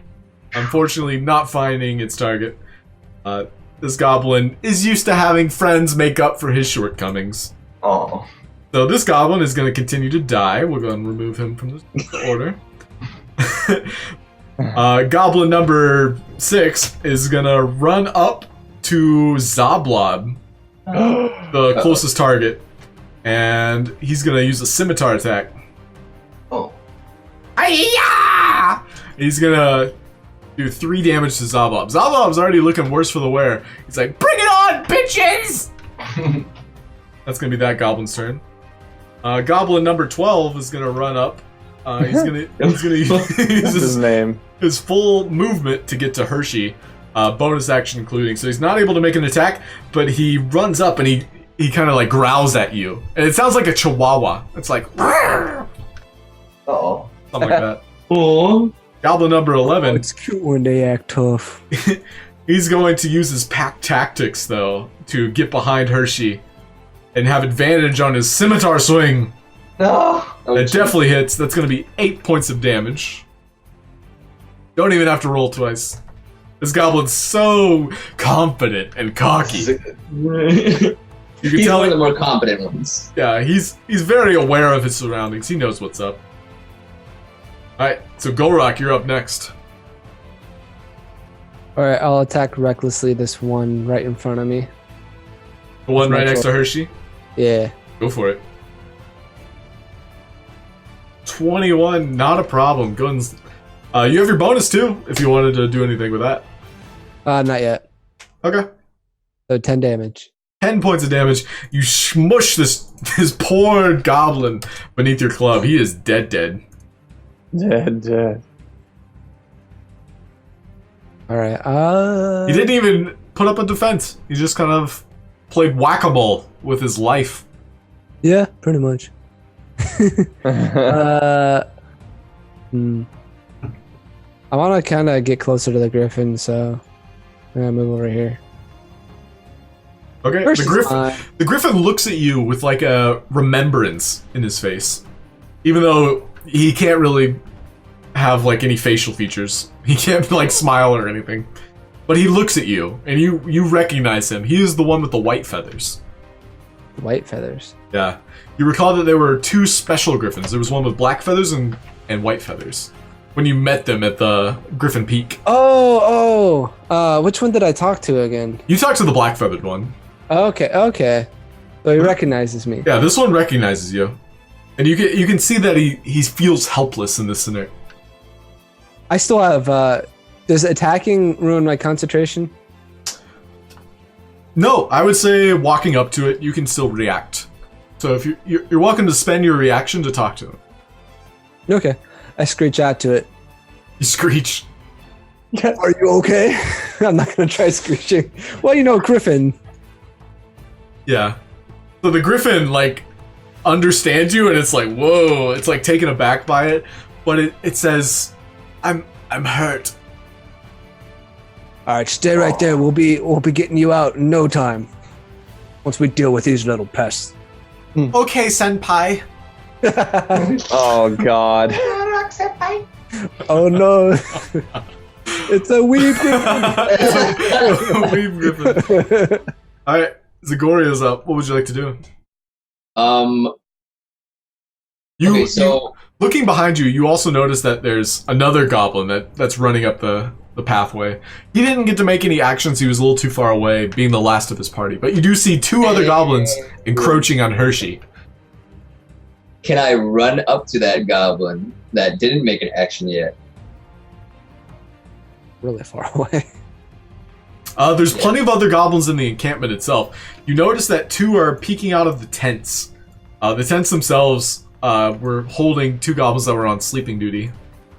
unfortunately not finding its target. This goblin is used to having friends make up for his shortcomings. Oh. So this goblin is going to continue to die. We're going to remove him from the order. Goblin number 6 is going to run up to Zablob, the closest target, and he's going to use a scimitar attack. Oh. Hi-ya! He's going to do 3 damage to Zablob. Zablob's already looking worse for the wear. He's like, bring it on, bitches! That's going to be that goblin's turn. Goblin number 12 is going to run up. He's gonna use his name. His full movement to get to Hershey. Bonus action including. So he's not able to make an attack, but he runs up and he kind of like growls at you. And it sounds like a chihuahua. It's like, Uh-oh. something like that. Oh. Goblin number 11. It's cute when they act tough. He's going to use his pack tactics, though, to get behind Hershey and have advantage on his scimitar swing. No. That definitely hits. That's going to be 8 points of damage. Don't even have to roll twice. This goblin's so confident and cocky. You can He's tell one of the more competent ones. Yeah, he's very aware of his surroundings. He knows what's up. Alright, so Gulroc, you're up next. Alright, I'll attack recklessly this one right in front of me. The one right next to Hershey? Yeah. Go for it. 21, not a problem. Guns. You have your bonus too, if you wanted to do anything with that. Not yet. Okay. So 10 damage. 10 points of damage. You smush this poor goblin beneath your club. He is dead. Dead. Alright, He didn't even put up a defense. He just kind of played whack-a-mole with his life. Yeah, pretty much. I want to kind of get closer to the Griffin, so I'm gonna move over here. Okay, the Griffin looks at you with like a remembrance in his face. Even though he can't really have like any facial features. He can't like smile or anything. But he looks at you and you recognize him. He is the one with the white feathers. White feathers. Yeah. You recall that there were 2 special griffins. There was one with black feathers and white feathers. When you met them at the Griffin Peak. Which one did I talk to again? You talked to the black feathered one. Okay. So he recognizes me. Yeah, this one recognizes you. And you can see that he feels helpless in this scenario. I still have, does attacking ruin my concentration? No, I would say walking up to it, you can still react. So if you're welcome to spend your reaction to talk to him. Okay. I screech out to it. You screech. Are you okay? I'm not going to try screeching. Well, Griffin. Yeah. So the Griffin, like, understands you, and it's like, whoa. It's like taken aback by it. But it says, I'm hurt. All right, stay right there. We'll be getting you out in no time. Once we deal with these little pests. Okay, senpai. Oh God. Oh no. It's a weed Griffin. All right, Zagoria's up. What would you like to do? Okay, so looking behind you, you also notice that there's another goblin that's running up the pathway. He didn't get to make any actions. He was a little too far away, being the last of his party. But you do see 2 other goblins encroaching on Hershey. can I run up to that goblin that didn't make an action yet? Really far away. There's plenty of other goblins in the encampment itself. You notice that 2 are peeking out of the tents. The tents themselves were holding 2 goblins that were on sleeping duty.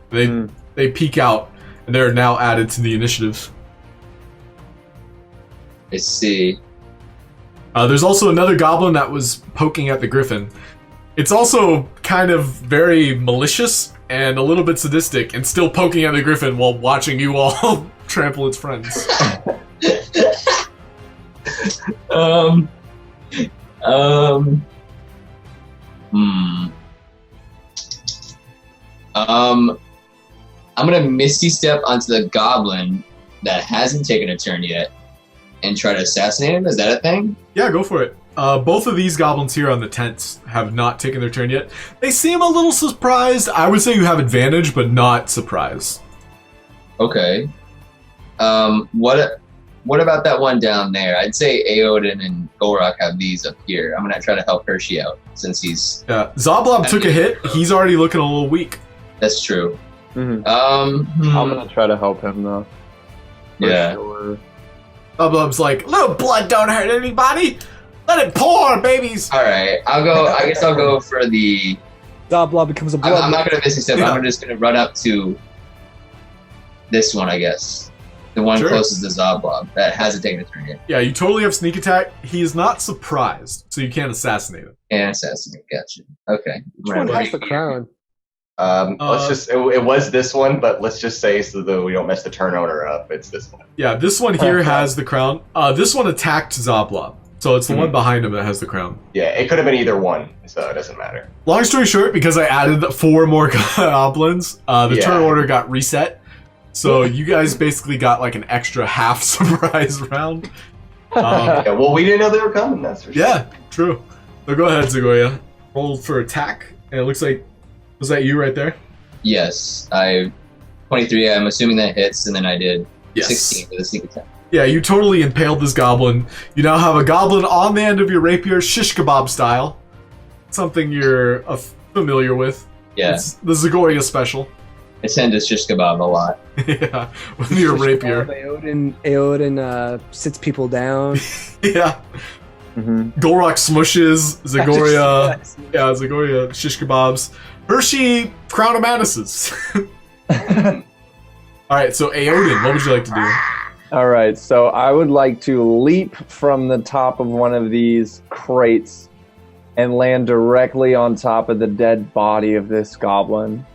They peek out, and they're now added to the initiative. I see. There's also another goblin that was poking at the Griffin. It's also kind of very malicious and a little bit sadistic, and still poking at the Griffin while watching you all trample its friends. Um. Um. I'm gonna Misty Step onto the goblin that hasn't taken a turn yet and try to assassinate him. Is that a thing? Yeah, go for it. Both of these goblins here on the tents have not taken their turn yet. They seem a little surprised. I would say you have advantage, but not surprised. Okay. What about that one down there? I'd say Aeodin and Gulroc have these up here. I'm gonna try to help Hershey out since he's. Yeah, Zoblob took a hit. He's already looking a little weak. That's true. I'm gonna try to help him though. Yeah. Sure. Zoblob's like, little blood don't hurt anybody. Let it pour, babies. All right. I guess I'll go for the. Zoblob becomes a blood. I'm not gonna Misty Step. Yeah. I'm just gonna run up to this one, I guess. The one Sure. closest to Zoblob that hasn't taken a turn yet. Yeah, you totally have sneak attack. He is not surprised, so you can't assassinate him. And assassinate. Gotcha. Okay. Which one has the crown? Let's just. It was this one, but let's just say so that we don't mess the turn owner up. It's this one. Yeah, this one here has the crown. This one attacked Zoblob, so it's the one behind him that has the crown. Yeah, it could have been either one, so it doesn't matter. Long story short, because I added 4 more goblins, the turn order got reset. So you guys basically got like an extra half surprise round. Yeah, well, we didn't know they were coming. That's for sure. Yeah, true. So go ahead, Zagoria. Roll for attack, and it looks like was that you right there? Yes. 23. I'm assuming that hits, and then I did 16 for the sneak attack. Yeah, you totally impaled this goblin. You now have a goblin on the end of your rapier, shish kebab style. Something you're familiar with. Yeah. It's the Zagoria special. I tend to shish kebab a lot. Yeah, with your rapier. Aeodin sits people down. Yeah. Gulroc smushes, Zagoria. Yeah, Zagoria, shish kebabs. Hershey, crown of manises. Alright, so Aeodin, what would you like to do? All right, so I would like to leap from the top of one of these crates and land directly on top of the dead body of this goblin.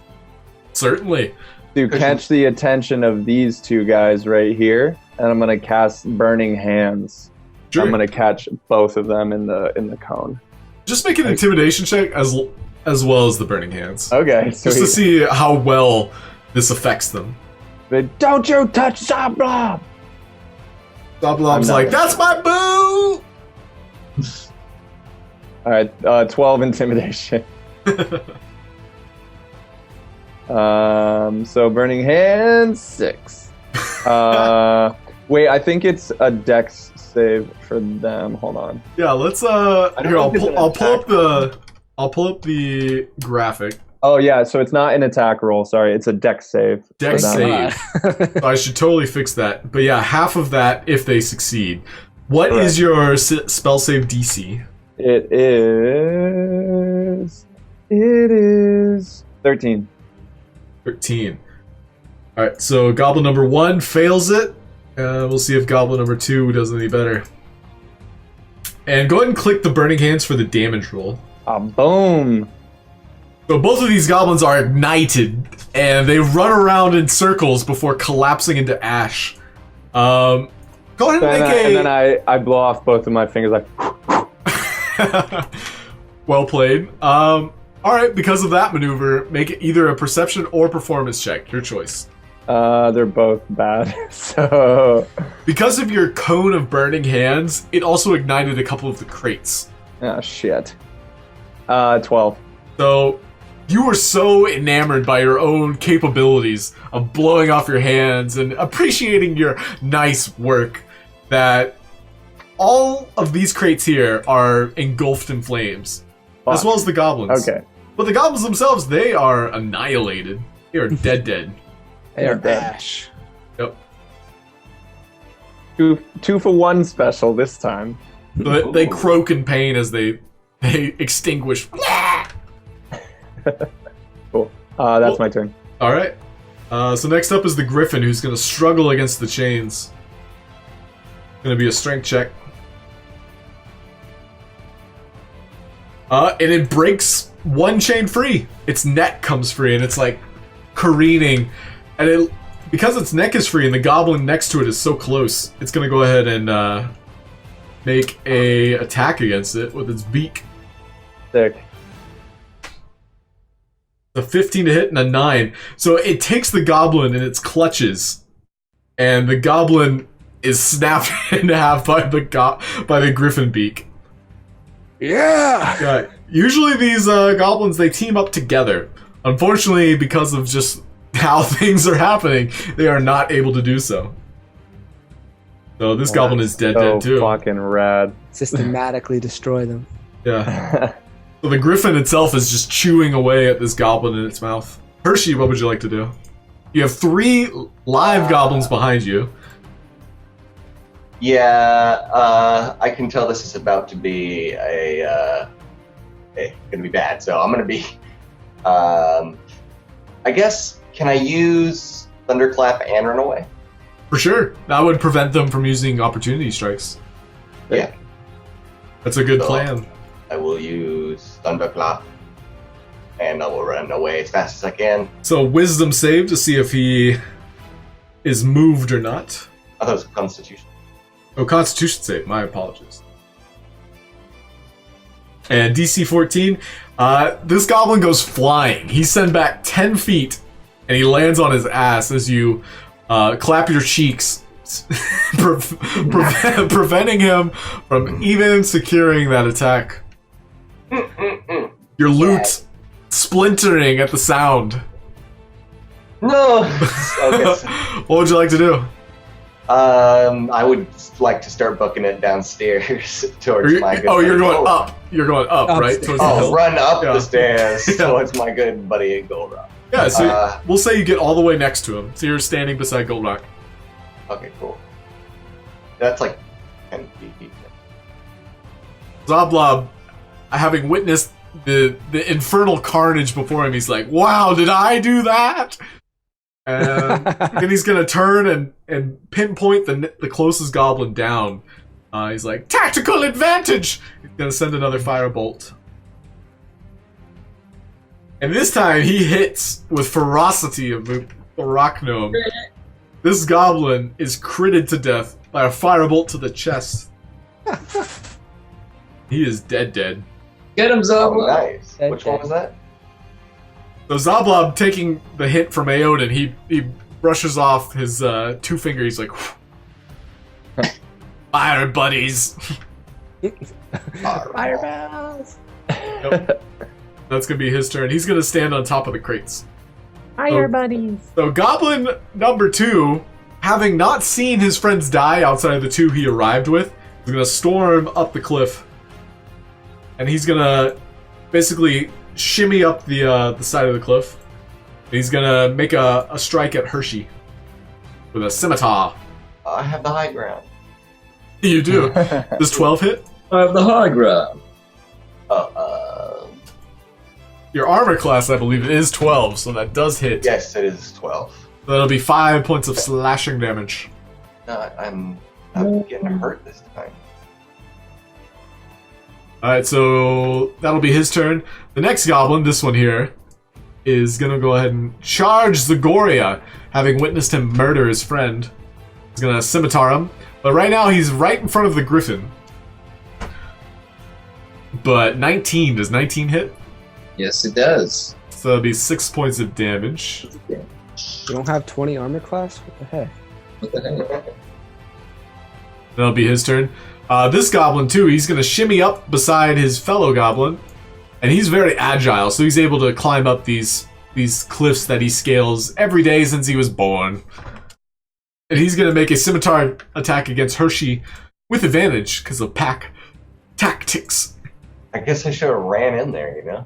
Certainly. To catch the attention of these two guys right here, and I'm gonna cast Burning Hands. Sure. I'm gonna catch both of them in the cone. Just make an intimidation check as well as the Burning Hands. Okay, Just to see how well this affects them. But don't you touch Zoblob! Zoblob's like, that's my boo! All right, 12 intimidation. So Burning Hands 6. Wait, I think it's a Dex save for them. Hold on. Yeah, let's here, I'll pull up the graphic. Oh yeah, so it's not an attack roll. Sorry, it's a Dex save. Dex save. So I should totally fix that. But yeah, half of that if they succeed. What is your spell save DC? It is 13. 13. Alright, so goblin number 1 fails it. We'll see if goblin number 2 does any better. And go ahead and click the Burning Hands for the damage roll. Boom. So both of these goblins are ignited, and they run around in circles before collapsing into ash. Go ahead and make a... And then I blow off both of my fingers like... Well played. Alright, because of that maneuver, make it either a perception or performance check. Your choice. They're both bad, so... Because of your cone of burning hands, it also ignited a couple of the crates. Oh, shit. 12. So, you were so enamored by your own capabilities of blowing off your hands and appreciating your nice work that all of these crates here are engulfed in flames. As well as the goblins. Okay. But the goblins themselves, they are annihilated. They are dead. They are ash. Yep. Two for one special this time. So they croak in pain as they extinguish. Cool. That's my turn. Alright. So next up is the Griffon, who's going to struggle against the chains. Going to be a strength check. And it breaks one chain free. Its neck comes free, and it's like careening. And because its neck is free and the goblin next to it is so close, it's going to go ahead and make a attack against it with its beak. Sick. A 15 to hit and a 9. So it takes the goblin in its clutches, and the goblin is snapped in half by the griffin beak. Yeah. Usually these goblins, they team up together. Unfortunately, because of just how things are happening, they are not able to do so. So this goblin is dead too. Fucking rad. Systematically destroy them. Yeah. So the griffin itself is just chewing away at this goblin in its mouth. Hershey, what would you like to do? You have 3 live goblins behind you. Yeah, I can tell this is about to be gonna be bad. So I'm gonna be, I guess, can I use Thunderclap and Run Away? For sure. That would prevent them from using opportunity strikes. Yeah. That's a good plan. I will use Thunderclap, and I will run away as fast as I can. So wisdom save to see if he is moved or not. I thought it was Constitution. Oh, Constitution save. My apologies. And DC 14. This goblin goes flying. He's sent back 10 feet, and he lands on his ass as you clap your cheeks, preventing him from even securing that attack. Your loot splintering at the sound. No! Okay. What would you like to do? I would like to start booking it downstairs towards my good Oh, you're buddy going Gulroc. up. You're going up, right? Towards the Oh, hill? run up Yeah. the stairs Yeah. towards my good buddy Gulroc. Yeah, so we'll say you get all the way next to him. So you're standing beside Gulroc. Okay, cool. That's like 10 feet. Zoblob, having witnessed the infernal carnage before him, he's like, wow, did I do that? And then he's gonna turn and pinpoint the closest goblin down. He's like, tactical advantage! He's gonna send another firebolt. And this time he hits with ferocity of the rock gnome. This goblin is critted to death by a firebolt to the chest. He is dead. Get him, Oh, Zoblob. nice. Okay. Which one was that? So Zoblob, taking the hit from Aeodin, he brushes off his 2 fingers. He's like, fire buddies. Fireballs. Yep. That's gonna be his turn. He's gonna stand on top of the crates. Fire buddies. So Goblin number 2, having not seen his friends die outside of the 2 he arrived with, is gonna storm up the cliff, and he's gonna basically shimmy up the side of the cliff. He's gonna make a strike at Hershey with a scimitar. I have the high ground. You do. Does 12 hit? I have the high ground. Your armor class, I believe, is 12, so that does hit. Yes, it is 12. So that'll be 5 points of slashing damage. No, I'm getting hurt this time. Alright, so that'll be his turn. The next goblin, this one here, is gonna go ahead and charge Zagoria, having witnessed him murder his friend. He's gonna scimitar him, but right now he's right in front of the griffin. But 19, does 19 hit? Yes, it does. So that'll be 6 points of damage. You don't have 20 armor class? What the heck? What the heck? That'll be his turn. This goblin, too, he's gonna shimmy up beside his fellow goblin. And he's very agile, so he's able to climb up these cliffs that he scales every day since he was born. And he's gonna make a scimitar attack against Hershey with advantage, because of pack tactics. I guess I should have ran in there, you know?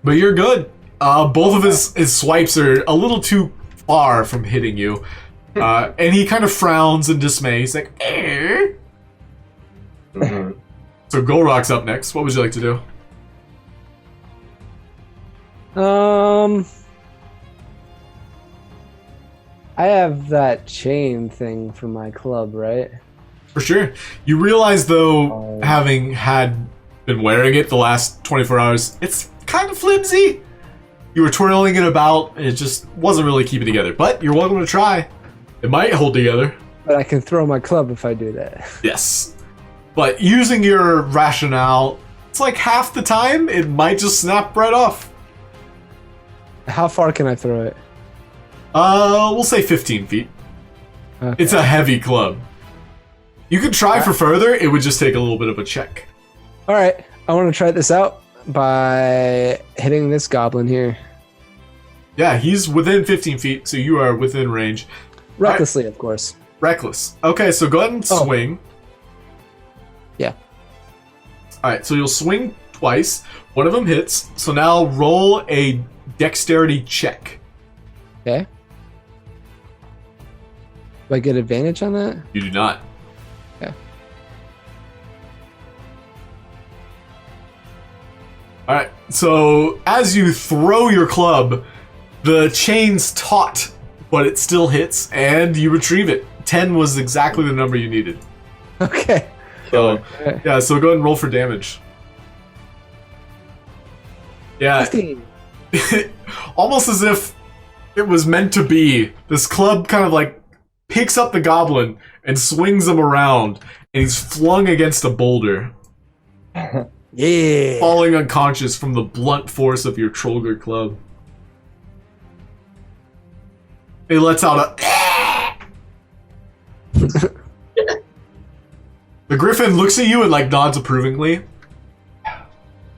But you're good. Both of his swipes are a little too far from hitting you. And he kind of frowns in dismay. He's like, eh. Mm-hmm. So Gulroc's up next. What would you like to do? I have that chain thing for my club, right? For sure. You realize, though, having been wearing it the last 24 hours, it's kind of flimsy. You were twirling it about, and it just wasn't really keeping together. But you're welcome to try. It might hold together. But I can throw my club if I do that. Yes. But using your rationale, it's like half the time it might just snap right off. How far can I throw it? We'll say 15 feet. Okay. It's a heavy club. You could try for further, it would just take a little bit of a check. All right, I want to try this out by hitting this goblin here. Yeah, he's within 15 feet, so you are within range. Recklessly, of course. Reckless. Okay, so go ahead and swing. Yeah. Alright, so you'll swing twice. One of them hits. So now roll a dexterity check. Okay. Do I get advantage on that? You do not. Okay. Alright, so as you throw your club, the chain's taut, but it still hits, and you retrieve it. 10 was exactly the number you needed. Okay. So, yeah, so go ahead and roll for damage. Yeah. 15. Almost as if it was meant to be. This club kind of like picks up the goblin and swings him around, and he's flung against a boulder, Yeah. falling unconscious from the blunt force of your Trollger club. He lets out a... The Griffin looks at you and like nods approvingly.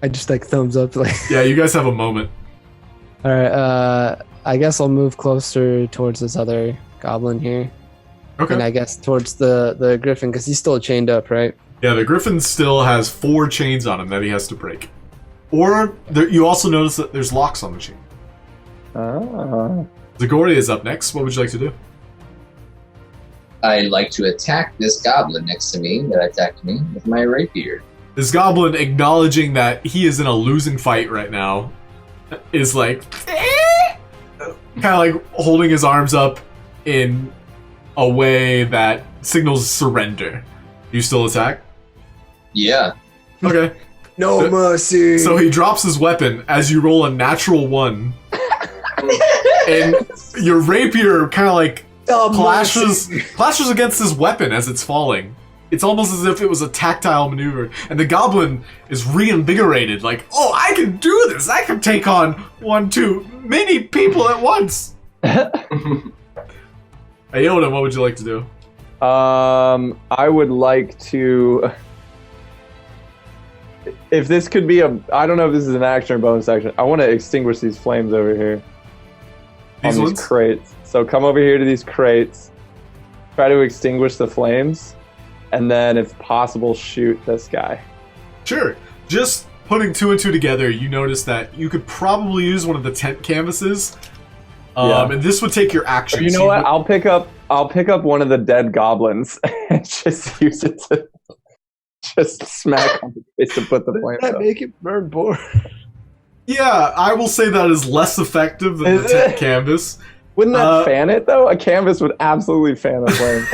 I just like thumbs up. Like, Yeah, you guys have a moment. all right. I guess I'll move closer towards this other goblin here, Okay. and I guess towards the Griffin because he's still chained up, right? Yeah, the Griffin still has 4 chains on him that he has to break. Or you also notice that there's locks on the chain. Ah. Zagoria is up next. What would you like to do? I'd like to attack this goblin next to me that attacked me with my rapier. This goblin, acknowledging that he is in a losing fight right now, is like kind of like holding his arms up in a way that signals surrender. You still attack? Yeah. Okay. No mercy. So he drops his weapon as you roll a natural 1. And your rapier kind of like clashes against his weapon as it's falling. It's almost as if it was a tactile maneuver. And the goblin is reinvigorated, like, oh, I can do this! I can take on 1, 2, many people at once! Aeodin, what would you like to do? I would like to... If this could be a... I don't know if this is an action or bonus action. I want to extinguish these flames over here. These on ones? these crates. So come over here to these crates. Try to extinguish the flames. And then, if possible, shoot this guy. Sure. Just putting 2 and 2 together, you notice that you could probably use one of the tent canvases. And this would take your action. Or you know what? I'll pick up one of the dead goblins and just use it to just smack on the face to put the flame out. Make it burn more. Yeah, I will say that is less effective than the tent canvas. Wouldn't that fan it, though? A canvas would absolutely fan the flame.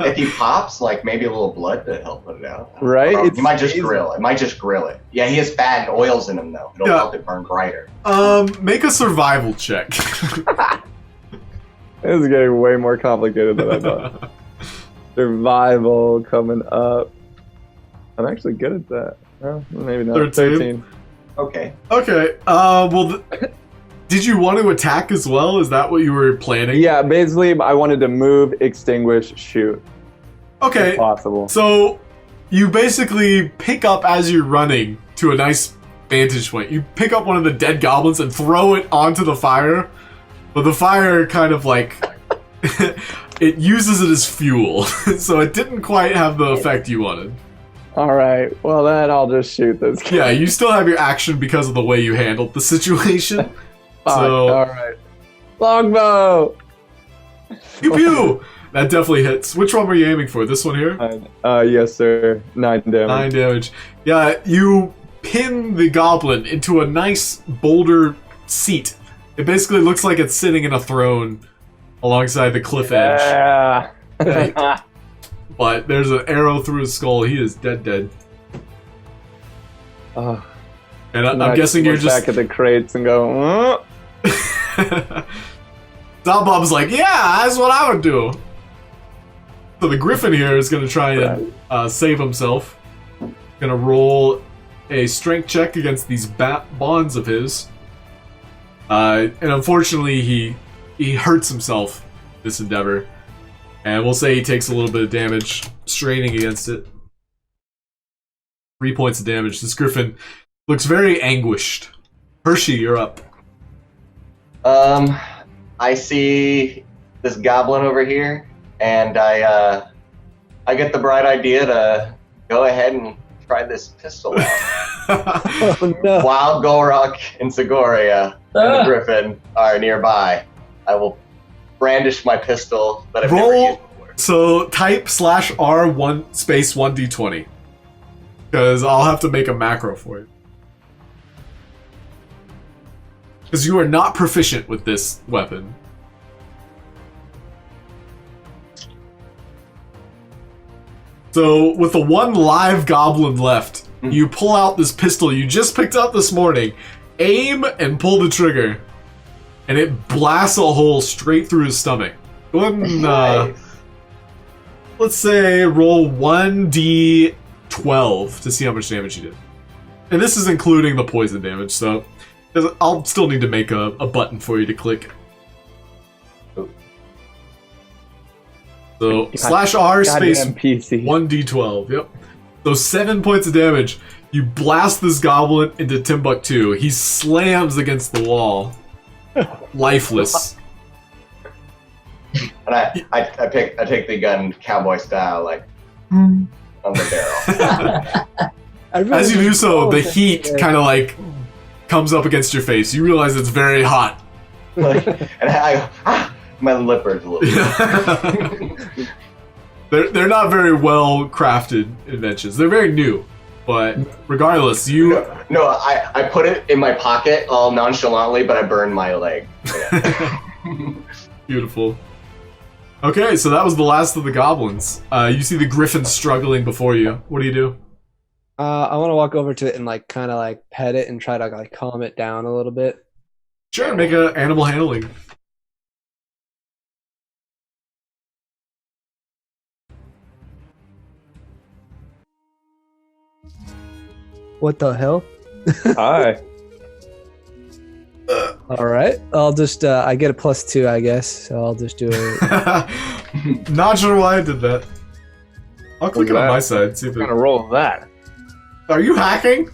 If he pops, like maybe a little blood to help put it out. Right? He might just grill it. Might just grill it. Yeah, he has bad oils in him, though. It'll help it burn brighter. Make a survival check. This is getting way more complicated than I thought. Survival coming up. I'm actually good at that. Well, maybe not. 13. Okay. Okay. Did you want to attack as well? Is that what you were planning? Yeah, basically, I wanted to move, extinguish, shoot. Okay. If possible. So you basically pick up as you're running to a nice vantage point. You pick up one of the dead goblins and throw it onto the fire, but the fire kind of like it uses it as fuel, so it didn't quite have the effect you wanted. All right. Well, then I'll just shoot this guy. Yeah, you still have your action because of the way you handled the situation. So, all right. Longbow. Pew pew. That definitely hits. Which one were you aiming for? This one here? Yes, sir. 9 damage. 9 damage. Yeah, you pin the goblin into a nice boulder seat. It basically looks like it's sitting in a throne alongside the cliff edge. Yeah. But there's an arrow through his skull. He is dead. And I'm guessing you're just back at the crates and go. Bob's like, yeah, that's what I would do. So the Griffin here is going to try and save himself. gonna roll a strength check against these bonds of his. And unfortunately, he hurts himself this endeavor. And we'll say he takes a little bit of damage straining against it. 3 points of damage. This Griffin looks very anguished. Hershey, you're up. I see this goblin over here, and I get the bright idea to go ahead and try this pistol out. Oh, no. While Gulroc and Zagoria and the Griffin are nearby, I will brandish my pistol that I've never used before. So type /R1 space 1d20. Because I'll have to make a macro for you. Because you are not proficient with this weapon. So, with the one live goblin left, you pull out this pistol you just picked up this morning, aim, and pull the trigger. And it blasts a hole straight through his stomach. Go ahead and, Nice. let's say, roll 1d12 to see how much damage you did. And this is including the poison damage, so I'll still need to make a button for you to click. So, /R space Goddamn PC. 1d12, yep. So 7 points of damage. You blast this goblin into Timbuktu. He slams against the wall. Lifeless. And I take the gun cowboy style, like on the barrel. As you do so, the heat kind of like comes up against your face. You realize it's very hot. And my lip hurts a little bit. They're not very well crafted inventions. They're very new, but regardless, you No, I put it in my pocket all nonchalantly, but I burned my leg. Yeah. beautiful. Okay, so that was the last of the goblins. You see the griffin struggling before you. What do you do? I want to walk over to it and like kind of like pet it and try to like calm it down a little bit. Sure, make an animal handling. What the hell? Hi. All right, I'll just I get a +2, I guess. So I'll just do it. Not sure why I did that. I'll click it on my side. See if I'm it... gonna roll that. Are you hacking?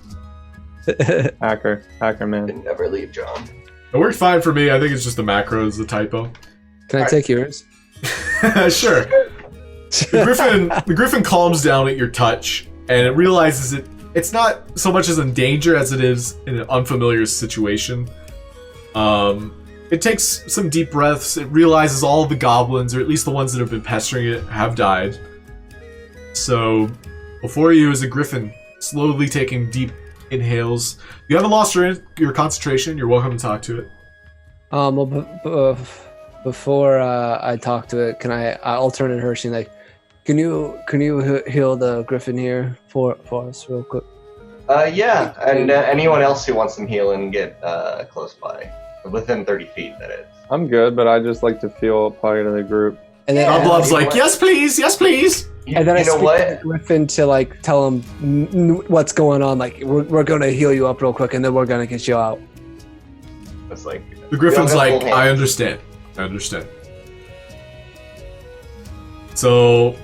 Hacker man. Didn't ever leave, John. It worked fine for me. I think it's just the macro is the typo. Can I take yours? Sure. The Griffin calms down at your touch, and it realizes it's not so much as in danger as it is in an unfamiliar situation. It takes some deep breaths. It realizes all of the goblins, or at least the ones that have been pestering it, have died. So, before you is a Griffin, slowly taking deep inhales. You haven't lost your concentration. You're welcome to talk to it. Well, before I talk to it, I'll turn to Hershey like, can you heal the Griffin here for us real quick? Yeah, and anyone else who wants some healing, get close by. Within 30 feet, that is. I'm good, but I just like to feel part of the group. And then Oblob's like, yes please, yes please. And then I you know speak what? to the Griffin to like tell him what's going on. Like we're gonna heal you up real quick, and then we're gonna get you out. It's like The Griffin's we all got like, full I hands. understand. So,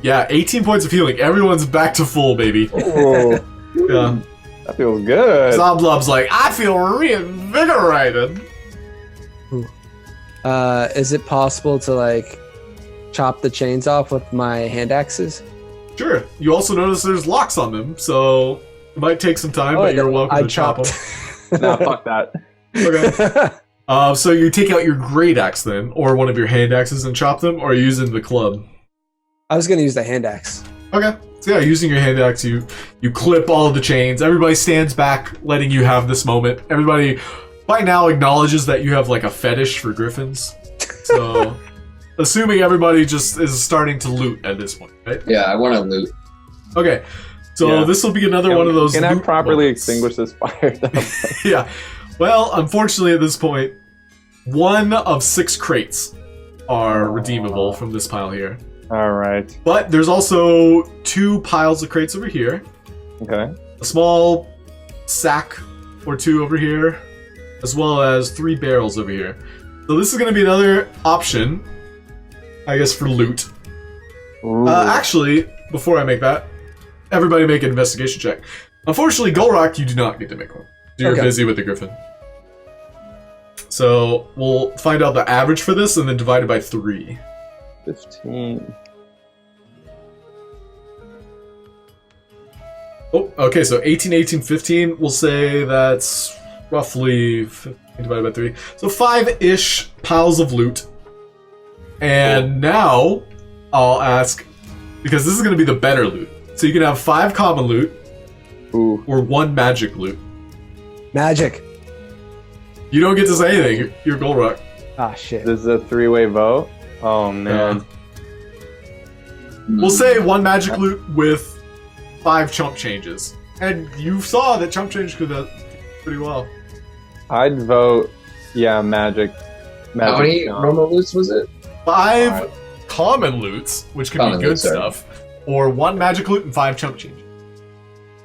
yeah, 18 points of healing. Everyone's back to full, baby. Oh, Yeah. that feels good. Zoblob's like, I feel reinvigorated. Is it possible to like chop the chains off with my hand axes? Sure. You also notice there's locks on them, so it might take some time, but you're welcome to chop them. Nah, fuck that. Okay. So you take out your great axe then, or one of your hand axes and chop them, or are you using the club? I was gonna use the hand axe. Okay. So yeah, using your hand axe, you clip all of the chains. Everybody stands back, letting you have this moment. Everybody by now acknowledges that you have like a fetish for griffins. So assuming everybody just is starting to loot at this point, right? Yeah, I want to loot. Okay. So Yeah. this will be another one of those. Can I loot properly moments. extinguish this fire? Yeah. Well, unfortunately, at this point, 1 of 6 crates are redeemable from this pile here. All right. But there's also 2 piles of crates over here. Okay. a small sack or 2 over here, as well as 3 barrels over here. So this is going to be another option, I guess, for loot. Actually, before I make that, everybody make an investigation check. Unfortunately, Gulroc, you do not get to make one. You're busy with the Griffon. So we'll find out the average for this and then divide it by 3. 15. Oh, okay, so 18, 18, 15, we'll say that's roughly 15 divided by 3. So 5-ish piles of loot. And now, I'll ask, because this is going to be the better loot. So you can have 5 common loot, or 1 magic loot. Magic. You don't get to say anything, you're Gulroc. Ah, shit. This is a 3-way vote? Oh, man. We'll say 1 magic loot with 5 chump changes. And you saw that chump change could have pretty well. I'd vote, magic. How many normal loots was it? 5 common loots, which could be good stuff, or 1 magic loot and 5 chump changes.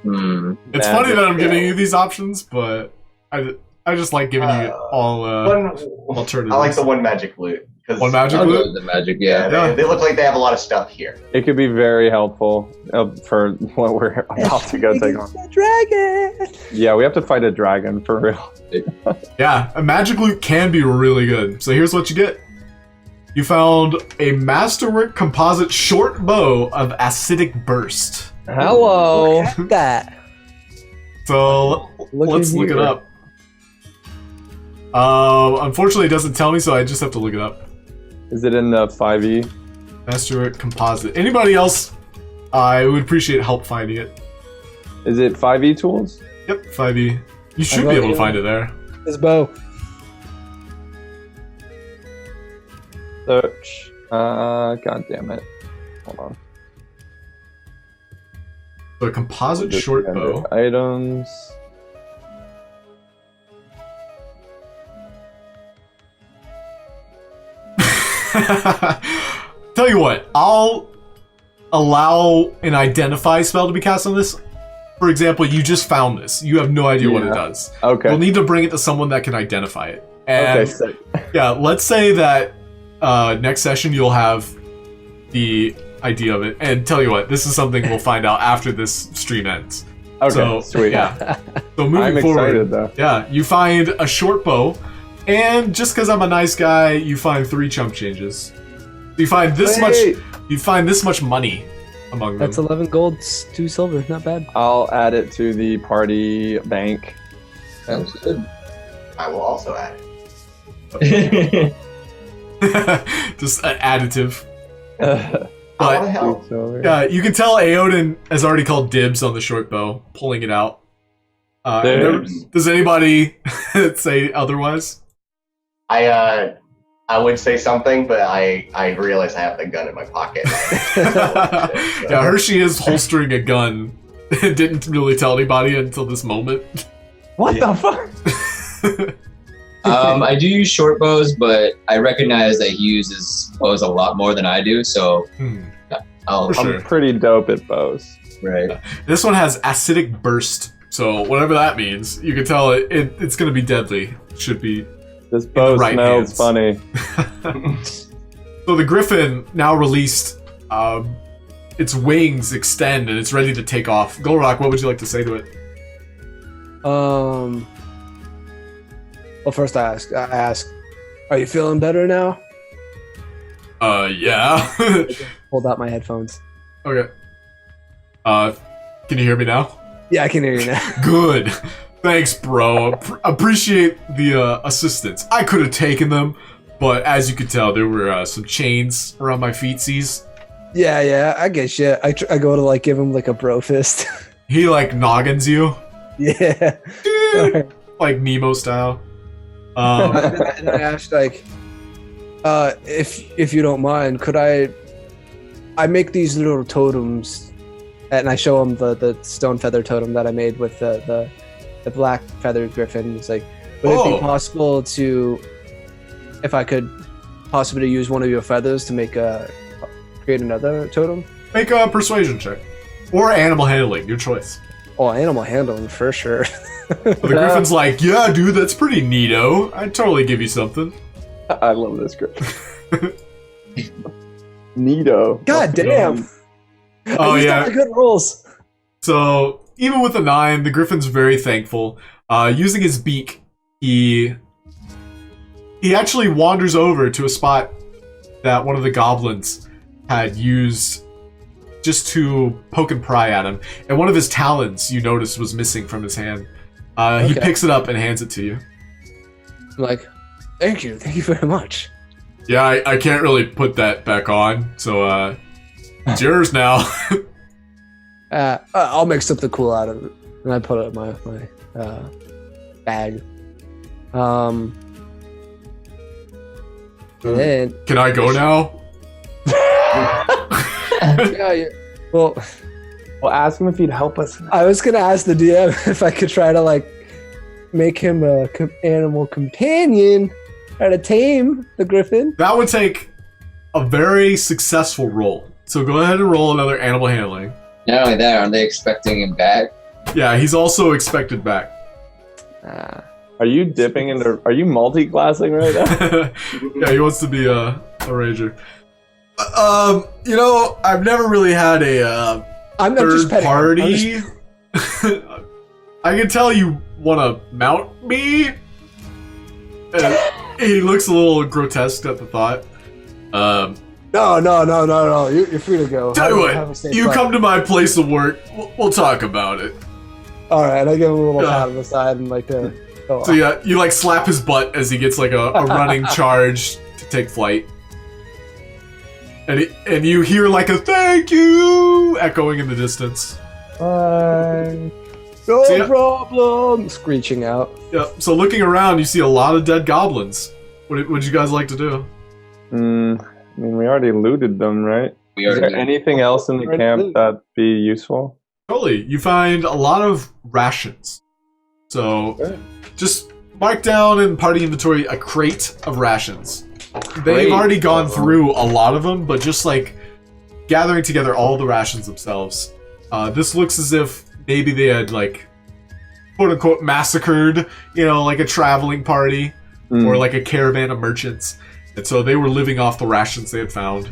It's funny that I'm giving you these options, but I just like giving you all alternatives. I like the 1 magic loot. 1 magic loot? The magic, yeah. They look like they have a lot of stuff here. It could be very helpful for what we're about to go take on. The dragon! Yeah, we have to fight a dragon for real. Yeah, a magic loot can be really good. So here's what you get. You found a masterwork composite short bow of acidic burst. Hello. Look at that. So let's look it up. Unfortunately, it doesn't tell me, so I just have to look it up. Is it in the 5e? Masterwork composite. Anybody else? I would appreciate help finding it. Is it 5e tools? Yep, 5e. You should be able to find it there. This bow. Search. God damn it. Hold on. So a composite short bow. Items. Tell you what, I'll allow an identify spell to be cast on this. For example, you just found this. You have no idea what it does. Okay. We'll need to bring it to someone that can identify it. And Okay, sick. yeah, let's say that next session you'll have the idea of it. And tell you what, this is something we'll find out after this stream ends. Okay, So, sweet. Yeah. So moving I'm forward, excited though. yeah, you find a short bow, and just because I'm a nice guy, you find 3 chump changes. You find this much. You find this much money among them. That's 11 gold, 2 silver. Not bad. I'll add it to the party bank. Sounds good. I will also add it. Just an additive. I want to But help. yeah, you can tell Aeodin has already called dibs on the short bow, pulling it out. Does anybody say otherwise? I would say something, but I realize I have the gun in my pocket. Yeah, Hershey is holstering a gun. Didn't really tell anybody until this moment. What the fuck? I do use short bows, but I recognize that he uses bows a lot more than I do, so For sure. I'm pretty dope at bows. Right. This one has acidic burst, so whatever that means, you can tell it's going to be deadly. Should be. This bow right smells hands. funny. So the Griffon, now released, its wings extend and it's ready to take off. Gulroc, what would you like to say to it? Well, first I ask, are you feeling better now? Yeah. Hold out my headphones. Okay. Can you hear me now? Yeah, I can hear you now. Good. Thanks, bro. Appreciate the assistance. I could have taken them, but as you could tell, there were some chains around my feetsies. Yeah, I guess, yeah. I go to, like, give him, like, a bro fist. He, like, noggins you. Yeah. Like Nemo style. And I asked, like, if you don't mind, could I make these little totems, and I show him the stone feather totem that I made with the black feathered griffin. It's like, would it be possible to, if I could possibly use one of your feathers to create another totem? Make a persuasion check. Or animal handling, your choice. Oh, animal handling for sure. The Griffin's like, yeah, dude, that's pretty neato. I'd totally give you something. I love this Griffin. Neato. God damn. Oh, yeah. Good rolls. So, even with a 9, the Griffin's very thankful. Using his beak, he actually wanders over to a spot that one of the goblins had used just to poke and pry at him. And one of his talons, you noticed, was missing from his hand. He picks it up and hands it to you. I'm like, thank you very much. Yeah, I can't really put that back on, so it's yours now. I'll make something cool out of it. And I put it in my bag. And then... Can I go now? yeah, well, ask him if he'd help us. I was gonna ask the DM if I could try to like make him a animal companion, try to tame the Griffin. That would take a very successful roll. So go ahead and roll another animal handling. Not only that, aren't they expecting him back? Yeah, he's also expected back. Are you dipping into? Are you multi-classing right now? Yeah, he wants to be a ranger. You know, I've never really had a third party. I can tell you want to mount me. He looks a little grotesque at the thought. No. You're free to go. Tell you what, you come to my place of work. We'll talk about it. All right, I give him a little pat on the side and like go so yeah, you like slap his butt as he gets like a running charge to take flight. And you hear like a thank you echoing in the distance. No problem. Screeching out. Yeah. So looking around, you see a lot of dead goblins. What would you guys like to do? I mean, we already looted them, right? Is there anything else in the camp that'd be useful? Totally. You find a lot of rations. So just mark down in party inventory a crate of rations. They've already gone through a lot of them, but just like gathering together all the rations themselves. This looks as if maybe they had like quote unquote massacred, like a traveling party or like a caravan of merchants. And so they were living off the rations they had found.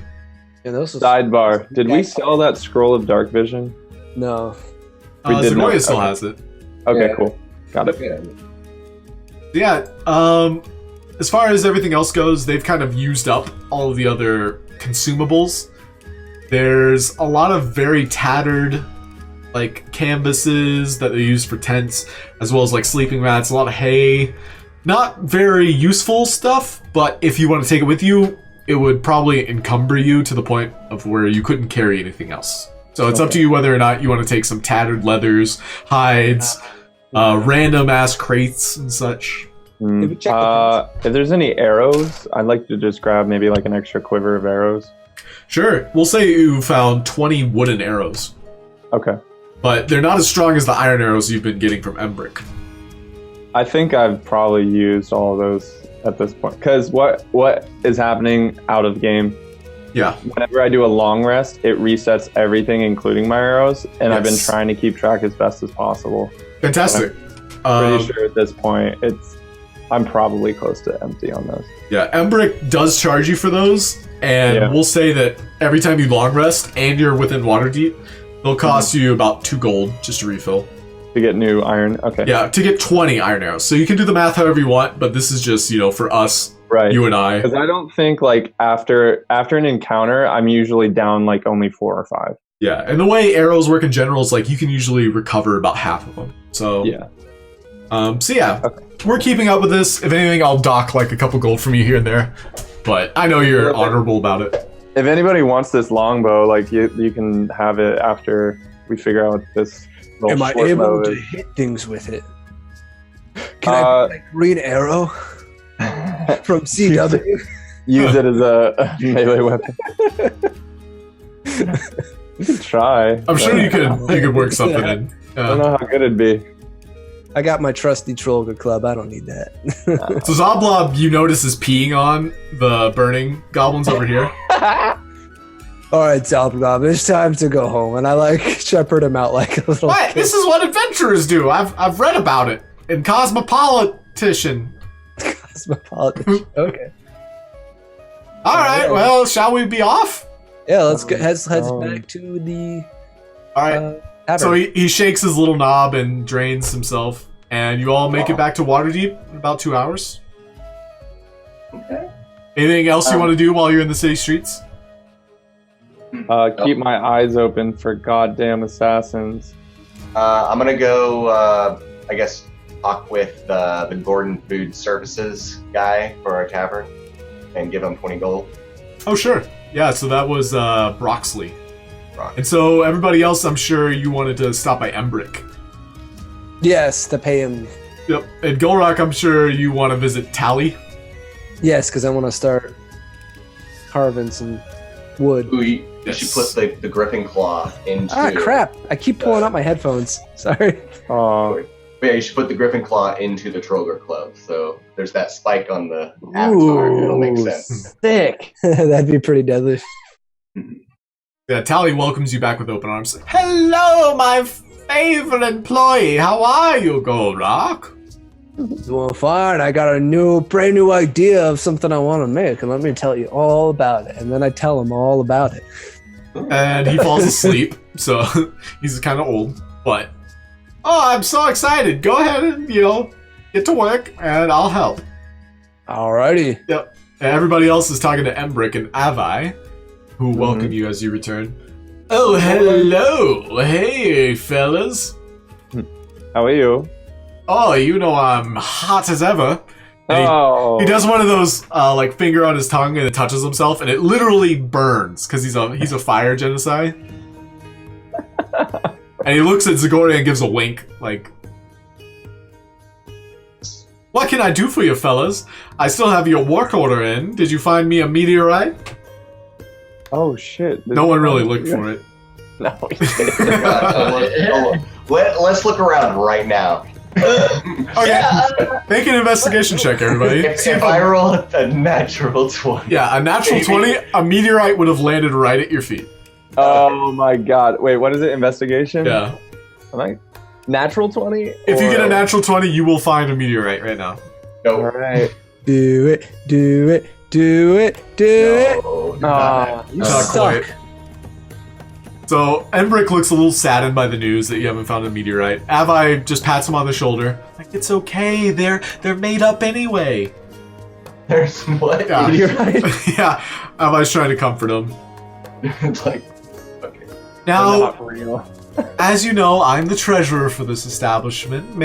Yeah, Sidebar, did we sell that scroll of dark vision? No. Zagoria still has it. Okay, cool. Got it. Yeah, as far as everything else goes, they've kind of used up all of the other consumables. There's a lot of very tattered, like, canvases that they use for tents, as well as, like, sleeping mats, a lot of hay. Not very useful stuff, but if you want to take it with you, it would probably encumber you to the point of where you couldn't carry anything else. So it's up to you whether or not you want to take some tattered leathers, hides, random-ass crates and such. If there's any arrows, I'd like to just grab maybe like an extra quiver of arrows. Sure. We'll say you found 20 wooden arrows. Okay. But they're not as strong as the iron arrows you've been getting from Embrick. I think I've probably used all of those at this point. Because what is happening out of game? Yeah. Whenever I do a long rest, it resets everything, including my arrows. And I've been trying to keep track as best as possible. Fantastic. I'm pretty sure at this point, I'm probably close to empty on those. Yeah, Embrick does charge you for those. And we'll say that every time you long rest and you're within Waterdeep, they'll cost you about 2 gold just to refill. To get new iron? Okay. Yeah, to get 20 iron arrows. So you can do the math however you want, but this is just, for us, you and I. Because I don't think, like, after an encounter, I'm usually down, like, only 4 or 5. Yeah, and the way arrows work in general is, like, you can usually recover about half of them. So, we're keeping up with this. If anything, I'll dock, like, a couple gold from you here and there. But I know you're honorable about it. If anybody wants this longbow, like, you can have it after we figure out this. Am I able to hit things with it? Can I put a green arrow from CW? Use it as a melee weapon. You could try. I'm sure you could work something in. I don't know how good it'd be. I got my trusty Trollga club. I don't need that. So Zoblob, you notice, is peeing on the burning goblins over here. All right, Hobgoblin, it's time to go home. And I like shepherd him out like a little. What? This is what adventurers do. I've read about it in Cosmopolitan. Cosmopolitan. Okay. All right. Well, shall we be off? Yeah, let's go. Heads back to the. All right. Tavern. So he shakes his little knob and drains himself, and you all make it back to Waterdeep in about 2 hours. Okay. Anything else you want to do while you're in the city streets? Keep my eyes open for goddamn assassins. I'm gonna go, I guess, talk with the Gordon Food Services guy for our tavern and give him 20 gold. Oh, sure. Yeah, so that was Broxley. Brock. And so everybody else, I'm sure you wanted to stop by Embrick. Yes, to pay him. Yep. And Gulroc, I'm sure you want to visit Tally. Yes, because I want to start carving some wood. Ooh, you should put the Griffon claw into... Ah, crap. I keep pulling out my headphones. Sorry. Oh, Yeah, you should put the Griffon claw into the Troller Club. So there's that spike on the avatar. It'll make sense. Sick. That'd be pretty deadly. Yeah, Tally welcomes you back with open arms. Hello, my favorite employee. How are you, Gulroc? Well, fine. I got a brand new idea of something I want to make, and let me tell you all about it. And then I tell him all about it. And he falls asleep, so he's kind of old. But, oh, I'm so excited. Go ahead and, get to work, and I'll help. Alrighty. Yep. And everybody else is talking to Embrick and Avi, who welcome you as you return. Oh, hello. Hey, fellas. how are you? Oh, I'm hot as ever. And he does one of those, finger on his tongue and it touches himself, and it literally burns because he's a fire genocide. And he looks at Zagoria and gives a wink, like, "What can I do for you, fellas? I still have your work order in. Did you find me a meteorite?" Oh shit! No one really looked for it. No. Let's look around right now. Okay, make an investigation check, everybody. If I roll a natural 20. Yeah, a natural 20, a meteorite would have landed right at your feet. Oh my god! Wait, what is it? Investigation? Yeah. Am I natural 20? If you get a natural 20, you will find a meteorite right now. No. All right. Do it. Do it. Do it. Do it. You Not suck. quite. So, Embrick looks a little saddened by the news that you haven't found a meteorite. Avi just pats him on the shoulder. Like, it's okay, they're made up anyway. There's what? Yeah. Meteorite? Yeah, Avi's trying to comfort him. It's like, okay. They're Now, not real. as you know, I'm the treasurer for this establishment.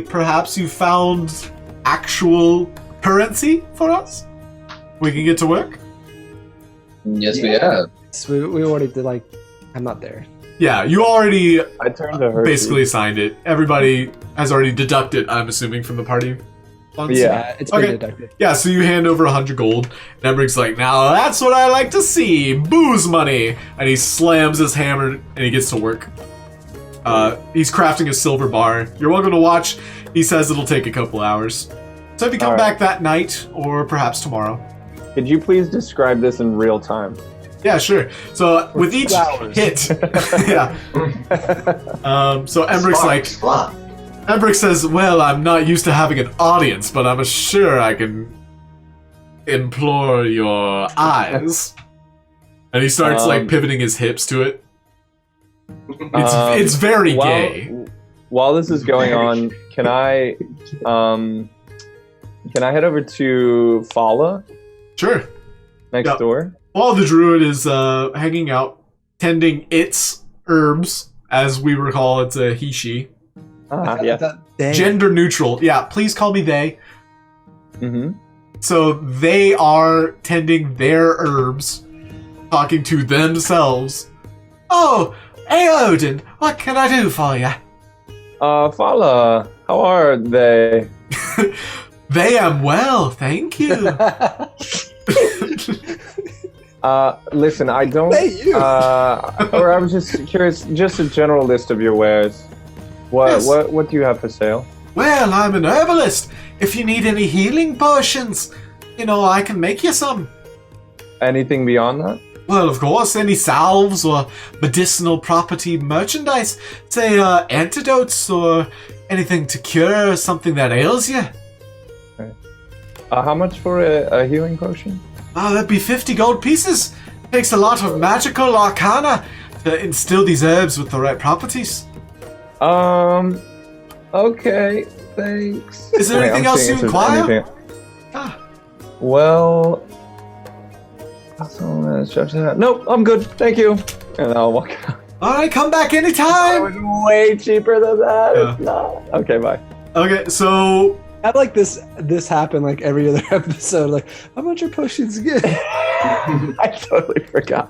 Perhaps you found actual currency for us? We can get to work? Yes, we have. So we already did, I'm not there. Yeah, you already I turned to Hershey. basically signed it. Everybody has already deducted, I'm assuming, from the party funds. Yeah. It's been Okay. deducted. Yeah, so you hand over 100 gold, and Embrick's like, now that's what I like to see, booze money! And he slams his hammer, and he gets to work. He's crafting a silver bar. You're welcome to watch. He says it'll take a couple hours. So if you come All back right. that night, or perhaps tomorrow. Could you please describe this in real time? Yeah, sure. So with each hours. hit, yeah. So Embrick's like, Sparks, Embrick says, well, I'm not used to having an audience, but I'm sure I can implore your eyes. And he starts pivoting his hips to it. It's very gay. While this is going on, can I head over to Fala Sure. next Yep. door? While the druid is hanging out, tending its herbs, as we recall, it's a he, she. Yeah. Dang. Gender neutral. Yeah, please call me they. Mm-hmm. So they are tending their herbs, talking to themselves. Oh, Aeodin, what can I do for you? Fala, how are they? They am well, thank you. Listen, I don't. Hey, you. Or I was just curious, just a general list of your wares. Yes. What do you have for sale? Well, I'm an herbalist. If you need any healing potions, I can make you some. Anything beyond that? Well, of course, any salves or medicinal property merchandise. Say, antidotes or anything to cure something that ails you. How much for a healing potion? That'd be 50 gold pieces. Takes a lot of magical arcana to instill these herbs with the right properties. Okay, thanks. Is there anything else you inquire? Well, nope, I'm good, thank you. And I'll walk out. Alright, come back It anytime! was way cheaper than that. Yeah. It's not. Okay, bye. Okay, so... I like this happen like every other episode. Like, how much are potions again? I totally forgot.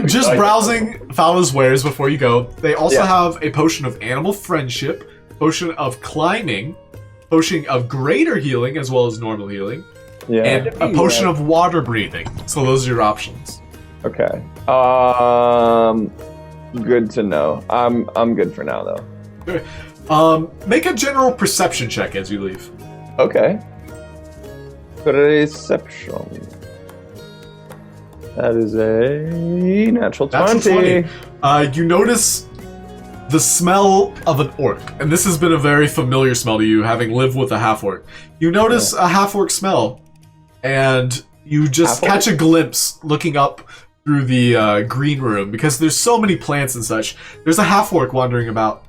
Just browsing Fauna's wares before you go. They also Yeah. have a potion of animal friendship, potion of climbing, potion of greater healing as well as normal healing, Yeah. and a potion of water breathing. So those are your options. Okay. Good to know. I'm good for now though. Make a general perception check as you leave. Okay. Perception. That is a natural 20. Natural 20. You notice the smell of an orc, and this has been a very familiar smell to you, having lived with a half-orc. You notice a half-orc smell, and you just Half-orc? catch a glimpse looking up through the green room, because there's so many plants and such. There's a half-orc wandering about,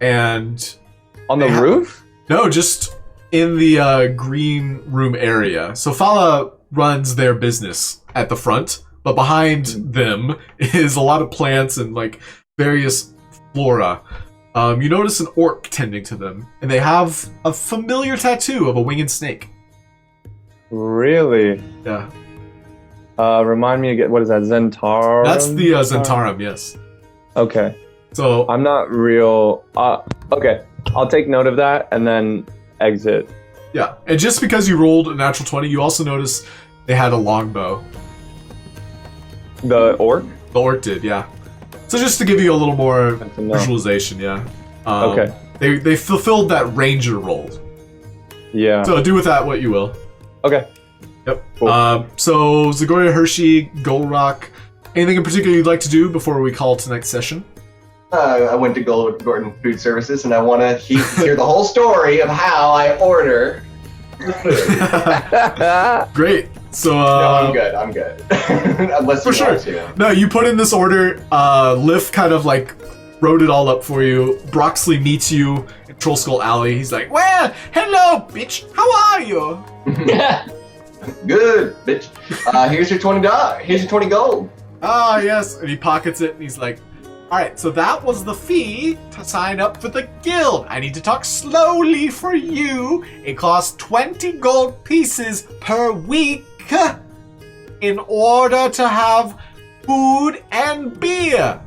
and... On the roof? No, just in the green room area. So Fala runs their business at the front, but behind them is a lot of plants and like various flora. You notice an orc tending to them, and they have a familiar tattoo of a winged snake. Really? Yeah. Remind me again, what is that, Zentarum? That's the Zentarum, yes. Okay. So I'm not real... okay, I'll take note of that and then exit. yeah, and just because you rolled a natural 20, you also notice they had a longbow. The orc? The orc did, yeah. So just to give you a little more Good to know. visualization, yeah. Okay. They fulfilled that ranger role. Yeah. So do with that what you will. Okay. Yep. Cool. So Zagoria, Hershey, Gulroc, anything in particular you'd like to do before we call tonight's session? I went to Gordon Food Services, and I want to hear the whole story of how I order food. Great. So No, I'm good. I'm good. Unless For you sure. want to. No, you put in this order. Liff kind of like wrote it all up for you. Broxley meets you in Troll Skull Alley. He's like, "Well, hello, bitch. How are you?" Good, bitch. Here's your $20. Here's your 20 gold. Ah, yes. And he pockets it, and he's like, "Alright, so that was the fee to sign up for the guild. I need to talk slowly for you. It costs 20 gold pieces per week in order to have food and beer.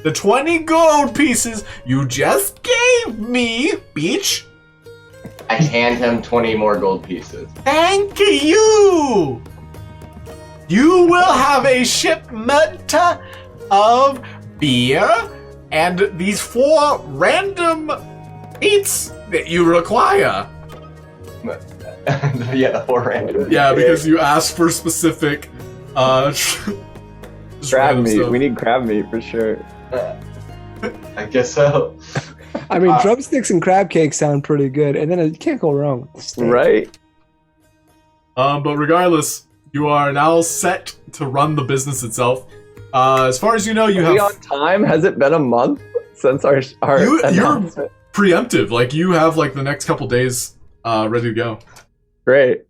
The 20 gold pieces you just gave me, bitch. I hand him 20 more gold pieces. Thank you. You will have a shipment of beer and these 4 random eats that you require." Yeah, the 4 random. Yeah, because you asked for specific just Crab random meat. stuff. We need crab meat for sure. I guess so. I mean, drumsticks and crab cakes sound pretty good, and then it can't go wrong with the steak. Right? But regardless, you are now set to run the business itself. As far as you know, you Are we have on time? Has it been a month since our you're announcement? preemptive. Like you have like the next couple days ready to go. Great.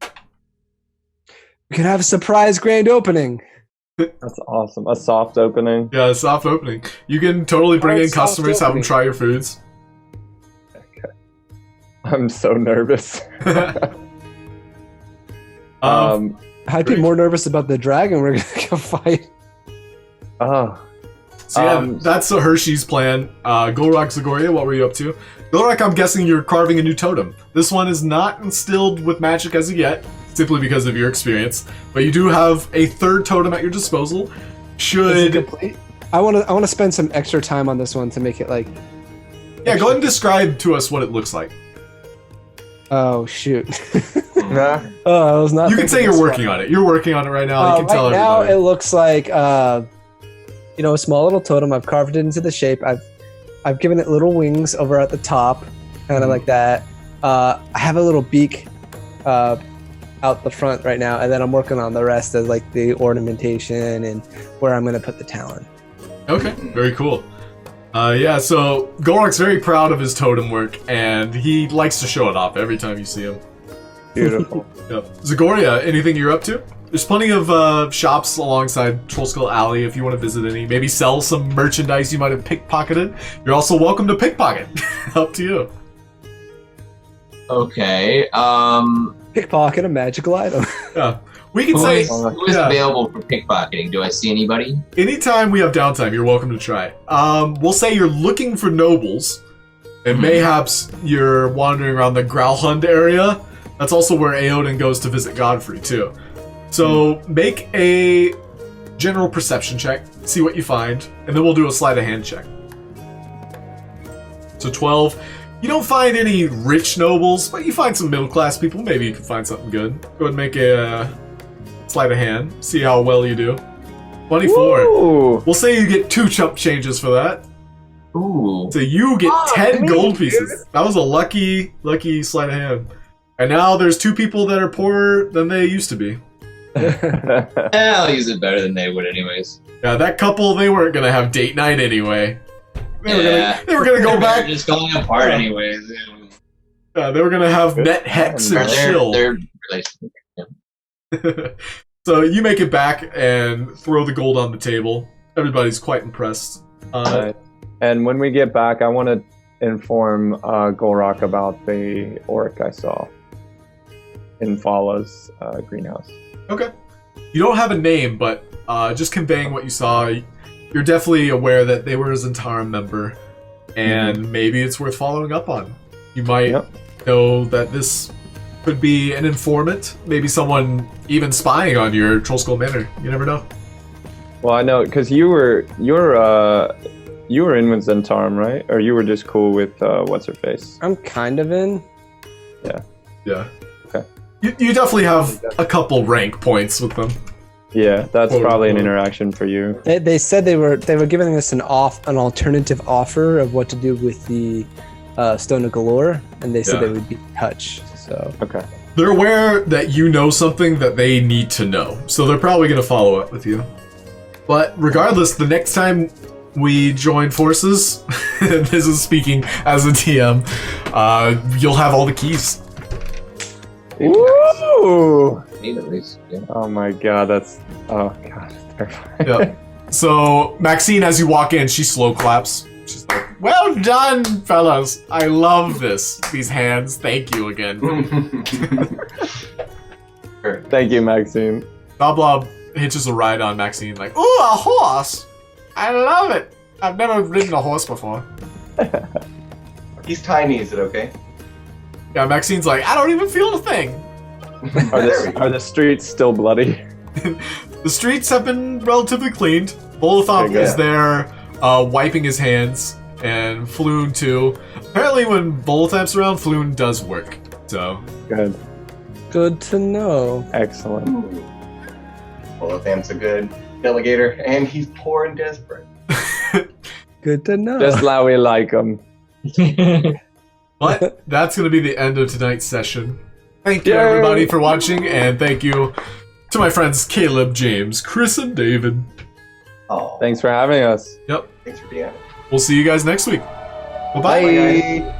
We can have a surprise grand opening. That's awesome. A soft opening. Yeah, soft opening. You can totally bring Oh, in soft customers, have them opening. try your foods. I'm so nervous. I'd be Great. more nervous about the dragon we're gonna go fight. Oh. So yeah, that's a Hershey's plan. Gulroc, Zagoria, what were you up to? Gulroc, I'm guessing you're carving a new totem. This one is not instilled with magic as of yet, simply because of your experience. But you do have a 3rd totem at your disposal. Is it Should complete? I want to spend some extra time on this one to make it like. yeah, go ahead and describe to us what it looks like. Oh shoot. Nah. Oh, I was not. You can say you're working on it. You're working on it right now. You can tell now everybody. it looks like a small little totem. I've carved it into the shape. I've given it little wings over at the top, kind of like that. I have a little beak out the front right now, and then I'm working on the rest of like the ornamentation and where I'm gonna put the talon. Okay, very cool. Yeah, so Gulroc's very proud of his totem work, and he likes to show it off every time you see him. Beautiful. Yep. Zagoria, anything you're up to? There's plenty of shops alongside Trollskull Alley if you want to visit any. Maybe sell some merchandise you might have pickpocketed. You're also welcome to pickpocket. Up to you. Okay. Pickpocket a magical item. Yeah. We can Who say is available for pickpocketing? Do I see anybody? anytime we have downtime, you're welcome to try. We'll say you're looking for nobles, and mayhaps you're wandering around the Growlhund area. That's also where Aeodin goes to visit Godfrey, too. So make a general perception check, see what you find, and then we'll do a sleight of hand check. So 12. You don't find any rich nobles, but you find some middle-class people. Maybe you can find something good. Go ahead and make a sleight of hand. See how well you do. 24. Ooh. We'll say you get 2 chump changes for that. Ooh. So you get 10 gold pieces. That was a lucky sleight of hand. And now there's 2 people that are poorer than they used to be. I'll use it better than they would anyways. Yeah, that couple, they weren't going to have date night anyway. They were gonna go back. They're just going apart anyways. They were gonna have net hex and chill. Their relationship. So you make it back and throw the gold on the table. Everybody's quite impressed. And when we get back, I want to inform Gulroc about the orc I saw in Fala's greenhouse. Okay. You don't have a name, but just conveying what you saw, you're definitely aware that they were a Zentarum member, and maybe it's worth following up on. You might know that this could be an informant, maybe someone even spying on your Trollskull Manor. You never know. Well, I know because you were in with Zentarum, right? Or you were just cool with what's her face? I'm kind of in. Yeah. Okay. You definitely have a couple rank points with them. Yeah, that's probably an interaction for you. They said they were giving us an alternative offer of what to do with the Stone of Galoor, and they said they would be in touch. So okay, they're aware that you know something that they need to know, so they're probably going to follow up with you. But regardless, the next time we join forces, this is speaking as a DM, you'll have all the keys. Woo! At least, yeah. Oh my god, it's terrifying. Yeah. So Maxine, as you walk in, she slow claps. She's like, "Well done, fellas! I love this. These hands. Thank you again." Thank you, Maxine. Blah hitches a ride on Maxine, like, "Ooh, a horse! I love it. I've never ridden a horse before." He's tiny, is it okay? Yeah, Maxine's like, "I don't even feel a thing." Are the streets still bloody? The streets have been relatively cleaned. Bolithop is there, wiping his hands, and Floon too. Apparently, when Bolithop's around, Floon does work. So good to know. Excellent. Bolitham's a good delegator, and he's poor and desperate. Good to know. Just how we like him. But that's going to be the end of tonight's session. Thank you, everybody, for watching, and thank you to my friends Caleb, James, Kris, and David. Oh, thanks for having us. Yep. Thanks for being on it. We'll see you guys next week. Bye-bye. Bye.